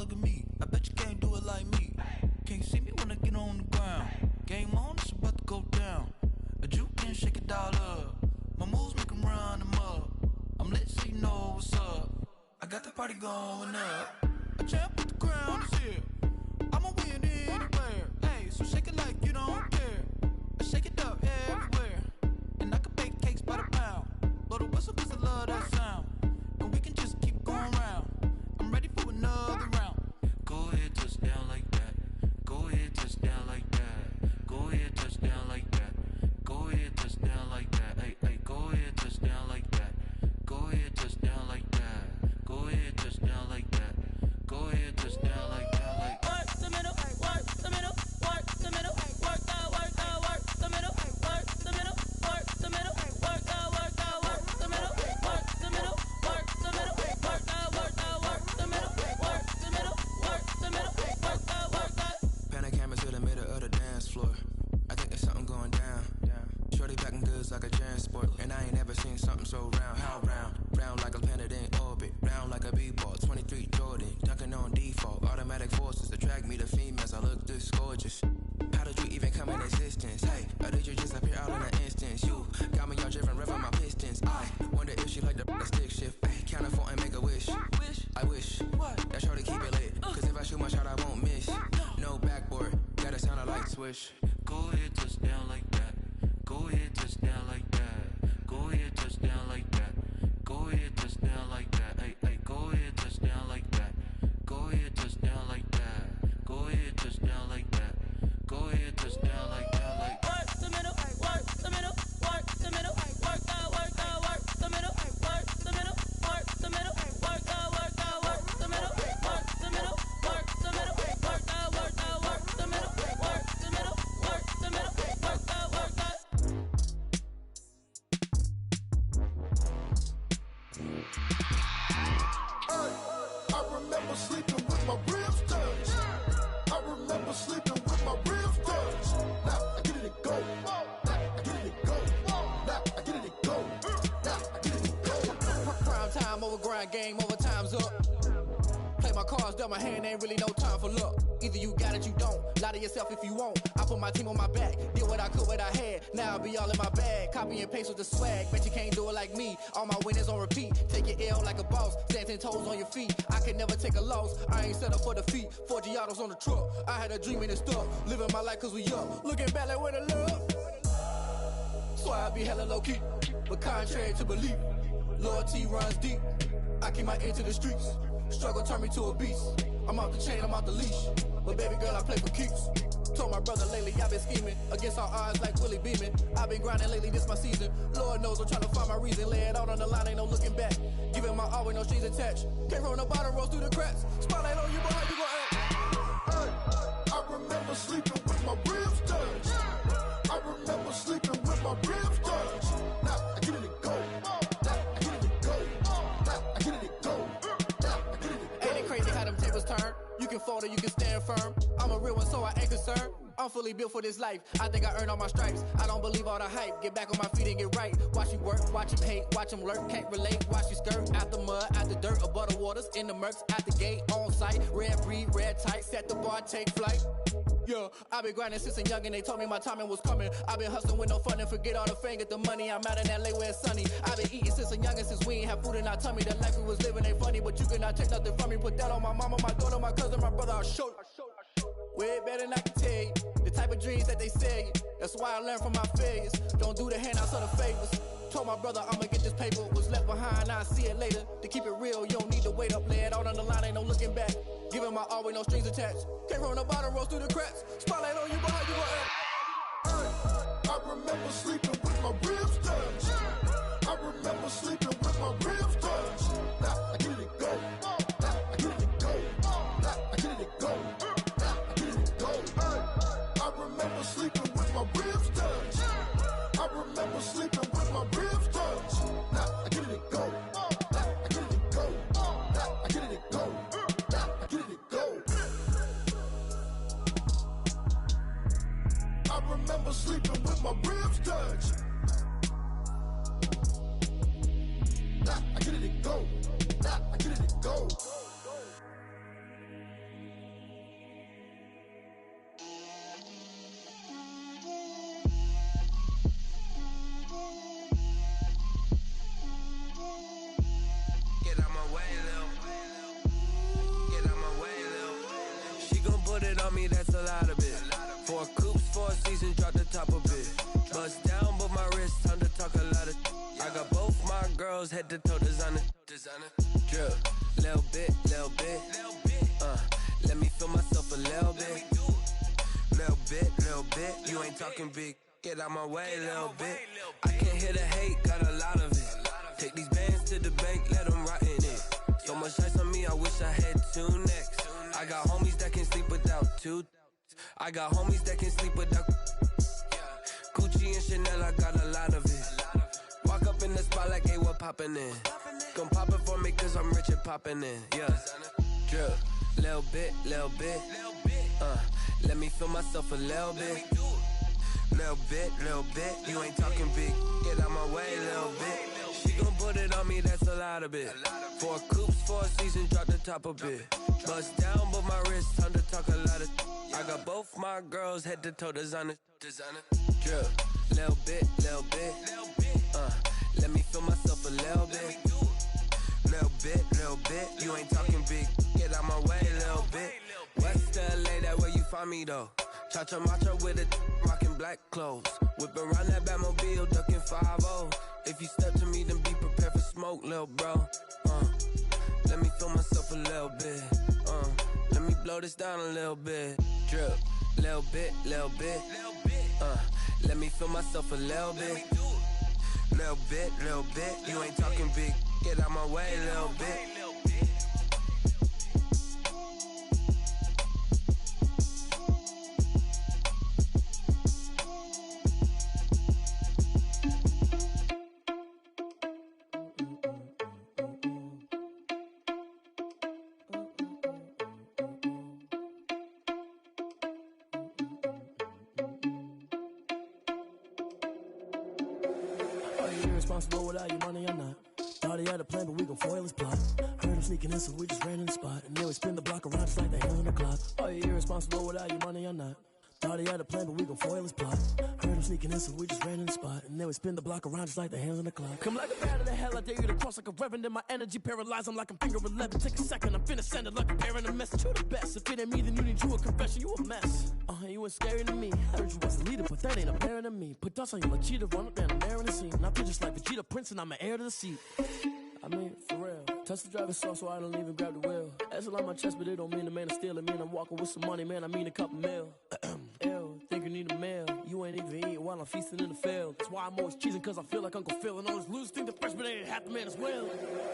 look at me. I bet you can't do it like me. Can't see me when I get on the ground. Game on, it's about to go down. A juke can shake it all up. My moves make them run them up. I'm lit so you know what's up. I got the party going up. A champ with the crown is here. I'ma win anywhere. Hey, so shake it like you don't care. I shake it up everywhere. And I can bake cakes by the pound. Blow the whistle cause I love that sound. And we can just keep going round. I'm ready for another round. Go ahead, touch down like that. Go ahead, touch down like that. Go ahead, touch down like that. Go ahead, touch down like that. Hey, hey, go ahead, touch down like that. Go ahead, touch down like that. Go ahead, touch down like that. Go ahead, touch down like that. Like work the middle, work the middle, work the middle, work the middle, work the middle, work the middle, work the middle, work the middle, work the middle, work the middle, work the middle, work the middle, work the. Pan a camera to the middle of the dance floor. I think there's something going down. Shorty packing goods like a transport, and I ain't never seen something so round. How round? Round like a planet in orbit, round like a b-ball. 23 Jordan, dunking on default. Automatic forces attract me to females. I look this gorgeous. How did you even come in existence? Hey, or did you just appear out in an instance? You got me all driven, revving my pistons. I wonder if she like the stick shift. Hey, count it 4 and make a wish. I wish that shorty keep it lit. Cause if I shoot my shot, I won't miss. No backboard, gotta sound a light switch. Go ahead, touch down like that. Go ahead, touch down like that. Go ahead, touch down like that. Go ahead, touch down like that. Hey, hey, go ahead, touch down like that. Go ahead, touch down like that. Go ahead, touch down like that. Go ahead, touch down like that. Like work the middle, work the middle, work the middle, work the middle, work the middle, work the middle, work the middle, work the middle, work the middle, work the middle, work the middle, work the middle, work the middle, work the middle, work the. I remember sleeping with my ribs touched. I remember sleeping with my ribs touched. Now I get it go. Now I get it go. Now I get it go. Now I get it go. Prime time over grind game, over time's up. Play my cards, dealt my hand, ain't really no time for luck. Either you got it, you don't. Lie to yourself if you won't. I put my team on my back, did what I could, what I had. Now I be all in my bag, copy and paste with the swag. Bet you can't do it like me. All my winners on repeat. Take your L like a boss, stand 10 toes on your feet. I can never take a loss. I ain't set up for defeat. 4 Giottos on the truck. I had a dream and it stuck. Living my life cause we up. Looking back like where the love. So I be hella low key, but contrary to belief, loyalty runs deep. I keep my ear to the streets. Struggle turned me to a beast. I'm out the chain, I'm out the leash. But baby girl, I play for keeps. Told my brother lately, I've been scheming against all odds like Willie Beeman. I've been grinding lately, this my season. Lord knows I'm trying to find my reason. Lay it out on the line, ain't no looking back. Giving my all with no strings attached. Came from the bottom, rose through the cracks. Spotlight on you, boy, how you gon' act? I remember sleeping with my ribs touched. I remember sleeping with my ribs touched. Now I get it go. Now I get it go. Now I get it go. Now I get it go. Ain't it crazy how them tables turn? You can fold or you can stand firm. I'm a real one, so I ain't concerned. I'm fully built for this life. I think I earned all my stripes. I don't believe all the hype. Get back on my feet and get right. Watch you work, watch him hate, watch him lurk. Can't relate, watch you skirt. Out the mud, out the dirt, above the waters, in the murks, out the gate, on site. Red breed, red tight, set the bar, take flight. Yeah, I been grinding since a young and they told me my timing was coming. I been hustling with no fun and forget all the fame, get the money. I'm out in LA where it's sunny. I been eating since a young and since we ain't have food in our tummy. The life we was living ain't funny, but you cannot take nothing from me. Put that on my mama, my daughter, my cousin, my brother, I'll show you. Way better than I can tell you. The type of dreams that they sell you. That's why I learned from my failures. Don't do the handouts or the favors. Told my brother I'ma get this paper. Was left behind, I'll see it later. To keep it real, you don't need to wait up. Lay it out on the line, ain't no looking back. Giving my all with no strings attached. Came from the bottom, rose through the cracks. Spotlight on you, boy, how you gon' act? I remember sleeping with my ribs touched. I remember sleeping with my ribs touched. Now I get it go. Now I get it go. Now I get it go. Now I get it go. I remember sleeping with my ribs touched. I remember sleeping with my ribs touched. Now I get it go. Now I get it go. Now I get it go. Now I get it go. I remember sleeping with my ribs touched. on me, that's a lot of it. 4 coops, 4 seasons, drop the top of it. Bust down, but my wrist, time to talk a lot of. I got both my girls, head to toe designer. Drip, little bit. Let me feel myself a little bit. Little bit. You ain't talking big. Get out my way, little bit. I can't hear the hate, got a lot of it. Take these bands to the bank, let them rot in it. So much ice on me, I wish I had 2 necks. I got homies that can sleep without 2. I got homies that can sleep without Gucci and Chanel, I got a lot of it. Walk up in the spot like, hey, what poppin' in? Gon' pop it for me cause I'm rich and poppin' in, yeah. Drip, little bit. Let me feel myself a little bit. Little bit. You ain't talking big. Get out my way, little bit. She gon' put it on me, that's a lot of it. 4 coops, 4 seasons, drop the top a bit. Bust down, but my wrist, time to talk a lot of. I got both my girls, head to toe designer. Drip, little bit. Let me feel myself a little bit. Little bit. You ain't talking big. Get out my way, little bit. West LA, that where you find me though. Cha-cha macha with it, rockin' black clothes. Whip around that Batmobile, ducking 5-0. If you step to me, then be prepared for smoke, lil' bro. Let me feel myself a little bit. Let me blow this down a little bit. Drip, little bit. Let me feel myself a little bit. Little bit. You ain't talking big. Get out my way, little bit. Irresponsible without your money or not. Thought he had a plan, but we gon' foil his plot. Heard him sneaking in, so we just ran in the spot. And then we spin the block around just like the hell in the clock. Are you irresponsible without your money or not? Thought he had a plan, but we gon' foil his plot. Heard him sneaking in, so we just ran in the spot. And then we spin the block around just like the hands on the clock. Come like a bat of the hell, I dare you to cross like a reverend. And my energy paralyzed, I'm like I'm finger 11. Take a second, I'm finna send it like a parent. A message, you the best. If it ain't me, then you need you a confession. You a mess. You ain't scary to me. Heard you was a leader, but that ain't apparent to me. Put dust on you like cheetah, run up down the air in the scene. Now I just like Vegeta Prince, and I'm an heir to the seat. I mean, for real. Touch the driver's sauce so I don't even grab the wheel. That's on my chest, but it don't mean the man is stealing. Man, I'm walking with some money, man, I mean a couple mil. Ew, think you need a meal. You ain't even eating while I'm feasting in the field. That's why I'm always cheesing, cause I feel like Uncle Phil. And all those losers think the freshman ain't half the man as well.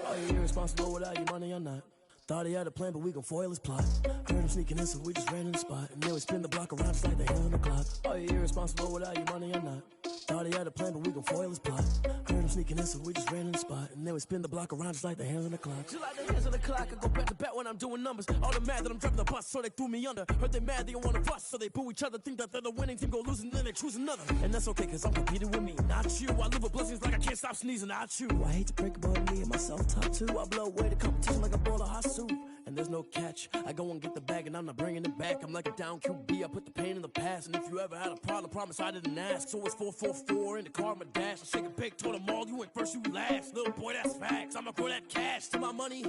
Are you irresponsible without your money or not? Thought he had a plan, but we gon' foil his plot. Heard him sneaking in, so we just ran in the spot. And then we spin the block around just like the hell in the clock. Are you irresponsible without your money or not? Thought he had a plan, but we gon' foil his plot. Heard him sneaking in, so we just ran in the spot. And then we spin the block around just like the hands on the clock. Just like the hands on the clock, I go back to back when I'm doing numbers. All the mad that I'm driving the bus, so they threw me under. Heard they mad, they don't wanna bust, so they boo each other. Think that they're the winning team, go losing, then they choose another. And that's okay, cause I'm competing with me, not you. I live with blessings like I can't stop sneezing, not you. I hate to break about me and my self-talk too. I blow away the competition like a bowl of hot soup. And there's no catch. I go and get the bag and I'm not bringing it back. I'm like a down QB, I put the pain in the past. And if you ever had a problem, promise I didn't ask. So it's 444 in the car, my dash. I shake a big, told them all, you went first, you last. Little boy, that's facts. I'ma throw that cash to my money. You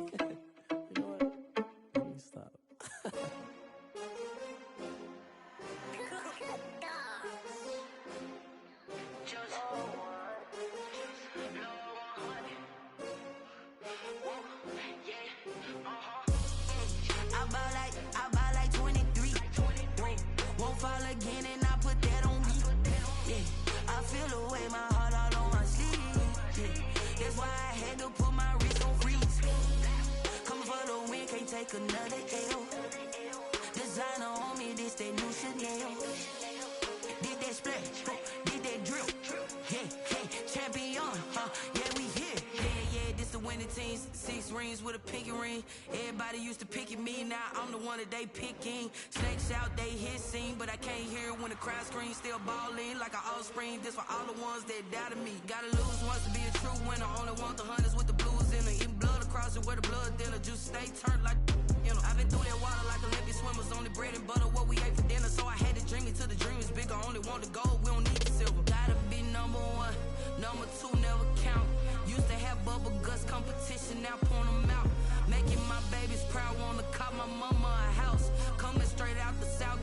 know what? Let me stop. I buy like 23. Won't fall again and I put that on me. Yeah, I feel the way, my heart all on my sleeve. Yeah, that's why I had to put my wrist on freeze. Coming for the win, can't take another L. Designer on me, this that new Chanel. Did that splash, did that drip. Yeah, champion, yeah, we here. Yeah, this the winning teams. 6 rings with a pinky ring. Everybody used to pick at me, now I'm the one that they picking. Snakes out, they hit scene, but I can't hear it when the crowd screams. Still balling like an offspring. This for all the ones that doubted me. Gotta lose once to be a true winner. Only want the hunters with the blues in it. Eating blood across it where the blood thinner. Juice stay turned like you know. I've been through that water like Olympic swimmers. Only bread and butter what we ate for dinner. So I had to dream it till the dream is bigger. Only want the gold, we don't need the silver. Gotta be number 1, number 2 never count. Used to have bubble guts competition, now point them out. Making my babies proud, wanna cop my mama a house. Coming straight out the south,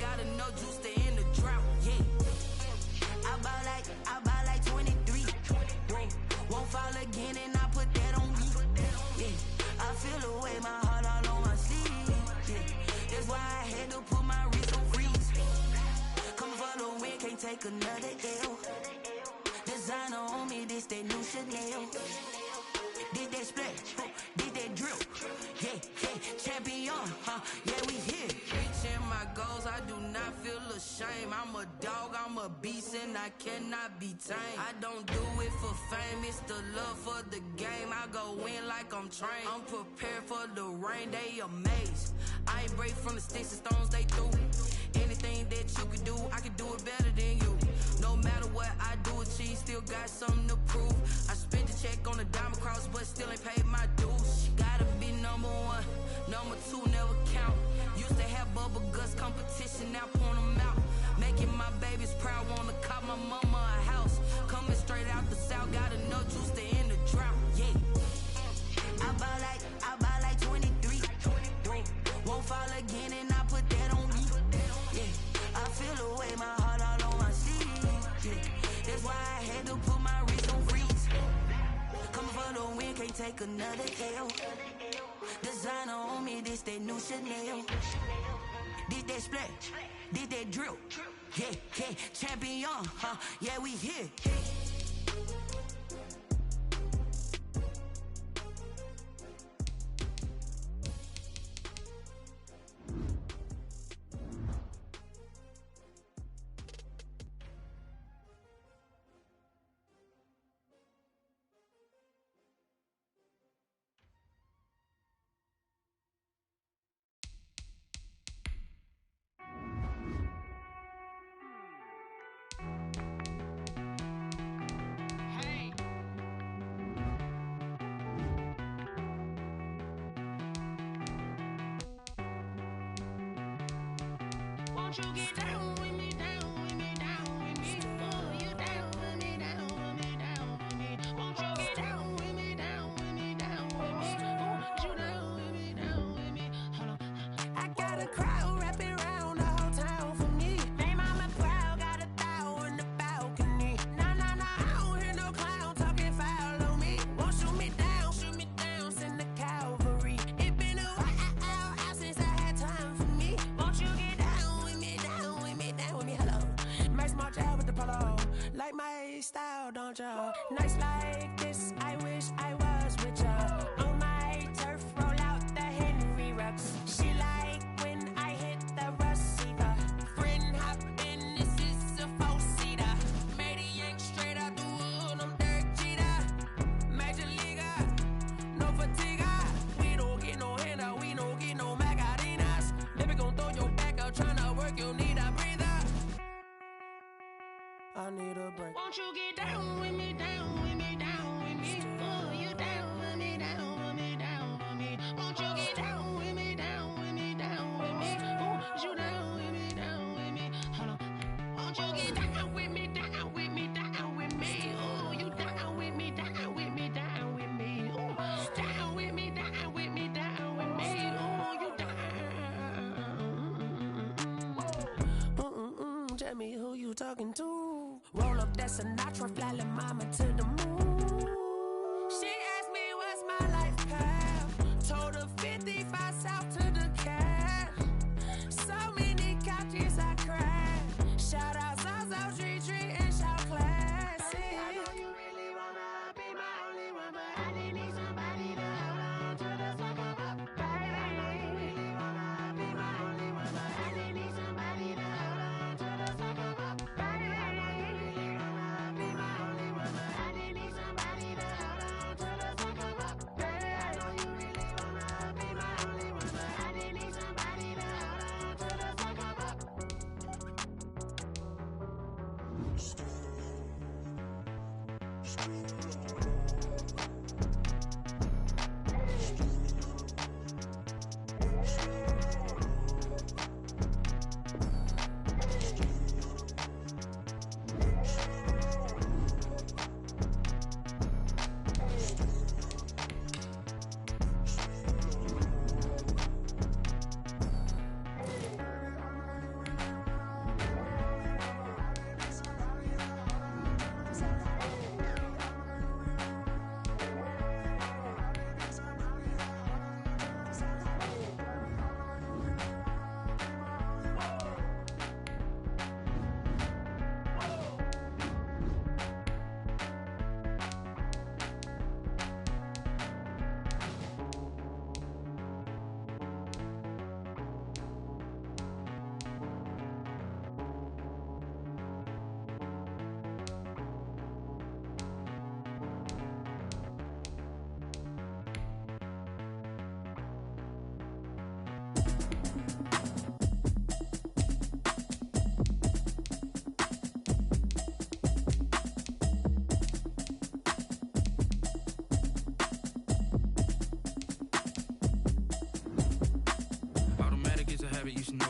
champion, yeah, we here. Reaching my goals, I do not feel ashamed. I'm a dog, I'm a beast, and I cannot be tamed. I don't do it for fame, it's the love for the game. I go in like I'm trained. I'm prepared for the rain, they amazed. I ain't break from the sticks and stones they threw. Anything that you can do, I can do it better than you. No matter what I do achieve, still got something to prove. I spent the check on the diamond cross, but still ain't paid my dues. Gotta be number one, number two never count. Used to have bubble guts competition, now point them out. Making my babies proud, wanna cop my mama a house. Coming straight out the south, got enough juice to end the drought. Yeah, I buy like 23. Won't fall again, and I put that on me. Yeah, I feel away, my heart all on my sleeve. Yeah, that's why I had to put my wrist on freeze. Coming for the win, can't take another L. Designer on me, this that new Chanel. This that splash, this that drill. Yeah, champion, yeah, we here. Won't you get down with me, down with me, down with me? Oh, you down with me, down with me, down with me. Won't you get down with me, down with me, down with me? Oh, you down with me, down with me? Hold on. I got a crowd wrapping around the whole town for me. They mama proud, got a thou in the balcony. Nah, I don't hear no clown talking foul on me. Won't shoot me down, send the cavalry. It been a while since I had time for me. Won't you get down with me, down with me, down with me? Hello, nice small job with the polo. Like my style, don't ya? Nice like this, I wish I was with ya. On my turf, roll out the Henry Rux. She like when I hit the receiver. Friend hop in, this is a four-seater. Made a yank straight out the wood, I'm Derek Jeter. Major leaguer, no fatigue. We don't get no handout, we don't get no Macarinas. Baby gon' throw your back out, tryna work, you need a breather. I need a break. Won't you get down with me, down with me, down with me? Oh, you down with me, down with me, down with me? Won't you get down with me, down with me, down with me? Oh, you down with me, down with me? Hold on. Won't you get down with me, down with me, down with me? Oh, you down with me, down with me, down with me? Oh, down with me, down with me, down with me? Oh, you down. Tell me who you talking to. Roll up that Sinatra, fly la mama to the moon. She asked me what's my life path. Told her 55 south to the cat. So many couches I cried. Shout out Zaza, Tree, and shout classic. I know you really wanna be my only one, but I didn't need somebody to hold on to the sucker up, baby. I know you really wanna be my only one, but I didn't need somebody to hold on to the sucker up, baby. I know you really wanna be my only one, but I didn't need somebody to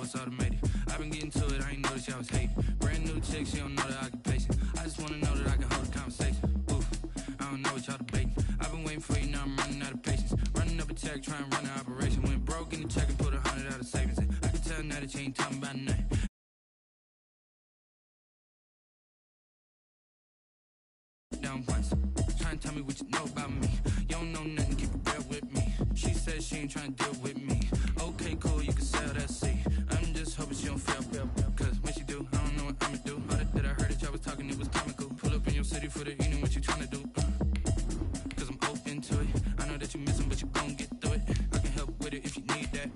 it's automated. I've been getting to it, I ain't noticed y'all was hating. Brand new chick, she don't know the occupation. I just wanna know that I can hold a conversation. Oof, I don't know what y'all debating. I've been waiting for you, now I'm running out of patience. Running up a check, trying to run an operation. Went broke in the check and put 100 out of savings in. I can tell now that you ain't talking about nothing. Down once, trying to tell me what you know about me. You don't know nothing, keep it real with me. She said she ain't trying to deal with me. Okay, cool, you can sell that seat. I'm just hoping she don't fail, cause when she do, I don't know what I'ma do. All that I heard that y'all was talking, it was comical. Pull up in your city for the evening, what you trying to do? Cause I'm open to it. I know that you missing, but you gon' get through it. I can help with it if you need that.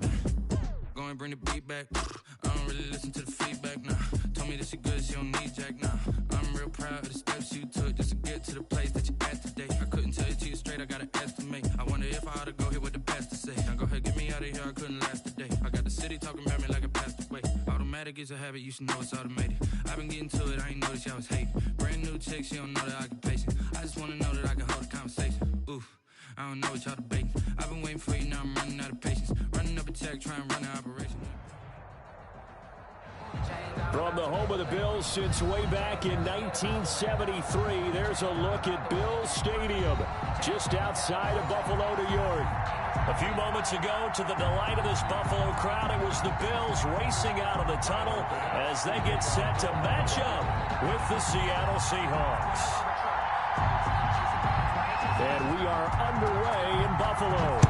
Go and bring the beat back. I don't really listen to the feedback, nah. Told me that she good, she don't need jack, nah. I'm real proud of the steps you took just to get to the place that you at today. I couldn't tell you to you straight, I gotta estimate. I wonder if I ought to go here with the best to say. Now go ahead, get me out of here, I couldn't last today. I got the city talking about me like I passed away. Automatic is a habit, you should know it's automated. I've been getting to it, I ain't noticed y'all was hating. Brand new chick, she don't know the occupation. I just wanna know that I can hold a conversation. Oof, I don't know what y'all debating. I've been waiting for you, now I'm running out of patience. Running up a check, trying to run an operation. From the home of the Bills since way back in 1973, there's a look at Bills Stadium, just outside of Buffalo, New York. A few moments ago, to the delight of this Buffalo crowd, it was the Bills racing out of the tunnel as they get set to match up with the Seattle Seahawks. And we are underway in Buffalo.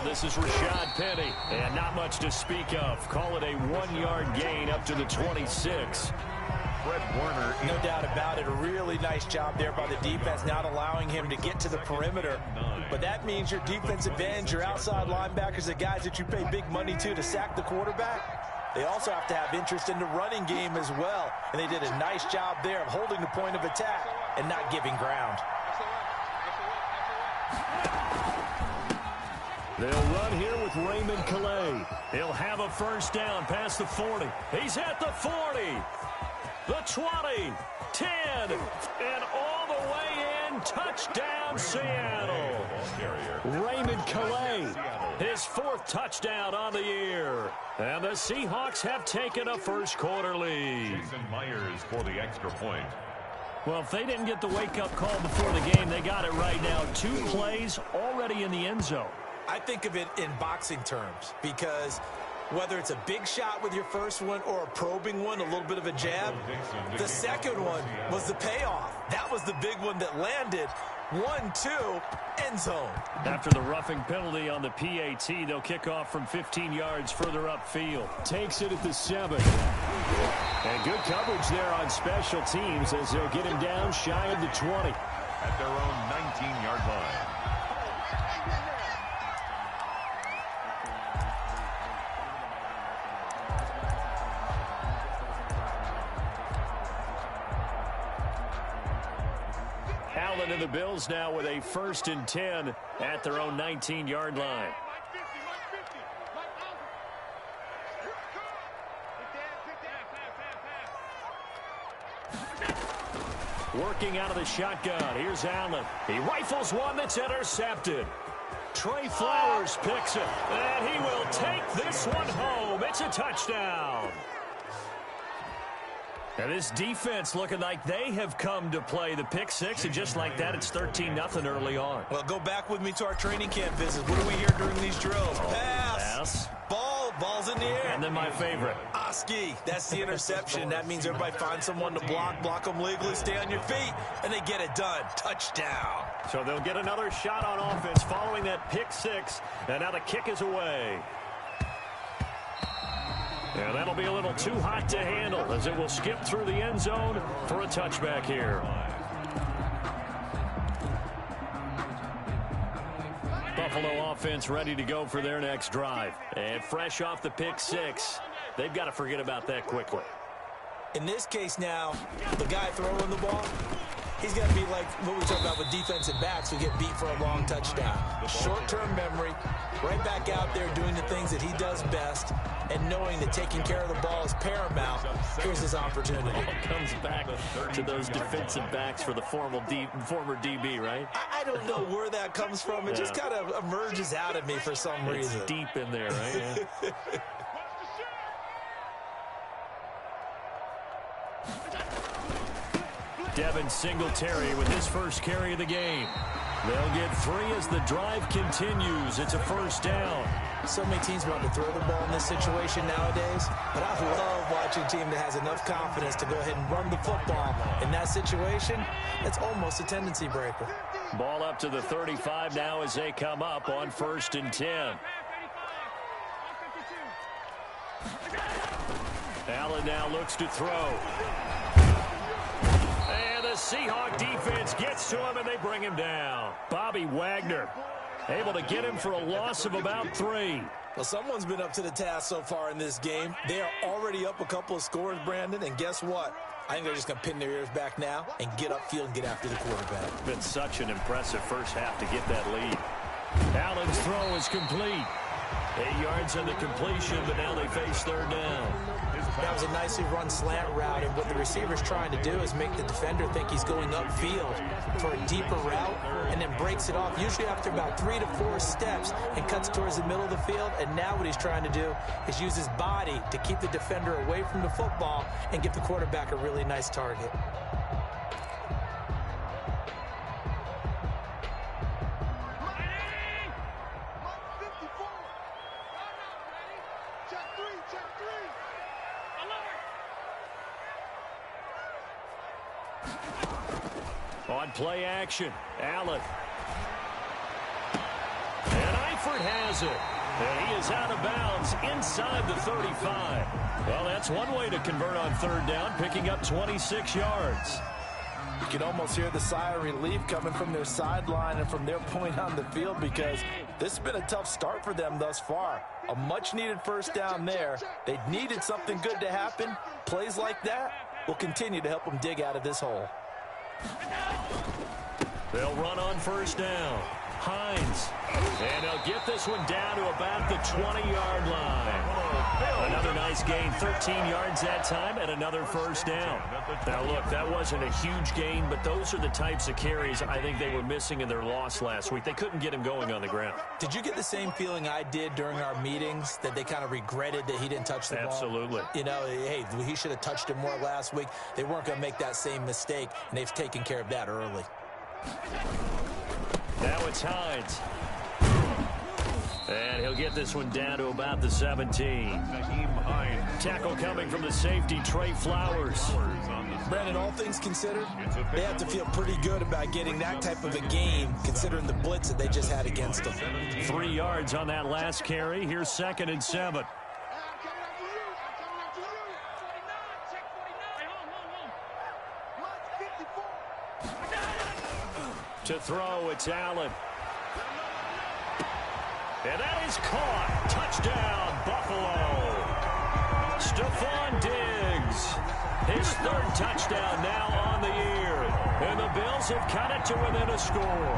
This is Rashad Penny, and not much to speak of. Call it a 1-yard gain up to the 26. Fred Warner, no doubt about it, a really nice job there by the defense, not allowing him to get to the perimeter. But that means your defensive ends, your outside linebackers, the guys that you pay big money to sack the quarterback, they also have to have interest in the running game as well. And they did a nice job there of holding the point of attack and not giving ground. They'll run here with Raymond Calais. He'll have a first down past the 40. He's at the 40, the 20, 10, and all the way in. Touchdown, Seattle. Raymond Calais, his 4th touchdown on the year. And the Seahawks have taken a first quarter lead. Jason Myers for the extra point. Well, if they didn't get the wake-up call before the game, they got it right now. 2 plays already in the end zone. I think of it in boxing terms because whether it's a big shot with your first one or a probing one, a little bit of a jab, the second one was the payoff. That was the big one that landed. 1-2, end zone. After the roughing penalty on the PAT, they'll kick off from 15 yards further upfield. Takes it at the 7. And good coverage there on special teams as they'll get him down shy of the 20. At their own 19-yard line. Allen and the Bills now with a 1st and 10 at their own 19-yard line. Working out of the shotgun. Here's Allen. He rifles one that's intercepted. Trey Flowers picks it, and he will take this one home. It's a touchdown. And this defense looking like they have come to play the pick 6, and just like that, it's 13-0 early on. Well, go back with me to our training camp visits. What do we hear during these drills? Pass. Ball's in the air. And then my favorite. Oski, that's the interception. That means everybody finds someone to block them legally, stay on your feet, and they get it done. Touchdown. So they'll get another shot on offense following that pick 6, and now the kick is away. And that'll be a little too hot to handle as it will skip through the end zone for a touchback here. Buffalo offense ready to go for their next drive. And fresh off the pick six, they've got to forget about that quickly. In this case now, the guy throwing the ball, he's got to be like what we talk about with defensive backs who get beat for a long touchdown. Short-term memory, right back out there doing the things that he does best, and knowing that taking care of the ball is paramount. Here's his opportunity. It comes back to those defensive backs for the former DB, right? I don't know where that comes from. It just kind of emerges out of me for some reason. It's deep in there, right? Yeah. Devin Singletary with his first carry of the game. They'll get 3 as the drive continues. It's a first down. So many teams want to throw the ball in this situation nowadays, but I love watching a team that has enough confidence to go ahead and run the football. In that situation, it's almost a tendency breaker. Ball up to the 35 now as they come up on 1st and 10. Allen now looks to throw. The Seahawk defense gets to him, and they bring him down. Bobby Wagner able to get him for a loss of about 3. Well, someone's been up to the task so far in this game. They are already up a couple of scores, Brandon, and guess what? I think they're just going to pin their ears back now and get upfield and get after the quarterback. It's been such an impressive first half to get that lead. Allen's throw is complete. 8 yards on the completion, but now they face 3rd down. That was a nicely run slant route, and what the receiver's trying to do is make the defender think he's going upfield for a deeper route and then breaks it off, usually after about 3 to 4 steps, and cuts towards the middle of the field. And now what he's trying to do is use his body to keep the defender away from the football and give the quarterback a really nice target. On play action, Allen. And Eifert has it. And he is out of bounds inside the 35. Well, that's one way to convert on 3rd down, picking up 26 yards. You can almost hear the sigh of relief coming from their sideline and from their point on the field, because this has been a tough start for them thus far. A much-needed first down there. They needed something good to happen. Plays like that will continue to help them dig out of this hole. They'll run on 1st down. Hines. And they'll get this one down to about the 20-yard line. Another nice gain, 13 yards that time, and another 1st down. Now, look, that wasn't a huge gain, but those are the types of carries I think they were missing in their loss last week. They couldn't get him going on the ground. Did you get the same feeling I did during our meetings, that they kind of regretted that he didn't touch the ball? Absolutely. You know, hey, he should have touched it more last week. They weren't going to make that same mistake, and they've taken care of that early. Now it's Hines. And he'll get this one down to about the 17. Tackle coming from the safety, Trey Flowers. Brandon, all things considered, they have to feel pretty good about getting that type of a game, considering the blitz that they just had against them. 3 yards on that last carry. Here's 2nd and 7. To throw, it's Allen. And that is caught. Touchdown, Buffalo. Stephon Diggs. His 3rd touchdown now on the year. And the Bills have cut it to within a score.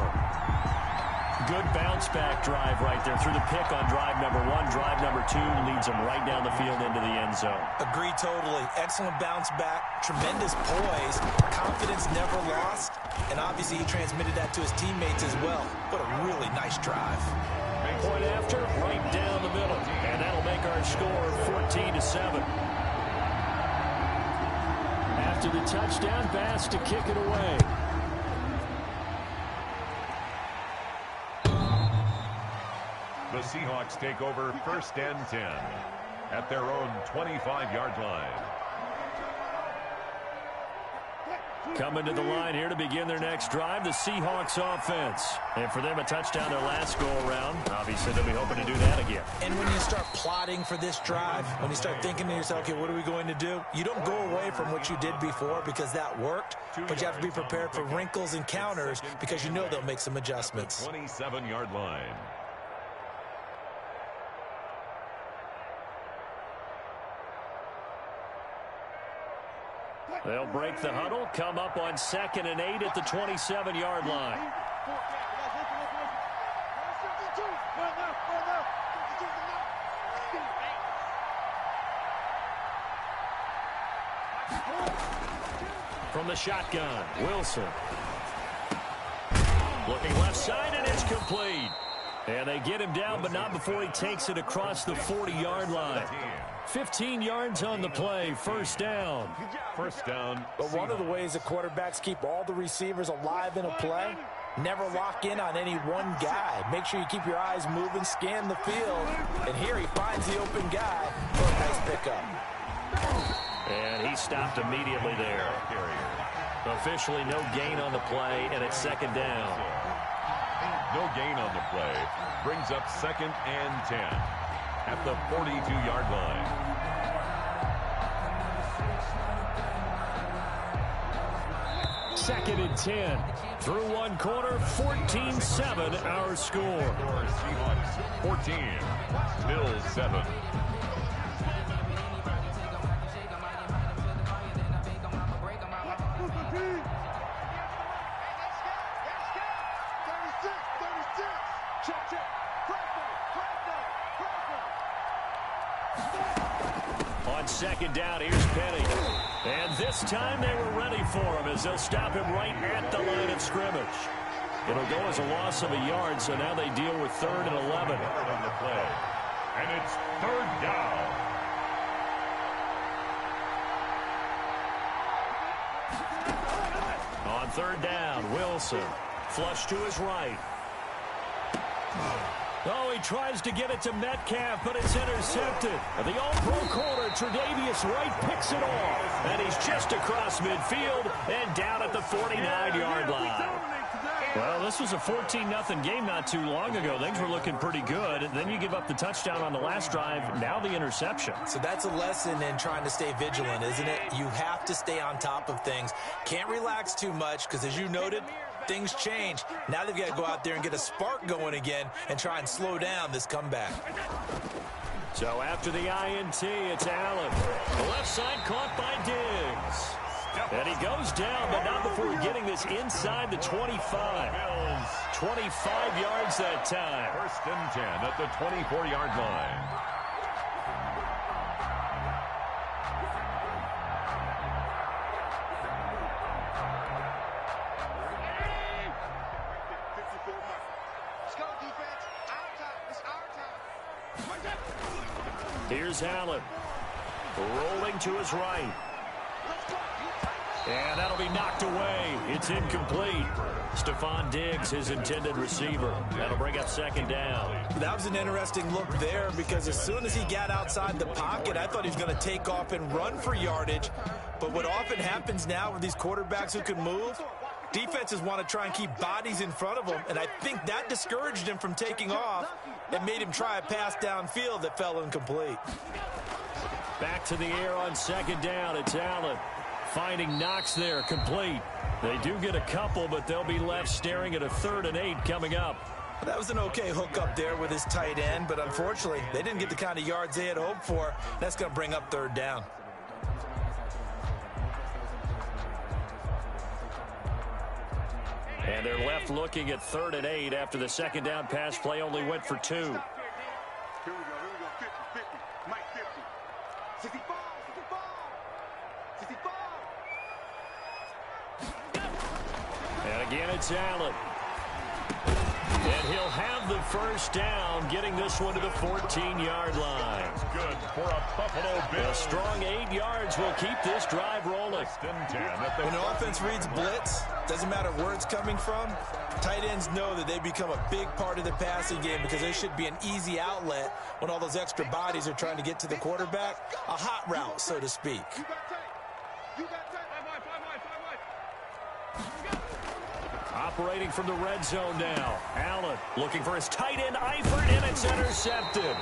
Good bounce-back drive right there through the pick on drive number 1. Drive number 2 leads them right down the field into the end zone. Agree totally. Excellent bounce-back. Tremendous poise. Confidence never lost. And obviously he transmitted that to his teammates as well. What a really nice drive. Point after, right down the middle. And that'll make our score 14-7. After the touchdown, Bass to kick it away. The Seahawks take over 1st and 10 at their own 25-yard line. Coming to the line here to begin their next drive, the Seahawks offense. And for them, a touchdown their last go-around. Obviously, they'll be hoping to do that again. And when you start plotting for this drive, when you start thinking to yourself, okay, what are we going to do? You don't go away from what you did before because that worked, but you have to be prepared for wrinkles and counters because you know they'll make some adjustments. 27-yard line. They'll break the huddle, come up on 2nd and 8 at the 27-yard line. From the shotgun, Wilson. Looking left side, and it's complete. And they get him down, but not before he takes it across the 40-yard line. 15 yards on the play, first down. First down. But one of the ways the quarterbacks keep all the receivers alive in a play, never lock in on any one guy. Make sure you keep your eyes moving, scan the field. And here he finds the open guy for a nice pickup. And he stopped immediately there. Officially no gain on the play, and it's 2nd down. No gain on the play. Brings up 2nd and 10 at the 42-yard line. Second and 10. Through one quarter, 14-7 our score. Seahawks 14, Bills 7. On 2nd down, here's Penny. And this time they were ready for him as they'll stop him right at the line of scrimmage. It'll go as a loss of a yard, so now they deal with 3rd and 11. On the play. And it's 3rd down. On 3rd down, Wilson. Flush to his right. Oh, he tries to get it to Metcalf, but it's intercepted. The all-pro corner, Tre'Davious White, picks it off. And he's just across midfield and down at the 49-yard line. Well, this was a 14-0 game not too long ago. Things were looking pretty good. And then you give up the touchdown on the last drive, now the interception. So that's a lesson in trying to stay vigilant, isn't it? You have to stay on top of things. Can't relax too much because, as you noted, things change. Now they've got to go out there and get a spark going again and try and slow down this comeback. So after the INT, it's Allen. The left side caught by Diggs. And he goes down, but not before getting this inside the 25. 25 yards that time. 1st and 10 at the 24-yard line. Here's Allen. Rolling to his right. And that'll be knocked away. It's incomplete. Stephon Diggs, his intended receiver. That'll bring up 2nd down. That was an interesting look there because as soon as he got outside the pocket, I thought he was going to take off and run for yardage. But what often happens now with these quarterbacks who can move, defenses want to try and keep bodies in front of them, and I think that discouraged him from taking off and made him try a pass downfield that fell incomplete. Back to the air on 2nd down. It's Allen. Finding Knox there, complete. They do get a couple, but they'll be left staring at a 3rd and 8 coming up. That was an okay hook up there with his tight end, but unfortunately, they didn't get the kind of yards they had hoped for. That's going to bring up 3rd down. And they're left looking at 3rd and 8 after the 2nd down pass play only went for 2. Here we go, 50, 50, Mike 50. 65, 65, 65. And again, it's Allen. And he'll have the 1st down, getting this one to the 14-yard line. That's good for a Buffalo Bill. A strong 8 yards will keep this drive rolling. When the offense reads blitz, doesn't matter where it's coming from, tight ends know that they become a big part of the passing game because they should be an easy outlet when all those extra bodies are trying to get to the quarterback. A hot route, so to speak. Operating from the red zone now. Allen looking for his tight end, Eifert, and it's intercepted.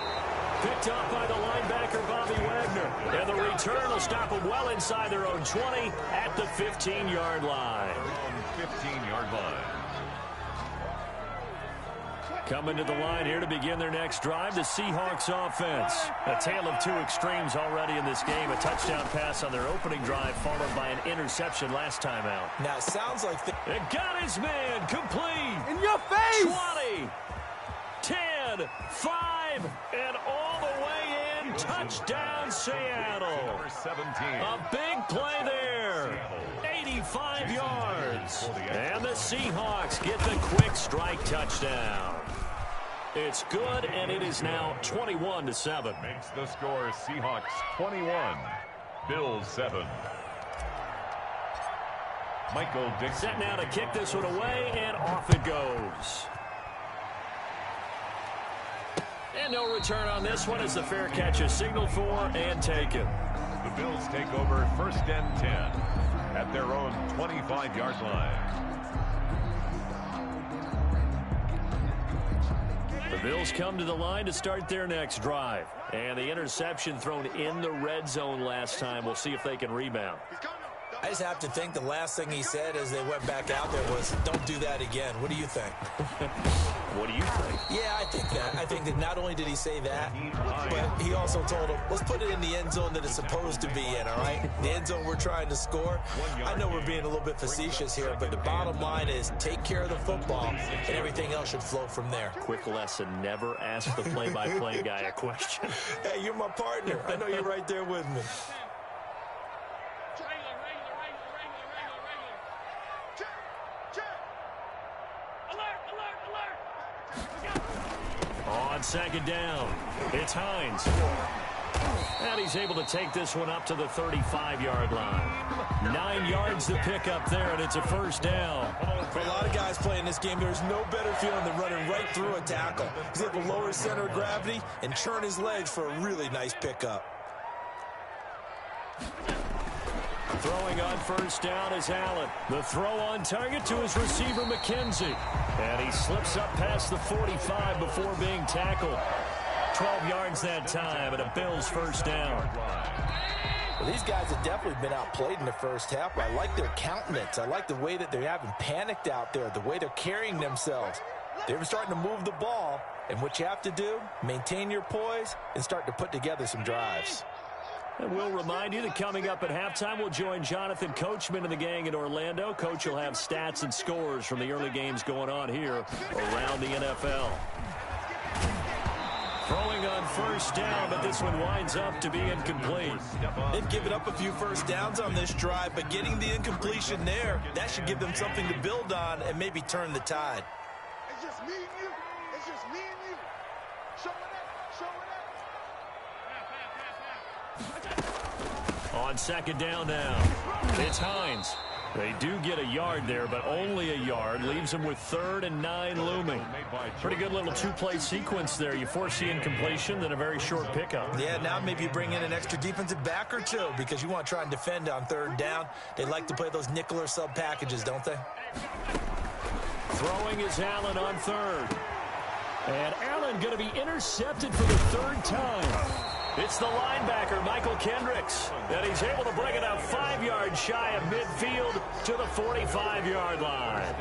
Picked up by the linebacker, Bobby Wagner. And the return will stop them well inside their own 20 at the 15-yard line. 15-yard line. Coming to the line here to begin their next drive, the Seahawks offense. A tale of two extremes already in this game. A touchdown pass on their opening drive, followed by an interception last time out. Now, it sounds like it got his man complete. In your face! 20, 10, 5, and all the way in. Touchdown, Seattle. Number 17. A big play there. 85 yards. And the Seahawks get the quick strike touchdown. It's good, and it is now 21-7. Makes the score Seahawks 21, Bills 7. Michael Dixon. Set now to kick this one away, and off it goes. And no return on this one as the fair catch is signaled for and taken. The Bills take over 1st and 10 at their own 25-yard line. The Bills come to the line to start their next drive. And the interception thrown in the red zone last time. We'll see if they can rebound. I just have to think the last thing he said as they went back out there was, don't do that again. What do you think? What do you think? Yeah, I think that. I think that not only did he say that, but he also told him, let's put it in the end zone that it's supposed to be in, all right? The end zone we're trying to score. I know we're being a little bit facetious here, but the bottom line is take care of the football, and everything else should flow from there. Quick lesson, never ask the play-by-play guy a question. Hey, you're my partner. I know you're right there with me. On second down, it's Hines. And he's able to take this one up to the 35-yard line. 9 yards to pick up there, and it's a first down. For a lot of guys playing this game, there's no better feeling than running right through a tackle. He's able to lower his center of gravity and turn his legs for a really nice pickup. Throwing on first down is Allen. The throw on target to his receiver, McKenzie. And he slips up past the 45 before being tackled. 12 yards that time, and a Bills first down. Well, these guys have definitely been outplayed in the first half. I like their countenance. I like the way that they haven't panicked out there, the way they're carrying themselves. They're starting to move the ball, and what you have to do, maintain your poise and start to put together some drives. And we'll remind you that coming up at halftime, we'll join Jonathan Coachman and the gang in Orlando. Coach will have stats and scores from the early games going on here around the NFL. Throwing on first down, but this one winds up to be incomplete. They've given up a few first downs on this drive, but getting the incompletion there, that should give them something to build on and maybe turn the tide. It's just me and you. It's just me and you. Show it up. Show it up. On second down now, it's Hines. They do get a yard there, but only a yard. Leaves them with 3rd and 9 looming. Pretty good little two-play sequence there. You force the incompletion, then a very short pickup. Yeah, now maybe you bring in an extra defensive back or two because you want to try and defend on 3rd down. They like to play those nickel or sub packages, don't they? Throwing is Allen on 3rd. And Allen going to be intercepted for the 3rd time. It's the linebacker, Michael Kendricks, and he's able to bring it out 5 yards shy of midfield to the 45-yard line.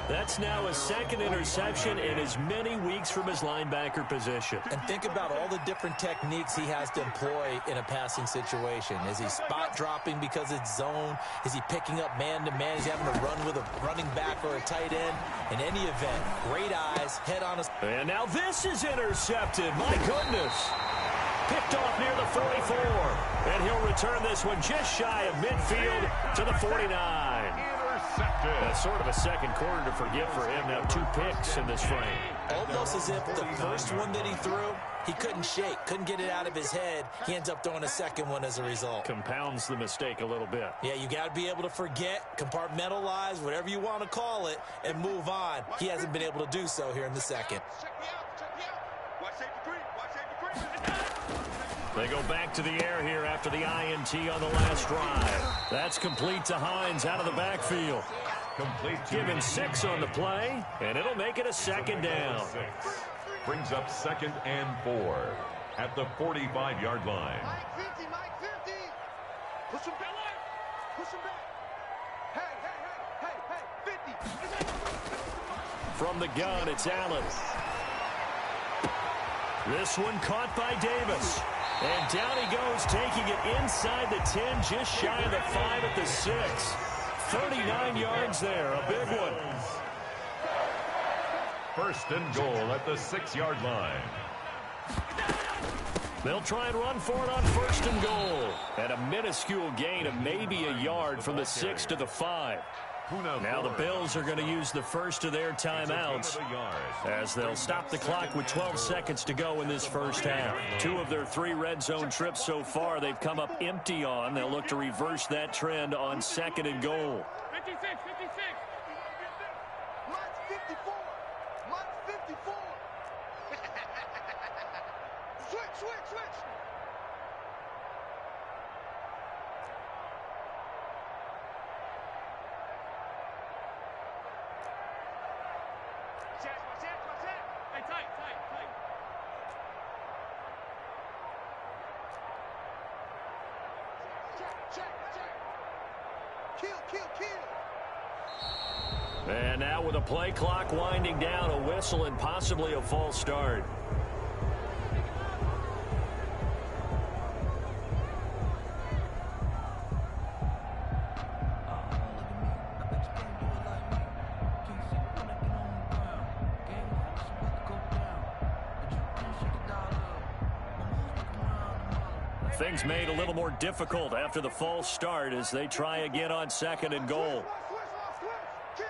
That's now his 2nd interception in as many weeks from his linebacker position. And think about all the different techniques he has to employ in a passing situation. Is he spot dropping because it's zone? Is he picking up man-to-man? Is he having to run with a running back or a tight end? In any event, great eyes, head on his... And now this is intercepted. My goodness. Picked off near the 44. And he'll return this one just shy of midfield to the 49. That's sort of a second quarter to forget for him. Now 2 picks in this frame. Almost as if the first one that he threw, he couldn't shake, couldn't get it out of his head. He ends up throwing a second one as a result. Compounds the mistake a little bit. Yeah, you got to be able to forget, compartmentalize, whatever you want to call it, and move on. He hasn't been able to do so here in the second. They go back to the air here after the INT on the last drive. That's complete to Hines out of the backfield. Complete. Given 6 on the play, and it'll make it a second down. Brings up 2nd and 4 at the 45-yard line. Mike 50, Mike 50. Push him back. Push him back. Hey, 50. From the gun, it's Allen. This one caught by Davis. And down he goes, taking it inside the 10, just shy of the 5 at the 6. 39 yards there, a big one. 1st and goal at the 6-yard line. They'll try and run for it on 1st and goal. And a minuscule gain of maybe a yard from the 6 to the 5. Now the Bills are going to use the first of their timeouts as they'll stop the clock with 12 seconds to go in this first half. 2 of their 3 red zone trips so far they've come up empty on. They'll look to reverse that trend on 2nd and goal. 56. Mike's 54. Mike's 54. Switch. Hey, tight. Check. Kill. And now with a play clock winding down, a whistle and possibly a false start. Things made a little more difficult after the false start as they try again on 2nd and goal. Kill.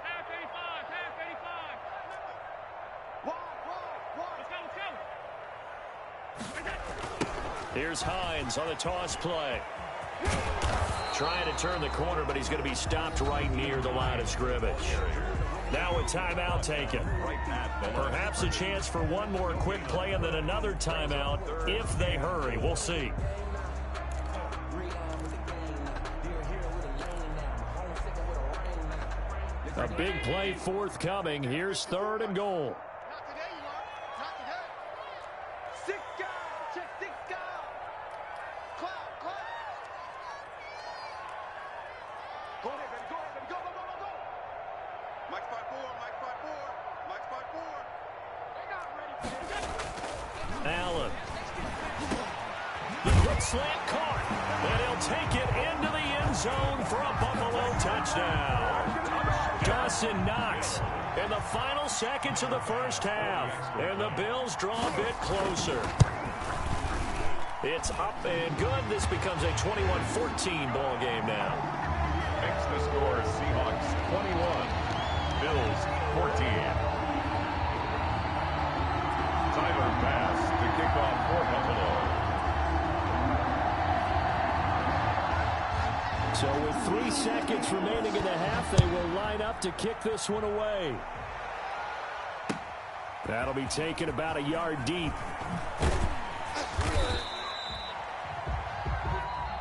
Half 85. Let's go. Here's Hines on the toss play. Trying to turn the corner, but he's going to be stopped right near the line of scrimmage. Now a timeout taken. Perhaps a chance for one more quick play and then another timeout if they hurry. We'll see. A big play forthcoming. Here's 3rd and goal. Not today, you are. Not today. 6 guys. Check 6 guys. Cloud. Go ahead, baby. Go. Mike 5-4. They're not ready for this. Allen. The quick slant caught. And he'll take it into the end zone for a Buffalo touchdown. Dawson Knox in the final seconds of the first half. And the Bills draw a bit closer. It's up and good. This becomes a 21-14 ball game now. Makes the score Seahawks 21, Bills 14. Tyler Bass to kick off for Buffalo. So with 3 seconds remaining in the half, they will line up to kick this one away. That'll be taken about a yard deep.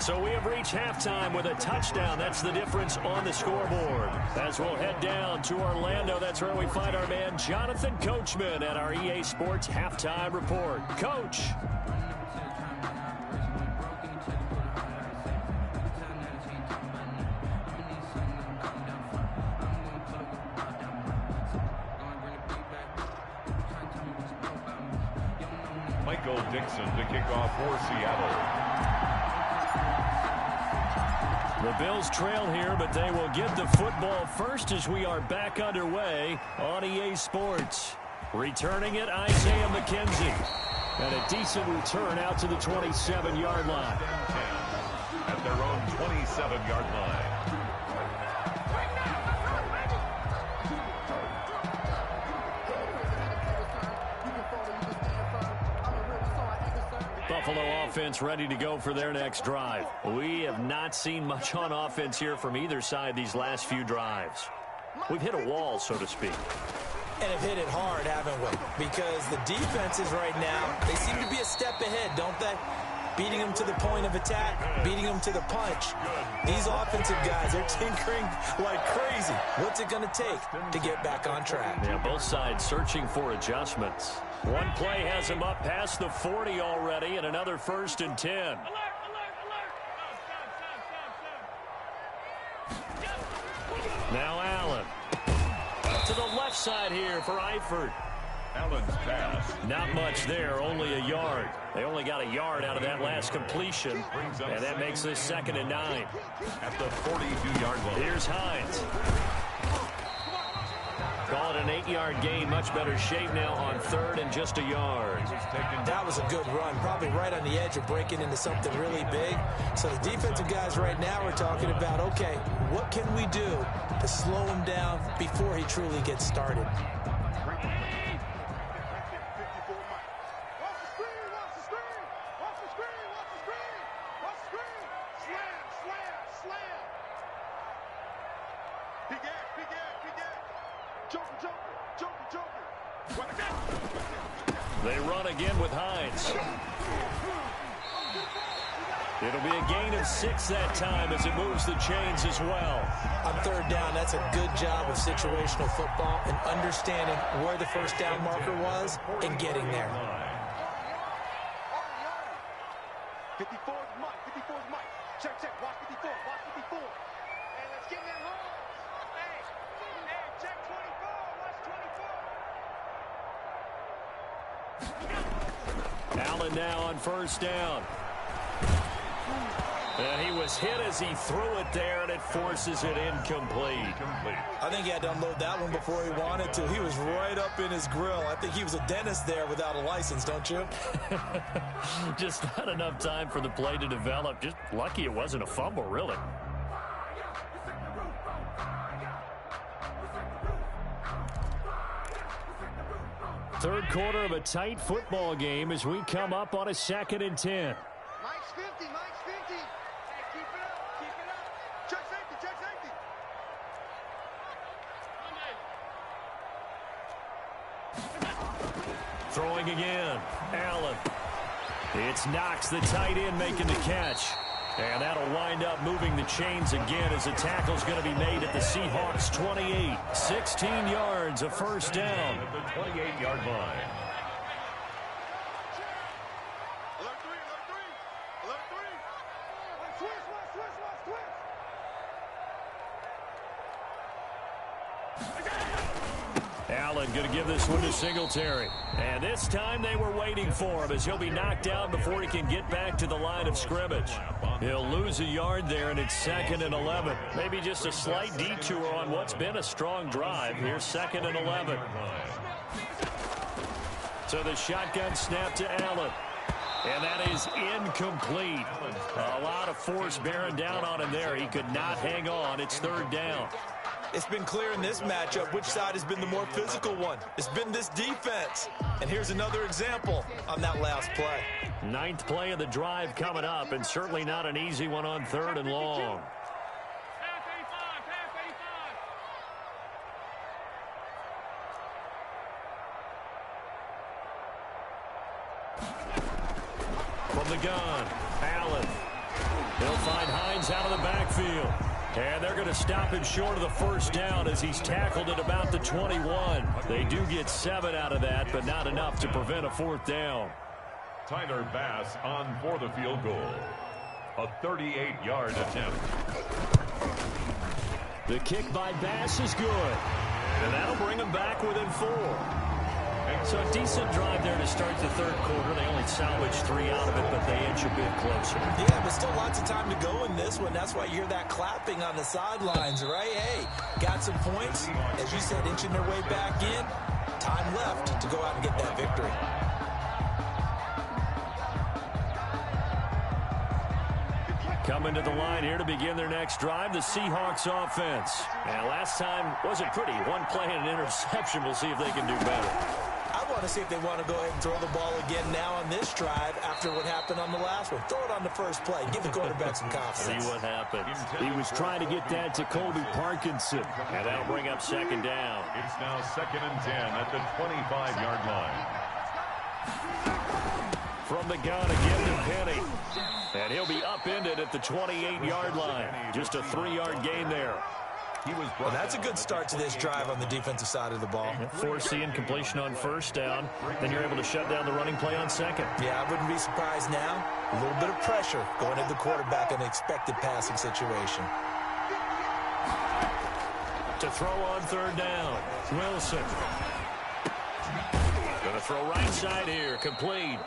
So we have reached halftime with a touchdown. That's the difference on the scoreboard. As we'll head down to Orlando, that's where we find our man Jonathan Coachman at our EA Sports Halftime Report. Coach. Michael Dixon to kick off for Seattle. The Bills trail here, but they will get the football first as we are back underway on EA Sports. Returning it, Isaiah McKenzie. And a decent return out to the 27-yard line. At their own 27-yard line. Buffalo offense ready to go for their next drive. We have not seen much on offense here from either side these last few drives. We've hit a wall, so to speak. And have hit it hard, haven't we? Because the defenses right now, they seem to be a step ahead, don't they? beating them to the point of attack, beating them to the punch. These offensive guys, they're tinkering like crazy. What's it going to take to get back on track? Yeah, both sides searching for adjustments. One play has him up past the 40 already, and another 1st and 10. Now Allen. To the left side here for Eifert. Allen's pass. Not much there, only a yard. They only got a yard out of that last completion, and that makes this 2nd and 9. At the 42-yard line. Here's Hines. Call it an 8-yard gain. Much better shape now on 3rd and just a yard. That was a good run. Probably right on the edge of breaking into something really big. So the defensive guys right now are talking about, okay, what can we do to slow him down before he truly gets started? They run again with Hines. It'll be a gain of 6 that time as it moves the chains as well. On 3rd down, that's a good job of situational football and understanding where the 1st down marker was and getting there. 54's Mike. 54's Mike. Check, check. Watch 54. Watch 54. Hey, let's get in that hole. Hey, check 24. Watch 24. Allen now on 1st down. And he was hit as he threw it there, and it forces it incomplete. I think he had to unload that one before he wanted to. He was right up in his grill. I think he was a dentist there without a license, don't you? Just not enough time for the play to develop. Just lucky it wasn't a fumble, really. Third quarter of a tight football game as we come up on a 2nd and 10. Mike's 50. Mike's 50. Hey, keep it up. Keep it up. Check safety. Check safety. Throwing again. Allen. It's Knox, the tight end, making the catch. And that'll wind up moving the chains again as the tackle's going to be made at the Seahawks 28. 16 yards, a 1st down. At the 28-yard line. Alert 3. Alert 3. Alert 3. Switch. Allen going to give this one to Singletary. And this time they were waiting for him as he'll be knocked down before he can get back to the line of scrimmage. He'll lose a yard there, and it's 2nd and 11. Maybe just a slight detour on what's been a strong drive. Here's 2nd and 11. So the shotgun snap to Allen. And that is incomplete. A lot of force bearing down on him there. He could not hang on. It's 3rd down. It's been clear in this matchup which side has been the more physical one. It's been this defense. And here's another example on that last play. 9th play of the drive coming up, and certainly not an easy one on 3rd and long. From the gun, Allen. He'll find Hines out of the backfield. And they're going to stop him short of the 1st down as he's tackled at about the 21. They do get 7 out of that, but not enough to prevent a 4th down. Tyler Bass on for the field goal. A 38-yard attempt. The kick by Bass is good. And that'll bring him back within 4. So a decent drive there to start the 3rd quarter. They only salvaged 3 out of it, but they inch a bit closer. Yeah, but still lots of time to go in this one. That's why you hear that clapping on the sidelines, right? Hey, got some points. As you said, inching their way back in. Time left to go out and get that victory. Coming to the line here to begin their next drive, the Seahawks offense. And last time wasn't pretty. One play and an interception. We'll see if they can do better. I want to see if they want to go ahead and throw the ball again now on this drive after what happened on the last one. Throw it on the first play. Give the quarterback some confidence. See what happens. He was trying to get that to Colby Parkinson. And that'll bring up 2nd down. It's now 2nd and 10 at the 25-yard line. From the gun again to Penny. And he'll be upended at the 28-yard line. Just a 3-yard gain there. Well, that's a good start to this drive on the defensive side of the ball. Forcing completion on first down. Then you're able to shut down the running play on second. Yeah, I wouldn't be surprised now. A little bit of pressure going into the quarterback in an expected passing situation. To throw on third down, Wilson. Going to throw right side here, complete.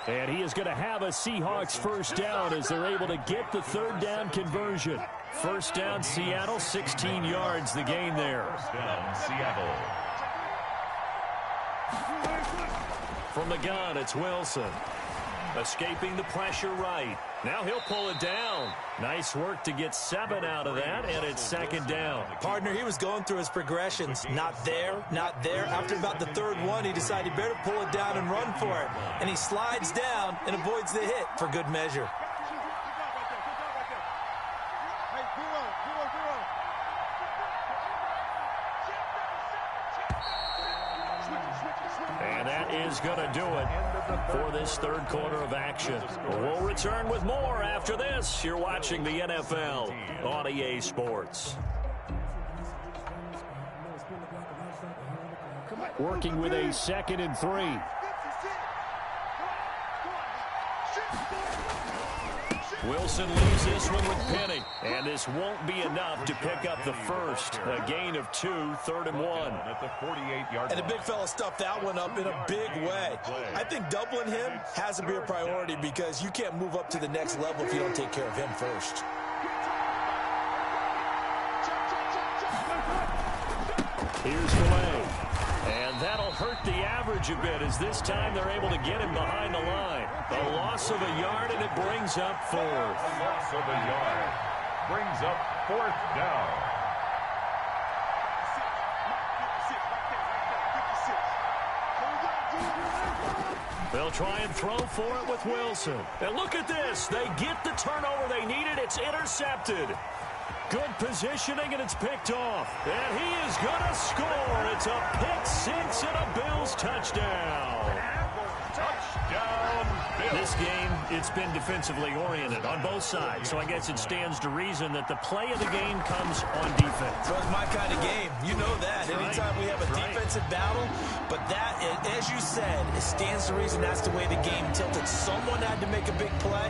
And he is going to have a Seahawks first down as they're able to get the third down conversion. First down, Seattle, 16 yards, the gain there. First down, Seattle. From the gun, it's Wilson. Escaping the pressure right. Now he'll pull it down. Nice work to get 7 out of that, and it's second down. Partner, he was going through his progressions. Not there, not there. After about the third one, he decided he better pull it down and run for it. And he slides down and avoids the hit for good measure. And that is going to do it for this third quarter of action. We'll return with more after this. You're watching the NFL on EA Sports. Working with a 2nd and 3. Wilson leaves this one with Penny. And this won't be enough to pick up the first. A gain of 2, 3rd and 1. At the 48-yard line. And the big fella stuffed that one up in a big way. I think doubling him has to be a priority because you can't move up to the next level if you don't take care of him first. Here's the way. And that'll hurt the average a bit as this time they're able to get him behind the line. A loss of a yard, and it brings up 4th. A loss of a yard. Brings up 4th down. They'll try and throw for it with Wilson. And look at this. They get the turnover they needed. It's intercepted. Good positioning, and it's picked off. And he is going to score. It's a pick 6 and a Bills touchdown. Touchdown, Bills. This game, it's been defensively oriented on both sides, so I guess it stands to reason that the play of the game comes on defense. So it's my kind of game. You know that. Anytime we have a defensive battle, but that, as you said, it stands to reason that's the way the game tilted. Someone had to make a big play,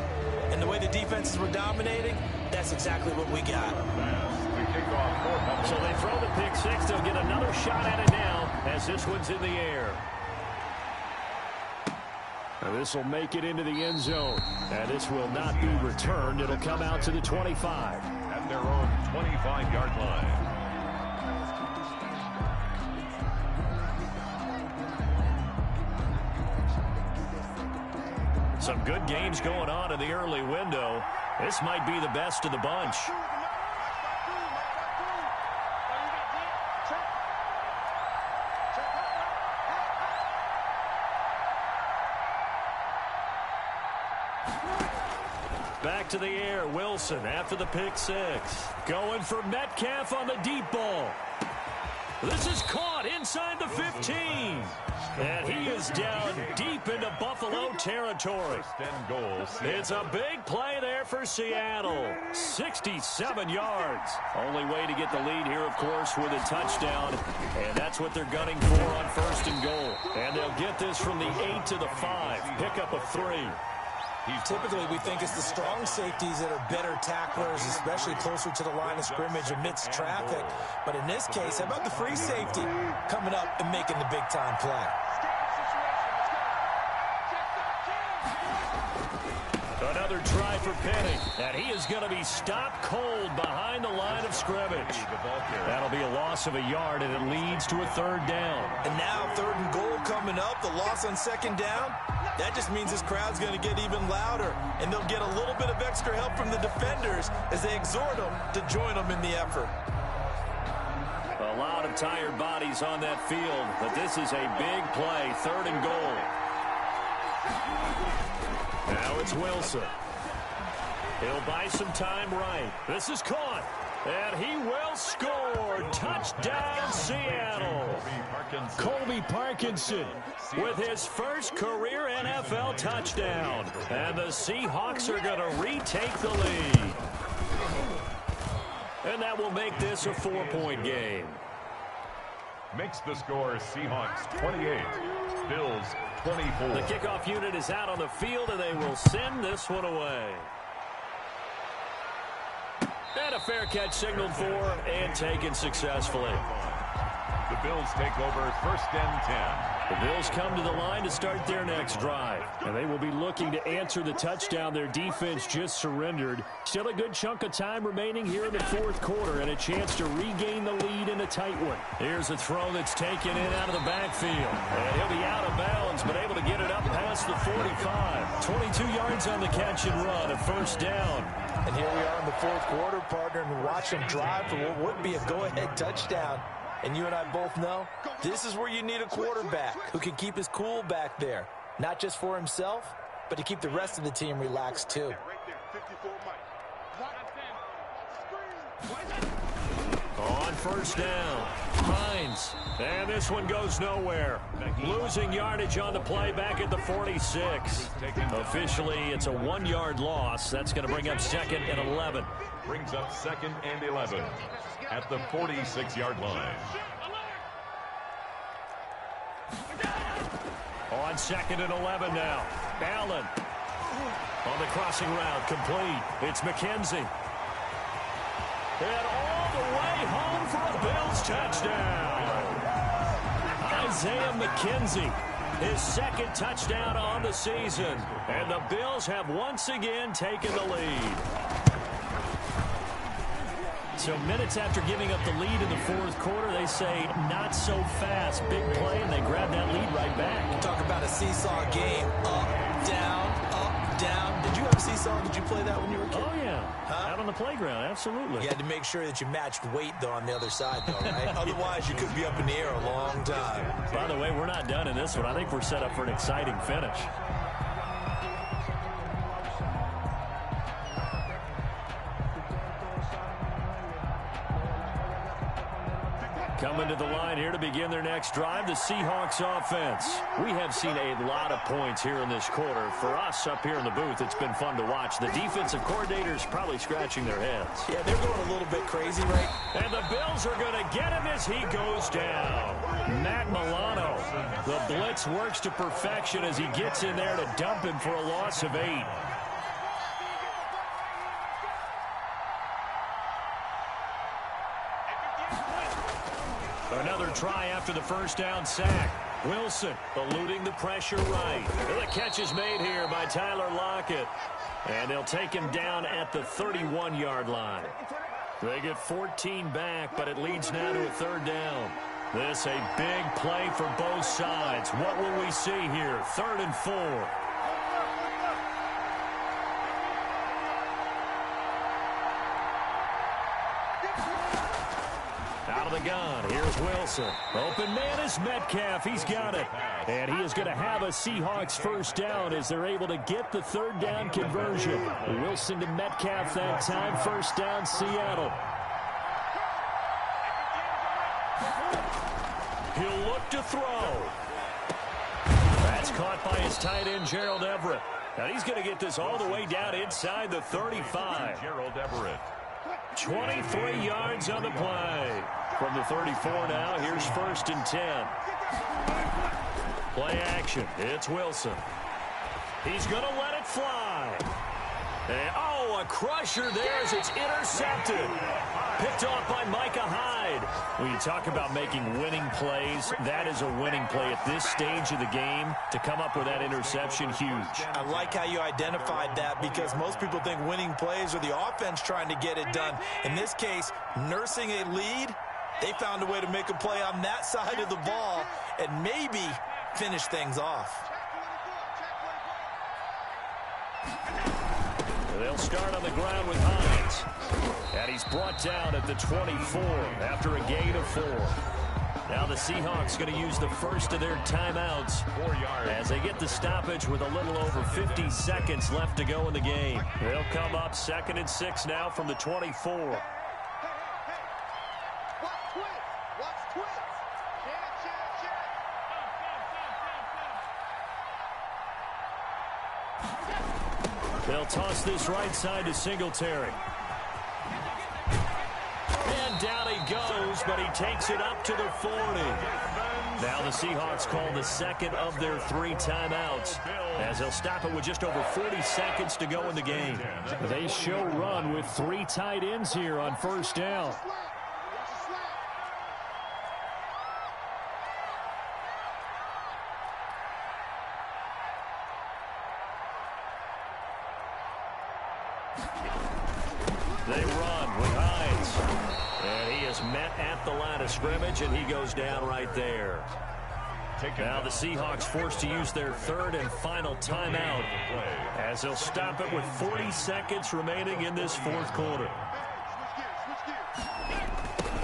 and the way the defenses were dominating, that's exactly what we got. So they throw the pick 6. They'll get another shot at it now as this one's in the air. This will make it into the end zone. And this will not be returned. It'll come out to the 25. At their own 25-yard line. Some good games going on in the early window. This might be the best of the bunch. Back to the air, Wilson after the pick 6. Going for Metcalf on the deep ball. This is caught inside the 15. And he is down deep into Buffalo territory. It's a big play there for Seattle. 67 yards. Only way to get the lead here, of course, with a touchdown. And that's what they're gunning for on 1st and goal. And they'll get this from the 8 to the 5. Pick up a 3. Typically, we think it's the strong safeties that are better tacklers, especially closer to the line of scrimmage amidst traffic. But in this case, how about the free safety coming up and making the big-time play? Another try for Penny, and he is going to be stopped cold behind the line of scrimmage. That'll be a loss of a yard, and it leads to a 3rd down. And now 3rd and goal coming up, the loss on 2nd down. That just means this crowd's going to get even louder, and they'll get a little bit of extra help from the defenders as they exhort them to join them in the effort. A lot of tired bodies on that field, but this is a big play, 3rd and goal. Now it's Wilson. He'll buy some time right. This is caught. And he will score. Touchdown, Seattle. Colby Parkinson with his first career NFL touchdown. And the Seahawks are going to retake the lead. And that will make this a 4-point game. Makes the score Seahawks 28, Bills 24. The kickoff unit is out on the field, and they will send this one away. And a fair catch signaled for and taken successfully. The Bills take over 1st and 10. The Bills come to the line to start their next drive. And they will be looking to answer the touchdown their defense just surrendered. Still a good chunk of time remaining here in the 4th quarter and a chance to regain the lead in a tight one. Here's a throw that's taken in out of the backfield. And he'll be out of bounds, but able to get it up past the 45. 22 yards on the catch and run, a 1st down. And here we are in the 4th quarter, partner, and watch them drive for what would be a go-ahead touchdown. And you and I both know this is where you need a quarterback who can keep his cool back there. Not just for himself, but to keep the rest of the team relaxed too. On 1st down, Hines. And this one goes nowhere. Losing yardage on the play back at the 46. Officially, it's a 1-yard loss. That's going to bring up 2nd and 11. Brings up 2nd and 11 at the 46-yard line. On 2nd and 11 now. Allen on the crossing route, complete. It's McKenzie. And all the way home for a Bills touchdown. Isaiah McKenzie, his 2nd touchdown on the season. And the Bills have once again taken the lead. So minutes after giving up the lead in the 4th quarter, they say not so fast. Big play, and they grab that lead right back. Talk about a seesaw game. Up, down. Did you have a seesaw? Did you play that when you were a kid? Oh, yeah. Huh? Out on the playground, absolutely. You had to make sure that you matched weight, though, on the other side, though, right? Otherwise, you could be up in the air a long time. By the way, we're not done in this one. I think we're set up for an exciting finish. Coming to the line here to begin their next drive, the Seahawks offense. We have seen a lot of points here in this quarter. For us up here in the booth, it's been fun to watch. The defensive coordinators probably scratching their heads. Yeah, they're going a little bit crazy, right? And the Bills are going to get him as he goes down. Matt Milano. The blitz works to perfection as he gets in there to dump him for a loss of 8. Another try after the 1st down sack. Wilson eluding the pressure right. The catch is made here by Tyler Lockett. And they'll take him down at the 31-yard line. They get 14 back, but it leads now to a 3rd down. This a big play for both sides. What will we see here? 3rd and 4. Out of the gun, here's Wilson. Open man is Metcalf. He's got it. And he is going to have a Seahawks 1st down as they're able to get the 3rd down conversion. Wilson to Metcalf that time. 1st down, Seattle. He'll look to throw. That's caught by his tight end, Gerald Everett. Now he's going to get this all the way down inside the 35. Gerald Everett. 23 yards on the play. From the 34 now, here's 1st and 10. Play action. It's Wilson. He's going to let it fly. And, oh, a crusher there as it's intercepted. Picked off by Micah Hyde. When you talk about making winning plays, that is a winning play at this stage of the game. To come up with that interception, huge. I like how you identified that because most people think winning plays are the offense trying to get it done. In this case, nursing a lead, they found a way to make a play on that side of the ball and maybe finish things off. They'll start on the ground with Hines. And he's brought down at the 24 after a gain of 4. Now the Seahawks going to use the first of their timeouts 4 yards as they get the stoppage with a little over 50 seconds left to go in the game. They'll come up 2nd and 6 now from the 24. They'll toss this right side to Singletary. And down he goes, but he takes it up to the 40. Now the Seahawks call the second of their 3 timeouts, as they'll stop it with just over 40 seconds to go in the game. They show run with 3 tight ends here on first down. They run with Hines. And he is met at the line of scrimmage, and he goes down right there. Now the Seahawks forced to use their 3rd and final timeout, as they'll stop it with 40 seconds remaining in this 4th quarter.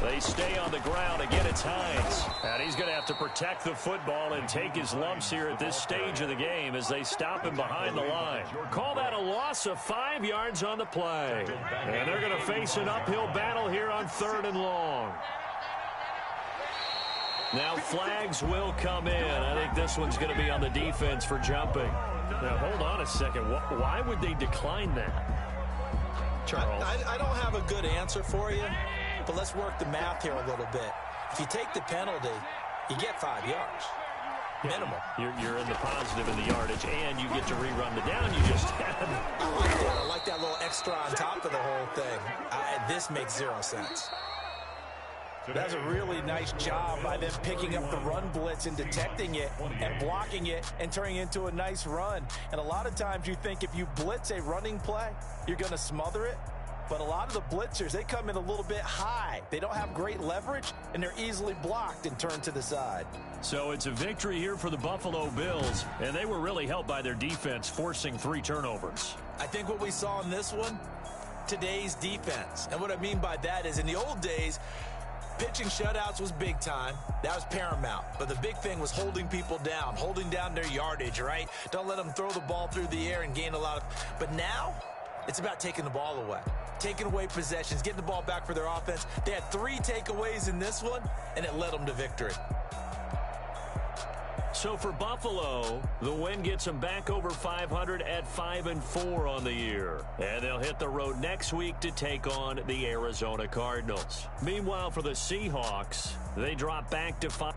They stay on the ground. Again, it's Hines. And he's going to have to protect the football and take his lumps here at this stage of the game as they stop him behind the line. Call that a loss of 5 yards on the play. And they're going to face an uphill battle here on 3rd and long. Now flags will come in. I think this one's going to be on the defense for jumping. Now, hold on a second. Why would they decline that? Charles? I don't have a good answer for you. But let's work the math here a little bit. If you take the penalty, you get 5 yards. Minimum. You're in the positive in the yardage, and you get to rerun the down you just had. I like that little extra on top of the whole thing. This makes 0 sense. That's a really nice job by them picking up the run blitz and detecting it and blocking it and turning it into a nice run. And a lot of times you think if you blitz a running play, you're going to smother it. But a lot of the blitzers, they come in a little bit high. They don't have great leverage, and they're easily blocked and turned to the side. So it's a victory here for the Buffalo Bills, and they were really helped by their defense, forcing 3 turnovers. I think what we saw in this one, today's defense. And what I mean by that is in the old days, pitching shutouts was big time. That was paramount. But the big thing was holding people down, holding down their yardage, right? Don't let them throw the ball through the air and gain a lot of... But now, it's about taking the ball away. Taking away possessions, getting the ball back for their offense. They had 3 takeaways in this one, and it led them to victory. So for Buffalo, the win gets them back over 500 at 5-4 on the year. And they'll hit the road next week to take on the Arizona Cardinals. Meanwhile, for the Seahawks, they drop back to 5.